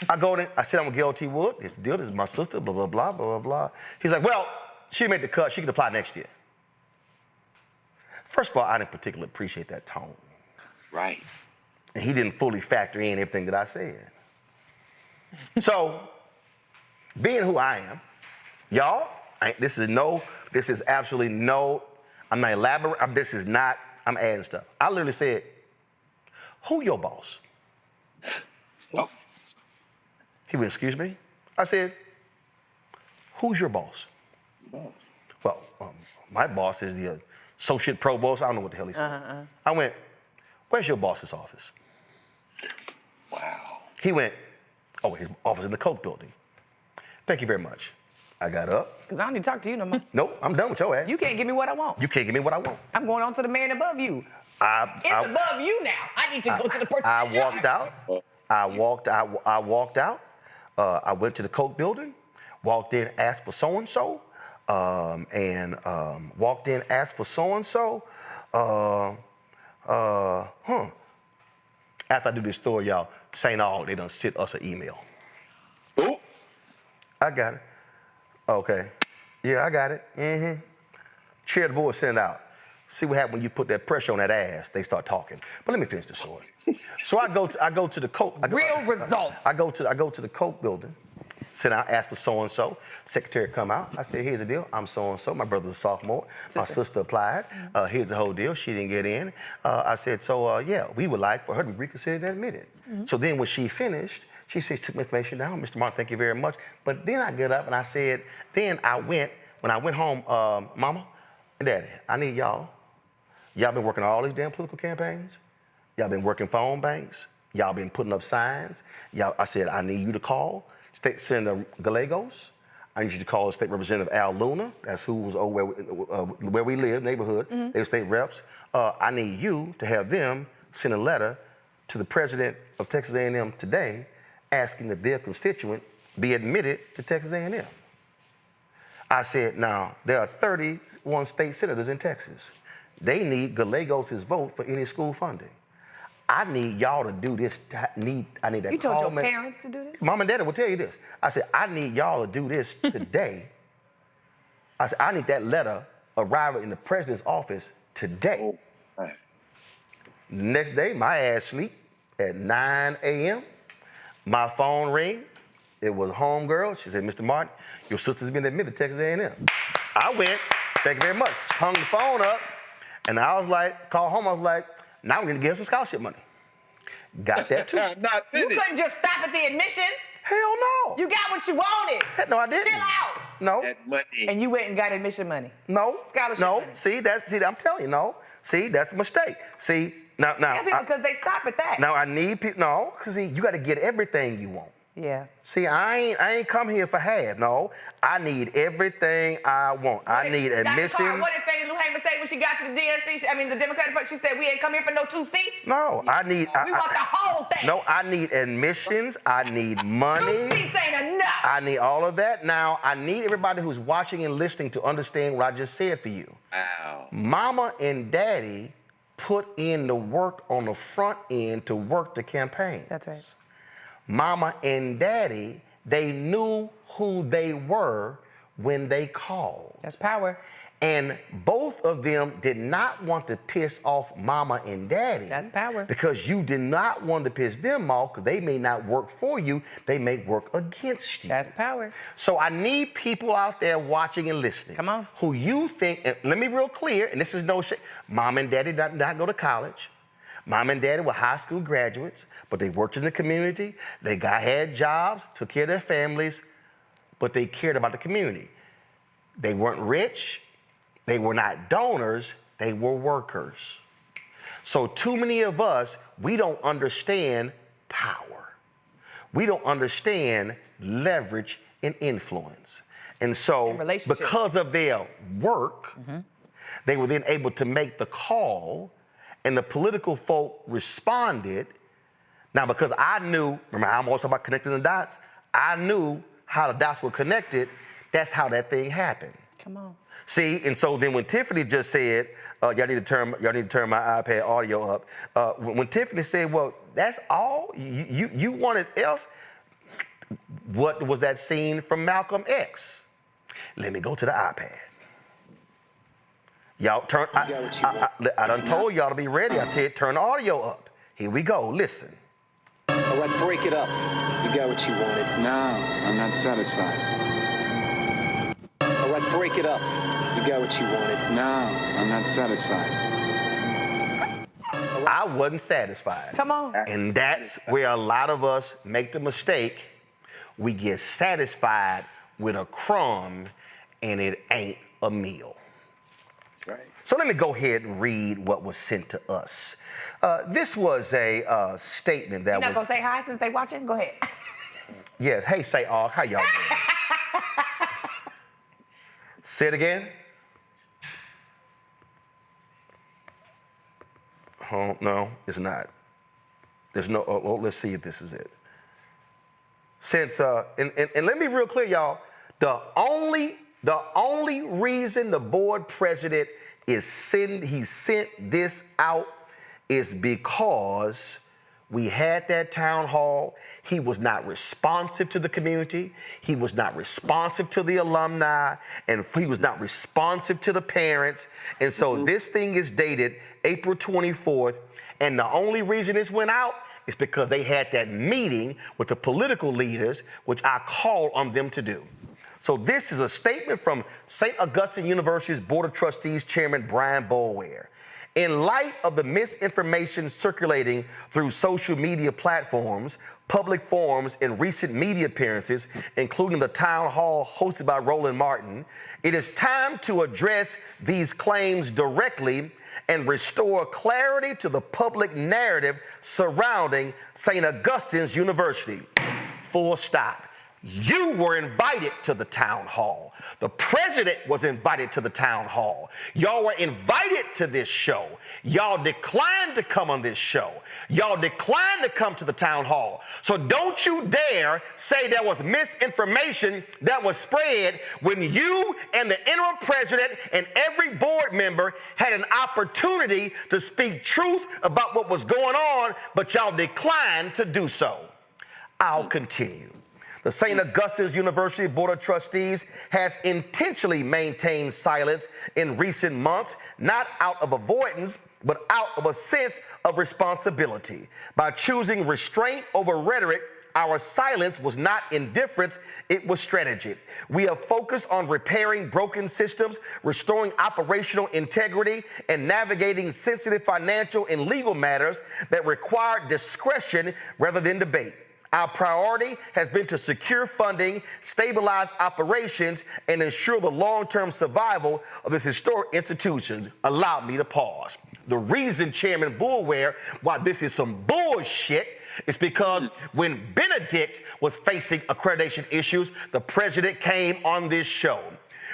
I go there, I sit down with Gail T. Wood. It's the deal. This is my sister. Blah blah blah blah blah. He's like, well, she made the cut. She can apply next year. First of all, I didn't particularly appreciate that tone. Right. And he didn't fully factor in everything that I said. So, being who I am, y'all, this is absolutely no, I'm not elaborating, I'm adding stuff. I literally said, who your boss? Oh. He went, excuse me? I said, who's your boss? Well, my boss is the associate provost. I don't know what the hell he said. I went, where's your boss's office? Wow. He went, oh, his office in the Coke building. Thank you very much. I got up. Because I don't need to talk to you no more. Nope, I'm done with your ass. You can't give me what I want. You can't give me what I want. I'm going on to the man above you. It's above you now. I need to go to the person. I walked out. I walked out. I went to the Coke building, walked in, asked for so-and-so, walked in, asked for so-and-so. After I do this story, y'all, St. Aug, they done sent us an email. Oh. I got it. Okay. Yeah, I got it. Mm-hmm. Chair of the board sent it out. See what happens when you put that pressure on that ass, they start talking. But let me finish the story. So I go to the Coke. Real results. I go to the Coke building, sit down, ask for so-and-so. Secretary come out. I said, here's the deal. I'm so-and-so. My brother's a sophomore. My sister applied. Here's the whole deal. She didn't get in. I said, yeah, we would like for her to be reconsidered and admitted. So then when she finished, she said, she took my information down. Mr. Martin, thank you very much. But then I get up and I said, when I went home, Mama and Daddy, I need y'all. Y'all been working all these damn political campaigns. Y'all been working phone banks. Y'all been putting up signs. I said, I need you to call State Senator Gallegos. I need you to call State Representative Al Luna. That's who was over where we live, neighborhood. They were state reps. I need you to have them send a letter to the president of Texas A&M today asking that their constituent be admitted to Texas A&M. I said, now, there are 31 state senators in Texas. They need Gallegos' vote for any school funding. I need y'all to do this. I need that. You told your parents to do this? Mom and Daddy will tell you this. I said, I need y'all to do this today. I said, I need that letter arriving in the president's office today. Next day, my ass sleep at 9 a.m. My phone ring. It was a homegirl. She said, Mr. Martin, your sister's been admitted to Texas A&M. I went, thank you very much, hung the phone up, and I was like, called home, I was like, now we need to get her some scholarship money. Got that too. You couldn't just stop at the admissions? Hell no. You got what you wanted. No, I didn't. Chill out. No. That money. And you went and got admission money. No. Scholarship no. money. See, I'm telling you, no. See, that's a mistake. See, now. Yeah, because they stop at that. Now I need people. No, because see, you got to get everything you want. Yeah. See, I ain't come here for half. No, I need everything I want. I need admissions. Dr. Carr, what did Fannie Lou Hamer say when she got to the DNC? The Democratic Party, she said we ain't come here for no 2 seats? No, I need. We want the whole thing. No, I need admissions. I need money. 2 seats ain't enough. I need all of that. Now, I need everybody who's watching and listening to understand what I just said for you. Wow. Mama and daddy put in the work on the front end to work the campaign. That's right. Mama and daddy, they knew who they were when they called. That's power. And both of them did not want to piss off mama and daddy. That's power. Because you did not want to piss them off because they may not work for you, they may work against you. That's power. So I need people out there watching and listening. Come on. Who you think, and let me be real clear, and this is no shit, mom and daddy did not go to college. Mom and daddy were high school graduates, but they worked in the community. They had jobs, took care of their families, but they cared about the community. They weren't rich. They were not donors. They were workers. So too many of us, we don't understand power. We don't understand leverage and influence. And so because of their work, they were then able to make the call. And the political folk responded. Now, because I knew, remember I'm always talking about connecting the dots? I knew how the dots were connected. That's how that thing happened. Come on. See, and so then when Tiffany just said, y'all need to turn my iPad audio up. When Tiffany said, well, that's all? You wanted else? What was that scene from Malcolm X? Let me go to the iPad. Y'all turn, I done told y'all to be ready. I tell you, turn the audio up. Here we go, listen. All right, break it up. You got what you wanted. No, I'm not satisfied. All right, break it up. You got what you wanted. No, I'm not satisfied. I wasn't satisfied. Come on. And that's where a lot of us make the mistake. We get satisfied with a crumb and it ain't a meal. Right. So let me go ahead and read what was sent to us. This was a statement that was... You're not going to say hi since they watching? Go ahead. Yes. Hey, say all. How y'all doing? Say it again. Oh, no, it's not. There's no... Oh, let's see if this is it. Since... And let me be real clear, y'all. The only reason the board president he sent this out is because we had that town hall. He was not responsive to the community. He was not responsive to the alumni, and he was not responsive to the parents. And so this thing is dated April 24th, and the only reason this went out is because they had that meeting with the political leaders, which I called on them to do. So this is a statement from St. Augustine University's Board of Trustees Chairman Brian Boulware. In light of the misinformation circulating through social media platforms, public forums, and recent media appearances, including the town hall hosted by Roland Martin, it is time to address these claims directly and restore clarity to the public narrative surrounding St. Augustine's University. Full stop. You were invited to the town hall. The president was invited to the town hall. Y'all were invited to this show. Y'all declined to come on this show. Y'all declined to come to the town hall. So don't you dare say there was misinformation that was spread when you and the interim president and every board member had an opportunity to speak truth about what was going on, but y'all declined to do so. I'll continue. The St. Augustine's University Board of Trustees has intentionally maintained silence in recent months, not out of avoidance, but out of a sense of responsibility. By choosing restraint over rhetoric, Our silence was not indifference, it was strategy. We have focused on repairing broken systems, restoring operational integrity, and navigating sensitive financial and legal matters that require discretion rather than debate. Our priority has been to secure funding, stabilize operations, and ensure the long-term survival of this historic institution. Allow me to pause. The reason, Chairman Boulware, why this is some bullshit is because when Benedict was facing accreditation issues, the president came on this show.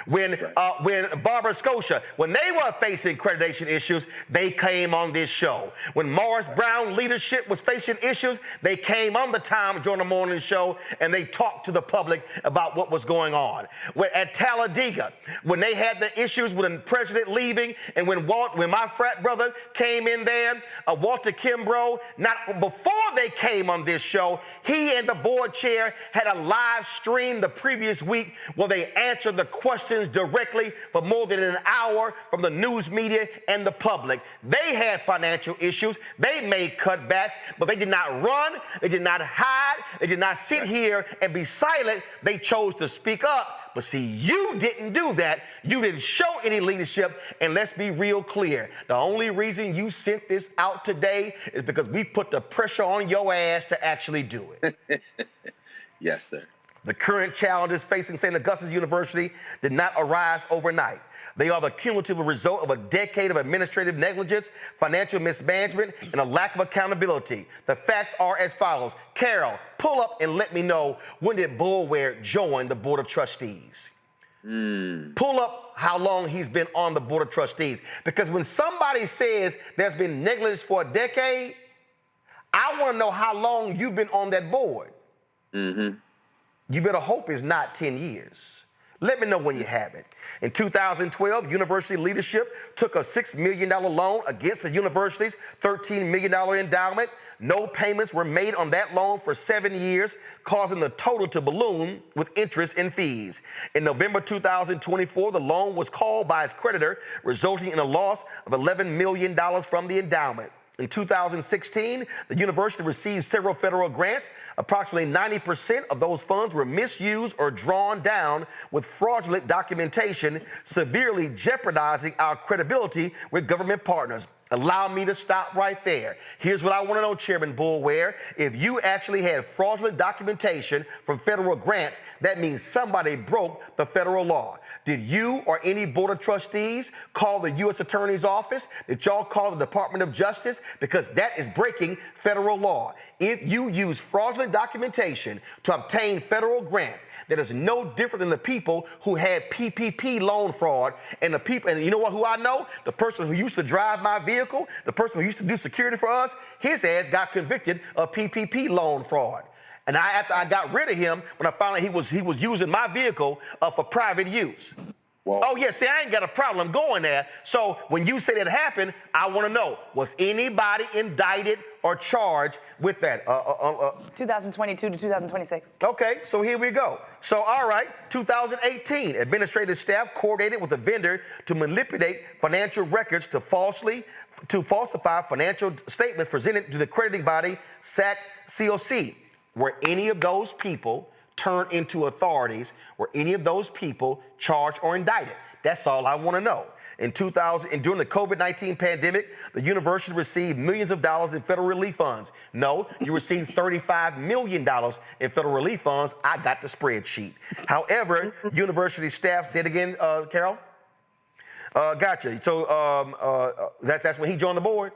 When Barbara Scotia, when they were facing accreditation issues, they came on this show. When Morris Brown leadership was facing issues, they came on the Tom Joyner Morning Show and they talked to the public about what was going on. At Talladega, when they had the issues with the president leaving, and when my frat brother came in there, Walter Kimbrough, not before they came on this show, he and the board chair had a live stream the previous week where they answered the questions directly for more than an hour from the news media and the public. They had financial issues. They made cutbacks, but they did not run. They did not hide. They did not sit here and be silent. They chose to speak up. But see, you didn't do that. You didn't show any leadership. And let's be real clear. The only reason you sent this out today is because we put the pressure on your ass to actually do it. Yes, sir. The current challenges facing St. Augustine University did not arise overnight. They are the cumulative result of a decade of administrative negligence, financial mismanagement, and a lack of accountability. The facts are as follows. Carol, pull up and let me know, when did Boulware join the Board of Trustees? Pull up how long he's been on the Board of Trustees. Because when somebody says there's been negligence for a decade, I want to know how long you've been on that board. You better hope it's not 10 years. Let me know when you have it. In 2012, university leadership took a $6 million loan against the university's $13 million endowment. No payments were made on that loan for 7 years, causing the total to balloon with interest and fees. In November 2024, the loan was called by its creditor, resulting in a loss of $11 million from the endowment. In 2016, the university received several federal grants. Approximately 90% of those funds were misused or drawn down with fraudulent documentation, severely jeopardizing our credibility with government partners. Allow me to stop right there. Here's what I want to know, Chairman Boulware. If you actually had fraudulent documentation from federal grants, that means somebody broke the federal law. Did you or any Board of Trustees call the U.S. Attorney's Office? Did y'all call the Department of Justice? Because that is breaking federal law. If you use fraudulent documentation to obtain federal grants, that is no different than the people who had PPP loan fraud, and the people, and you know what, who I know? The person who used to drive my vehicle, the person who used to do security for us, his ass got convicted of PPP loan fraud. And after I got rid of him, when I found out he was using my vehicle for private use. Whoa. Oh, yeah, see, I ain't got a problem going there. So when you say that happened, I want to know, was anybody indicted or charged with that? 2022 to 2026. Okay, so here we go. So, all right, 2018, administrative staff coordinated with a vendor to manipulate financial records to falsify financial statements presented to the crediting body, SAC-COC. Were any of those people turned into authorities? Were any of those people charged or indicted? That's all I want to know. In 2000, and during the COVID-19 pandemic, the university received millions of dollars in federal relief funds. No, you received $35 million in federal relief funds. I got the spreadsheet. However, university staff, say it again, Carol? Gotcha. So that's when he joined the board.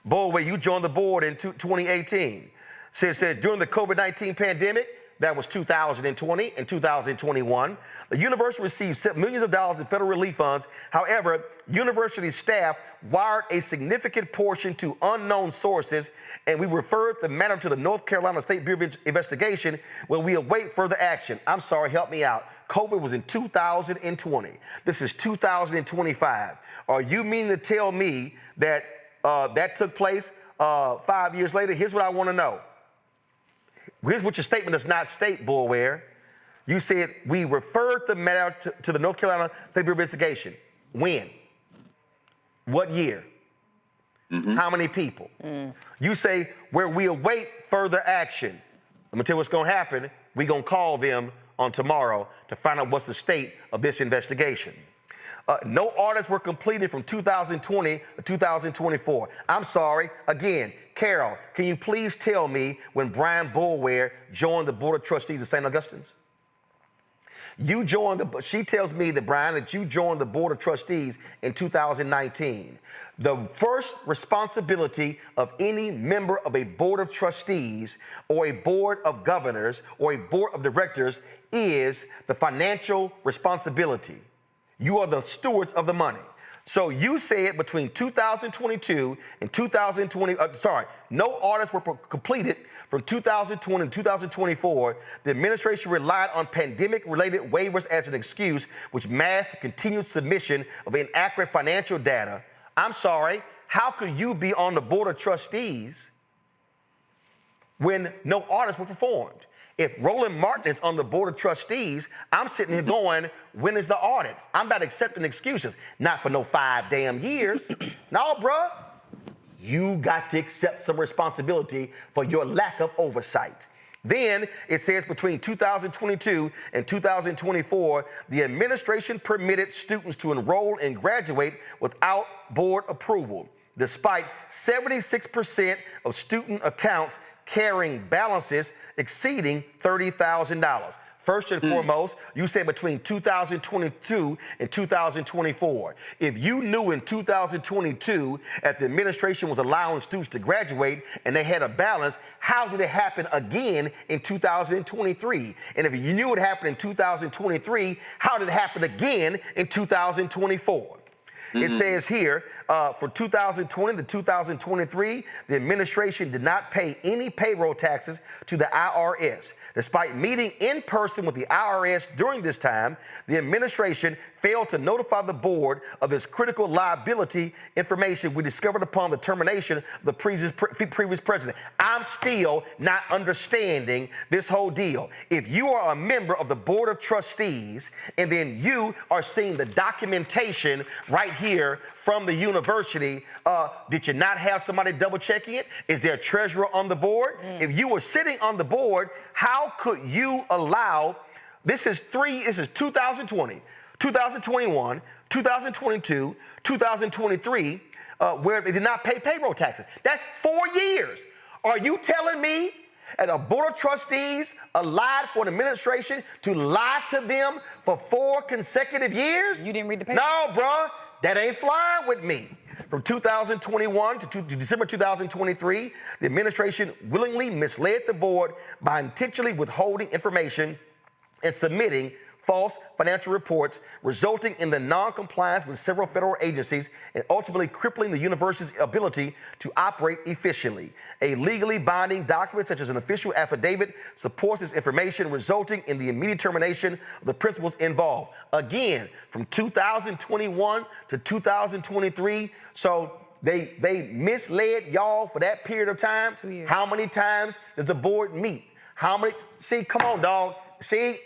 Boy, you joined the board in 2018. Said during the COVID-19 pandemic, that was 2020 and 2021, the university received millions of dollars in federal relief funds. However, university staff wired a significant portion to unknown sources, and we referred the matter to the North Carolina State Bureau of Investigation, where we await further action. I'm sorry, help me out. COVID was in 2020. This is 2025. Are you meaning to tell me that that took place 5 years later? Here's what I want to know. Here's what your statement does not state, Boulware. You said we referred the matter to the North Carolina State Bureau of Investigation. When? What year? How many people? You say where we await further action. I'm gonna tell you what's gonna happen. We're gonna call them on tomorrow to find out what's the state of this investigation. No audits were completed from 2020 to 2024. I'm sorry. Again, Carol, can you please tell me when Brian Boulware joined the Board of Trustees of St. Augustine's? You joined she tells me that, Brian, that you joined the Board of Trustees in 2019. The first responsibility of any member of a Board of Trustees or a Board of Governors or a Board of Directors is the financial responsibility. You are the stewards of the money. So you said between 2022 and 2020, no audits were completed from 2020 to 2024. The administration relied on pandemic-related waivers as an excuse, which masked the continued submission of inaccurate financial data. I'm sorry, how could you be on the Board of Trustees when no audits were performed? If Roland Martin is on the Board of Trustees, I'm sitting here going, when is the audit? I'm not accepting excuses. Not for no 5 damn years. No, bruh. You got to accept some responsibility for your lack of oversight. Then it says between 2022 and 2024, the administration permitted students to enroll and graduate without board approval, despite 76% of student accounts carrying balances exceeding $30,000. First and foremost, you said between 2022 and 2024. If you knew in 2022 that the administration was allowing students to graduate and they had a balance, how did it happen again in 2023? And if you knew it happened in 2023, how did it happen again in 2024? It says here, for 2020 to 2023, the administration did not pay any payroll taxes to the IRS. Despite meeting in person with the IRS during this time, the administration failed to notify the board of its critical liability information we discovered upon the termination of the previous president. I'm still not understanding this whole deal. If you are a member of the Board of Trustees and then you are seeing the documentation right here from the university, did you not have somebody double checking it? Is there a treasurer on the board? If you were sitting on the board, how could you allow, this is 2020, 2021, 2022, 2023, where they did not pay payroll taxes. That's 4 years. Are you telling me that a Board of Trustees allowed for an administration to lie to them for 4 consecutive years? You didn't read the paper? No, bruh. That ain't flying with me. From 2021 to December 2023, the administration willingly misled the board by intentionally withholding information and submitting false financial reports, resulting in the non-compliance with several federal agencies and ultimately crippling the university's ability to operate efficiently. A legally binding document such as an official affidavit supports this information, resulting in the immediate termination of the principals involved. Again, from 2021 to 2023, so they misled y'all for that period of time. 2 years. How many times does the board meet? How many? See, come on, dog. See?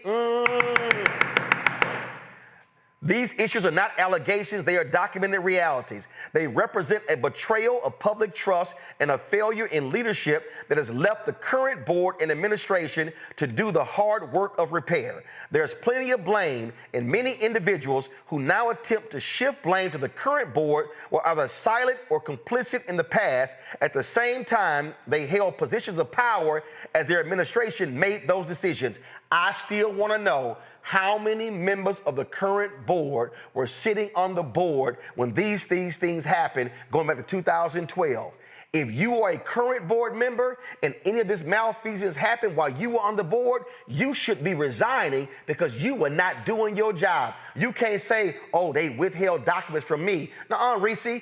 These issues are not allegations, they are documented realities. They represent a betrayal of public trust and a failure in leadership that has left the current board and administration to do the hard work of repair. There's plenty of blame, and many individuals who now attempt to shift blame to the current board were either silent or complicit in the past. At the same time, they held positions of power as their administration made those decisions. I still want to know how many members of the current board were sitting on the board when these things happened going back to 2012. If you are a current board member and any of this malfeasance happened while you were on the board, you should be resigning because you were not doing your job. You can't say, oh, they withheld documents from me. Nuh-uh, Reese,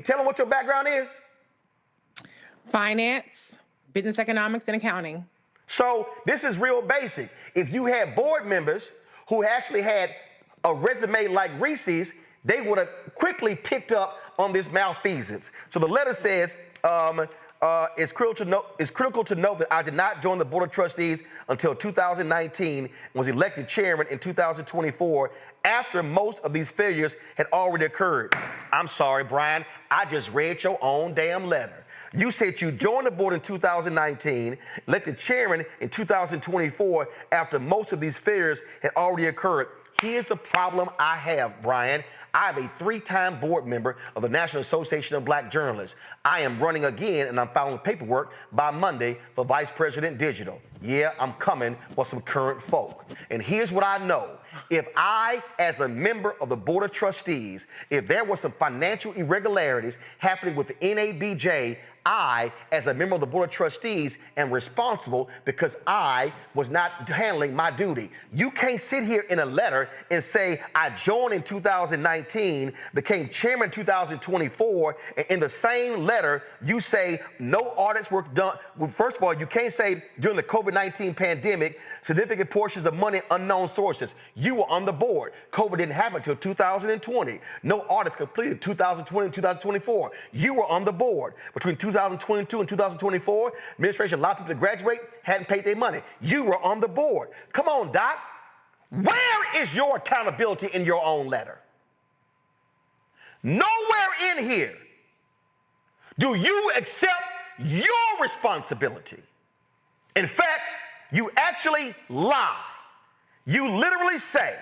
tell them what your background is. Finance, business economics, and accounting. So this is real basic. If you had board members who actually had a resume like Reese's, they would have quickly picked up on this malfeasance. So the letter says, it's critical to note that I did not join the Board of Trustees until 2019 and was elected chairman in 2024 after most of these failures had already occurred. I'm sorry, Brian, I just read your own damn letter. You said you joined the board in 2019, elected chairman in 2024 after most of these failures had already occurred. Here's the problem I have, Brian. I am a 3-time board member of the National Association of Black Journalists. I am running again, and I'm filing paperwork by Monday for Vice President Digital. Yeah, I'm coming for some current folk. And here's what I know. If I, as a member of the Board of Trustees, if there was some financial irregularities happening with the NABJ, I, as a member of the Board of Trustees, am responsible because I was not handling my duty. You can't sit here in a letter and say, I joined in 2019, became chairman in 2024, and in the same letter, you say no audits were done. Well, first of all, you can't say during the COVID-19 pandemic, significant portions of money, unknown sources. You were on the board. COVID didn't happen until 2020. No audits completed 2020 and 2024. You were on the board. Between 2022 and 2024, administration allowed people to graduate, hadn't paid their money. You were on the board. Come on, Doc. Where is your accountability in your own letter? Nowhere in here do you accept your responsibility. In fact, you actually lie. You literally say,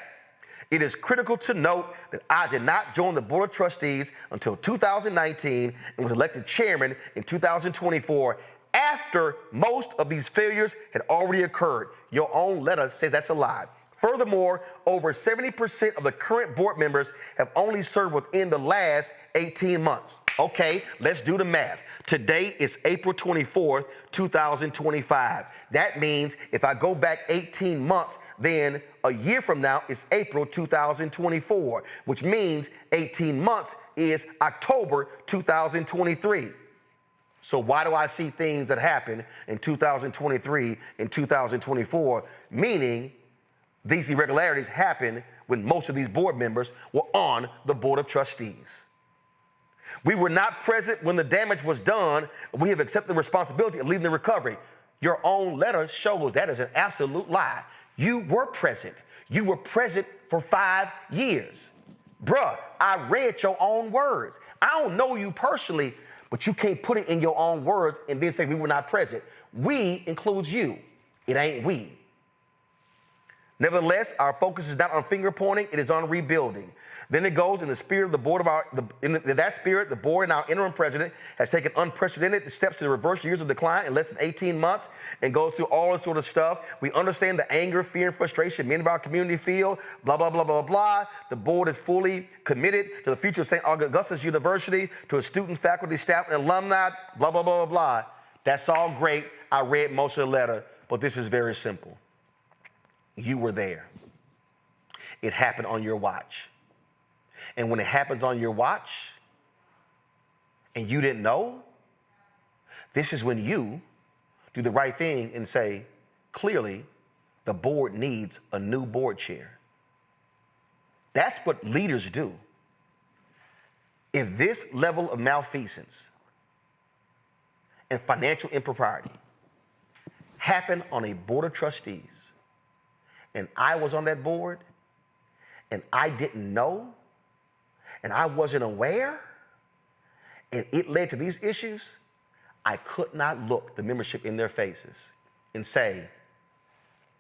it is critical to note that I did not join the Board of Trustees until 2019 and was elected chairman in 2024 after most of these failures had already occurred. Your own letter says that's a lie. Furthermore, over 70% of the current board members have only served within the last 18 months. Okay, let's do the math. Today is April 24th, 2025. That means if I go back 18 months, then a year from now it's April 2024, which means 18 months is October 2023. So why do I see things that happen in 2023 and 2024, meaning these irregularities happen when most of these board members were on the Board of Trustees? We were not present when the damage was done. We have accepted the responsibility of leading the recovery. Your own letter shows that is an absolute lie. You were present. You were present for 5 years. Bruh, I read your own words. I don't know you personally, but you can't put it in your own words and then say we were not present. We includes you. It ain't we. Nevertheless, our focus is not on finger pointing, it is on rebuilding. Then it goes in the spirit of the board in that spirit, the board and our interim president has taken unprecedented steps to reverse years of decline in less than 18 months and goes through all this sort of stuff. We understand the anger, fear, and frustration many of our community feel, blah, blah, blah, blah, blah. The board is fully committed to the future of St. Augustus University, to its students, faculty, staff, and alumni, blah, blah, blah, blah, blah. That's all great. I read most of the letter, but this is very simple. You were there. It happened on your watch. And when it happens on your watch and you didn't know, this is when you do the right thing and say, clearly, the board needs a new board chair. That's what leaders do. If this level of malfeasance and financial impropriety happened on a board of trustees, and I was on that board, and I didn't know, and I wasn't aware, and it led to these issues, I could not look the membership in their faces and say,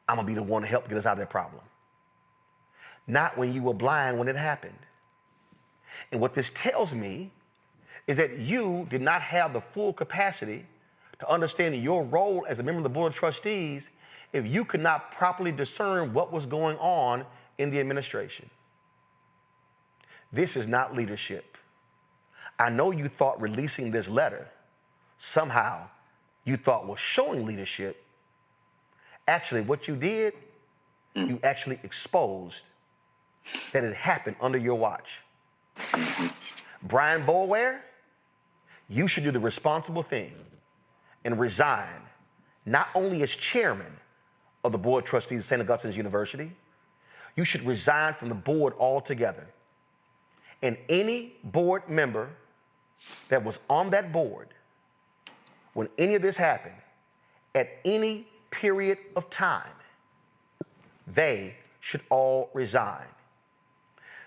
I'm gonna be the one to help get us out of that problem. Not when you were blind when it happened. And what this tells me is that you did not have the full capacity to understand your role as a member of the Board of Trustees if you could not properly discern what was going on in the administration. This is not leadership. I know you thought releasing this letter somehow you thought was showing leadership. Actually, what you did, you actually exposed that it happened under your watch. Brian Boulware, you should do the responsible thing and resign, not only as chairman of the Board of Trustees of St. Augustine University, you should resign from the board altogether. And any board member that was on that board when any of this happened, at any period of time, they should all resign.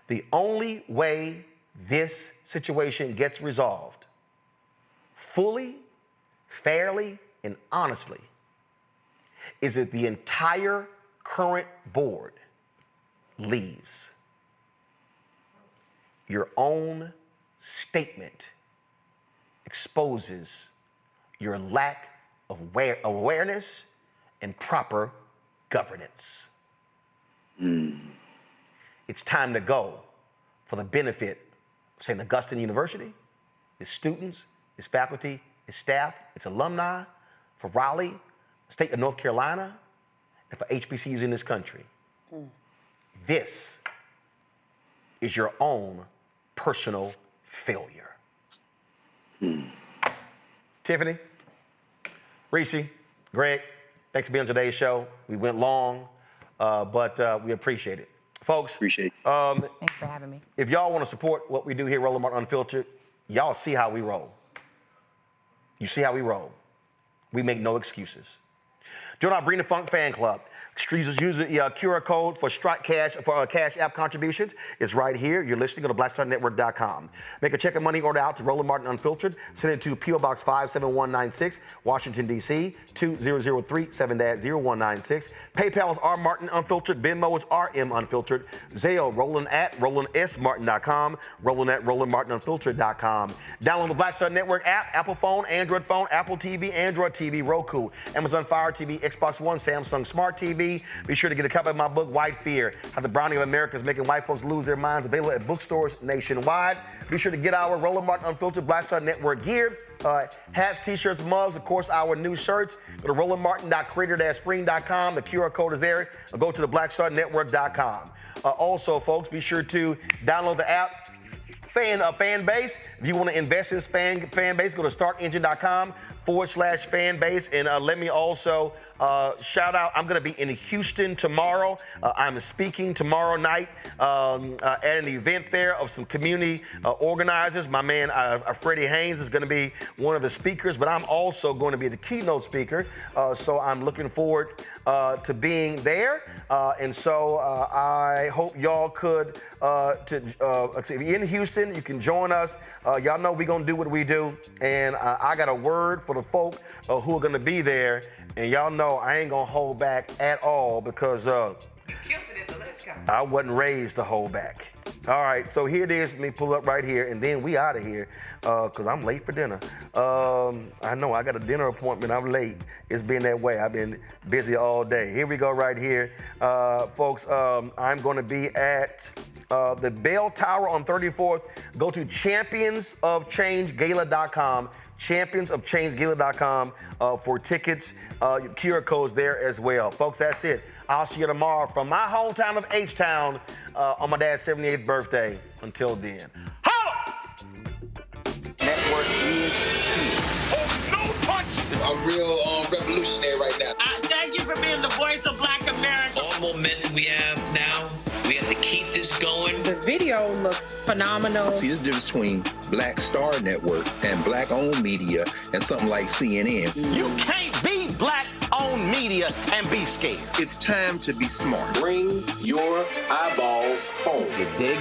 The only way this situation gets resolved fully fairly and honestly is that the entire current board leaves. Your own statement exposes your lack of awareness and proper governance. It's time to go for the benefit of St. Augustine University, its students, its faculty, its staff, its alumni, for Raleigh, state of North Carolina, and for HBCUs in this country. This is your own personal failure. Tiffany, Reese, Greg, thanks for being on today's show. We went long, but we appreciate it. Folks, appreciate it. Thanks for having me. If y'all want to support what we do here, Roland Martin Unfiltered, y'all see how we roll. You see how we roll. We make no excuses. Join our Bring the Funk fan club. Use the QR code for Cash App contributions. It's right here. You're listening. Go to blackstarnetwork.com. Make a check and money order out to Roland Martin Unfiltered. Send it to P.O. Box 57196, Washington, D.C. 20037-0196. PayPal is R Martin Unfiltered. Venmo is RM Unfiltered. Zelle, Roland at RolandSMartin.com. Roland at RolandMartinUnfiltered.com. Download the Black Star Network app, Apple phone, Android phone, Apple TV, Android TV, Roku, Amazon Fire TV, Xbox One, Samsung Smart TV. Be sure to get a copy of my book, White Fear, How the Browning of America is Making White Folks Lose Their Minds, available at bookstores nationwide. Be sure to get our Roland Martin Unfiltered Black Star Network gear, hats, t-shirts, mugs, of course, our new shirts. Go to rolandmartin.creator-spring.com. The QR code is there. Or go to the blackstarnetwork.com. Also, folks, be sure to download the app, Fanbase. If you want to invest in Fanbase, go to startengine.com/Fanbase. And let me also shout out, I'm going to be in Houston tomorrow. I'm speaking tomorrow night at an event there of some community organizers. My man, Freddie Haynes, is going to be one of the speakers, but I'm also going to be the keynote speaker. So I'm looking forward to being there. And so I hope y'all could, if you're in Houston, you can join us. Y'all know we're going to do what we do. And I got a word for the folk who are going to be there. And y'all know I ain't going to hold back at all because I wasn't raised to hold back. All right, so here it is. Let me pull up right here, and then we out of here because I'm late for dinner. I know I got a dinner appointment. I'm late. It's been that way. I've been busy all day. Here we go right here. Folks, I'm going to be at the Bell Tower on 34th. Go to championsofchangegala.com. championsofchangegala.com for tickets. QR codes there as well. Folks, that's it. I'll see you tomorrow from my hometown of H-Town on my dad's 78th birthday. Until then. Holla! Network is here. Oh, no punch! I'm real revolutionary right now. Thank you for being the voice of Black America. All the momentum we have now, we have to keep this going. The video looks phenomenal. See, there's a difference between Black Star Network and black-owned media and something like CNN. You can't be black-owned media and be scared. It's time to be smart. Bring your eyeballs home. You dig?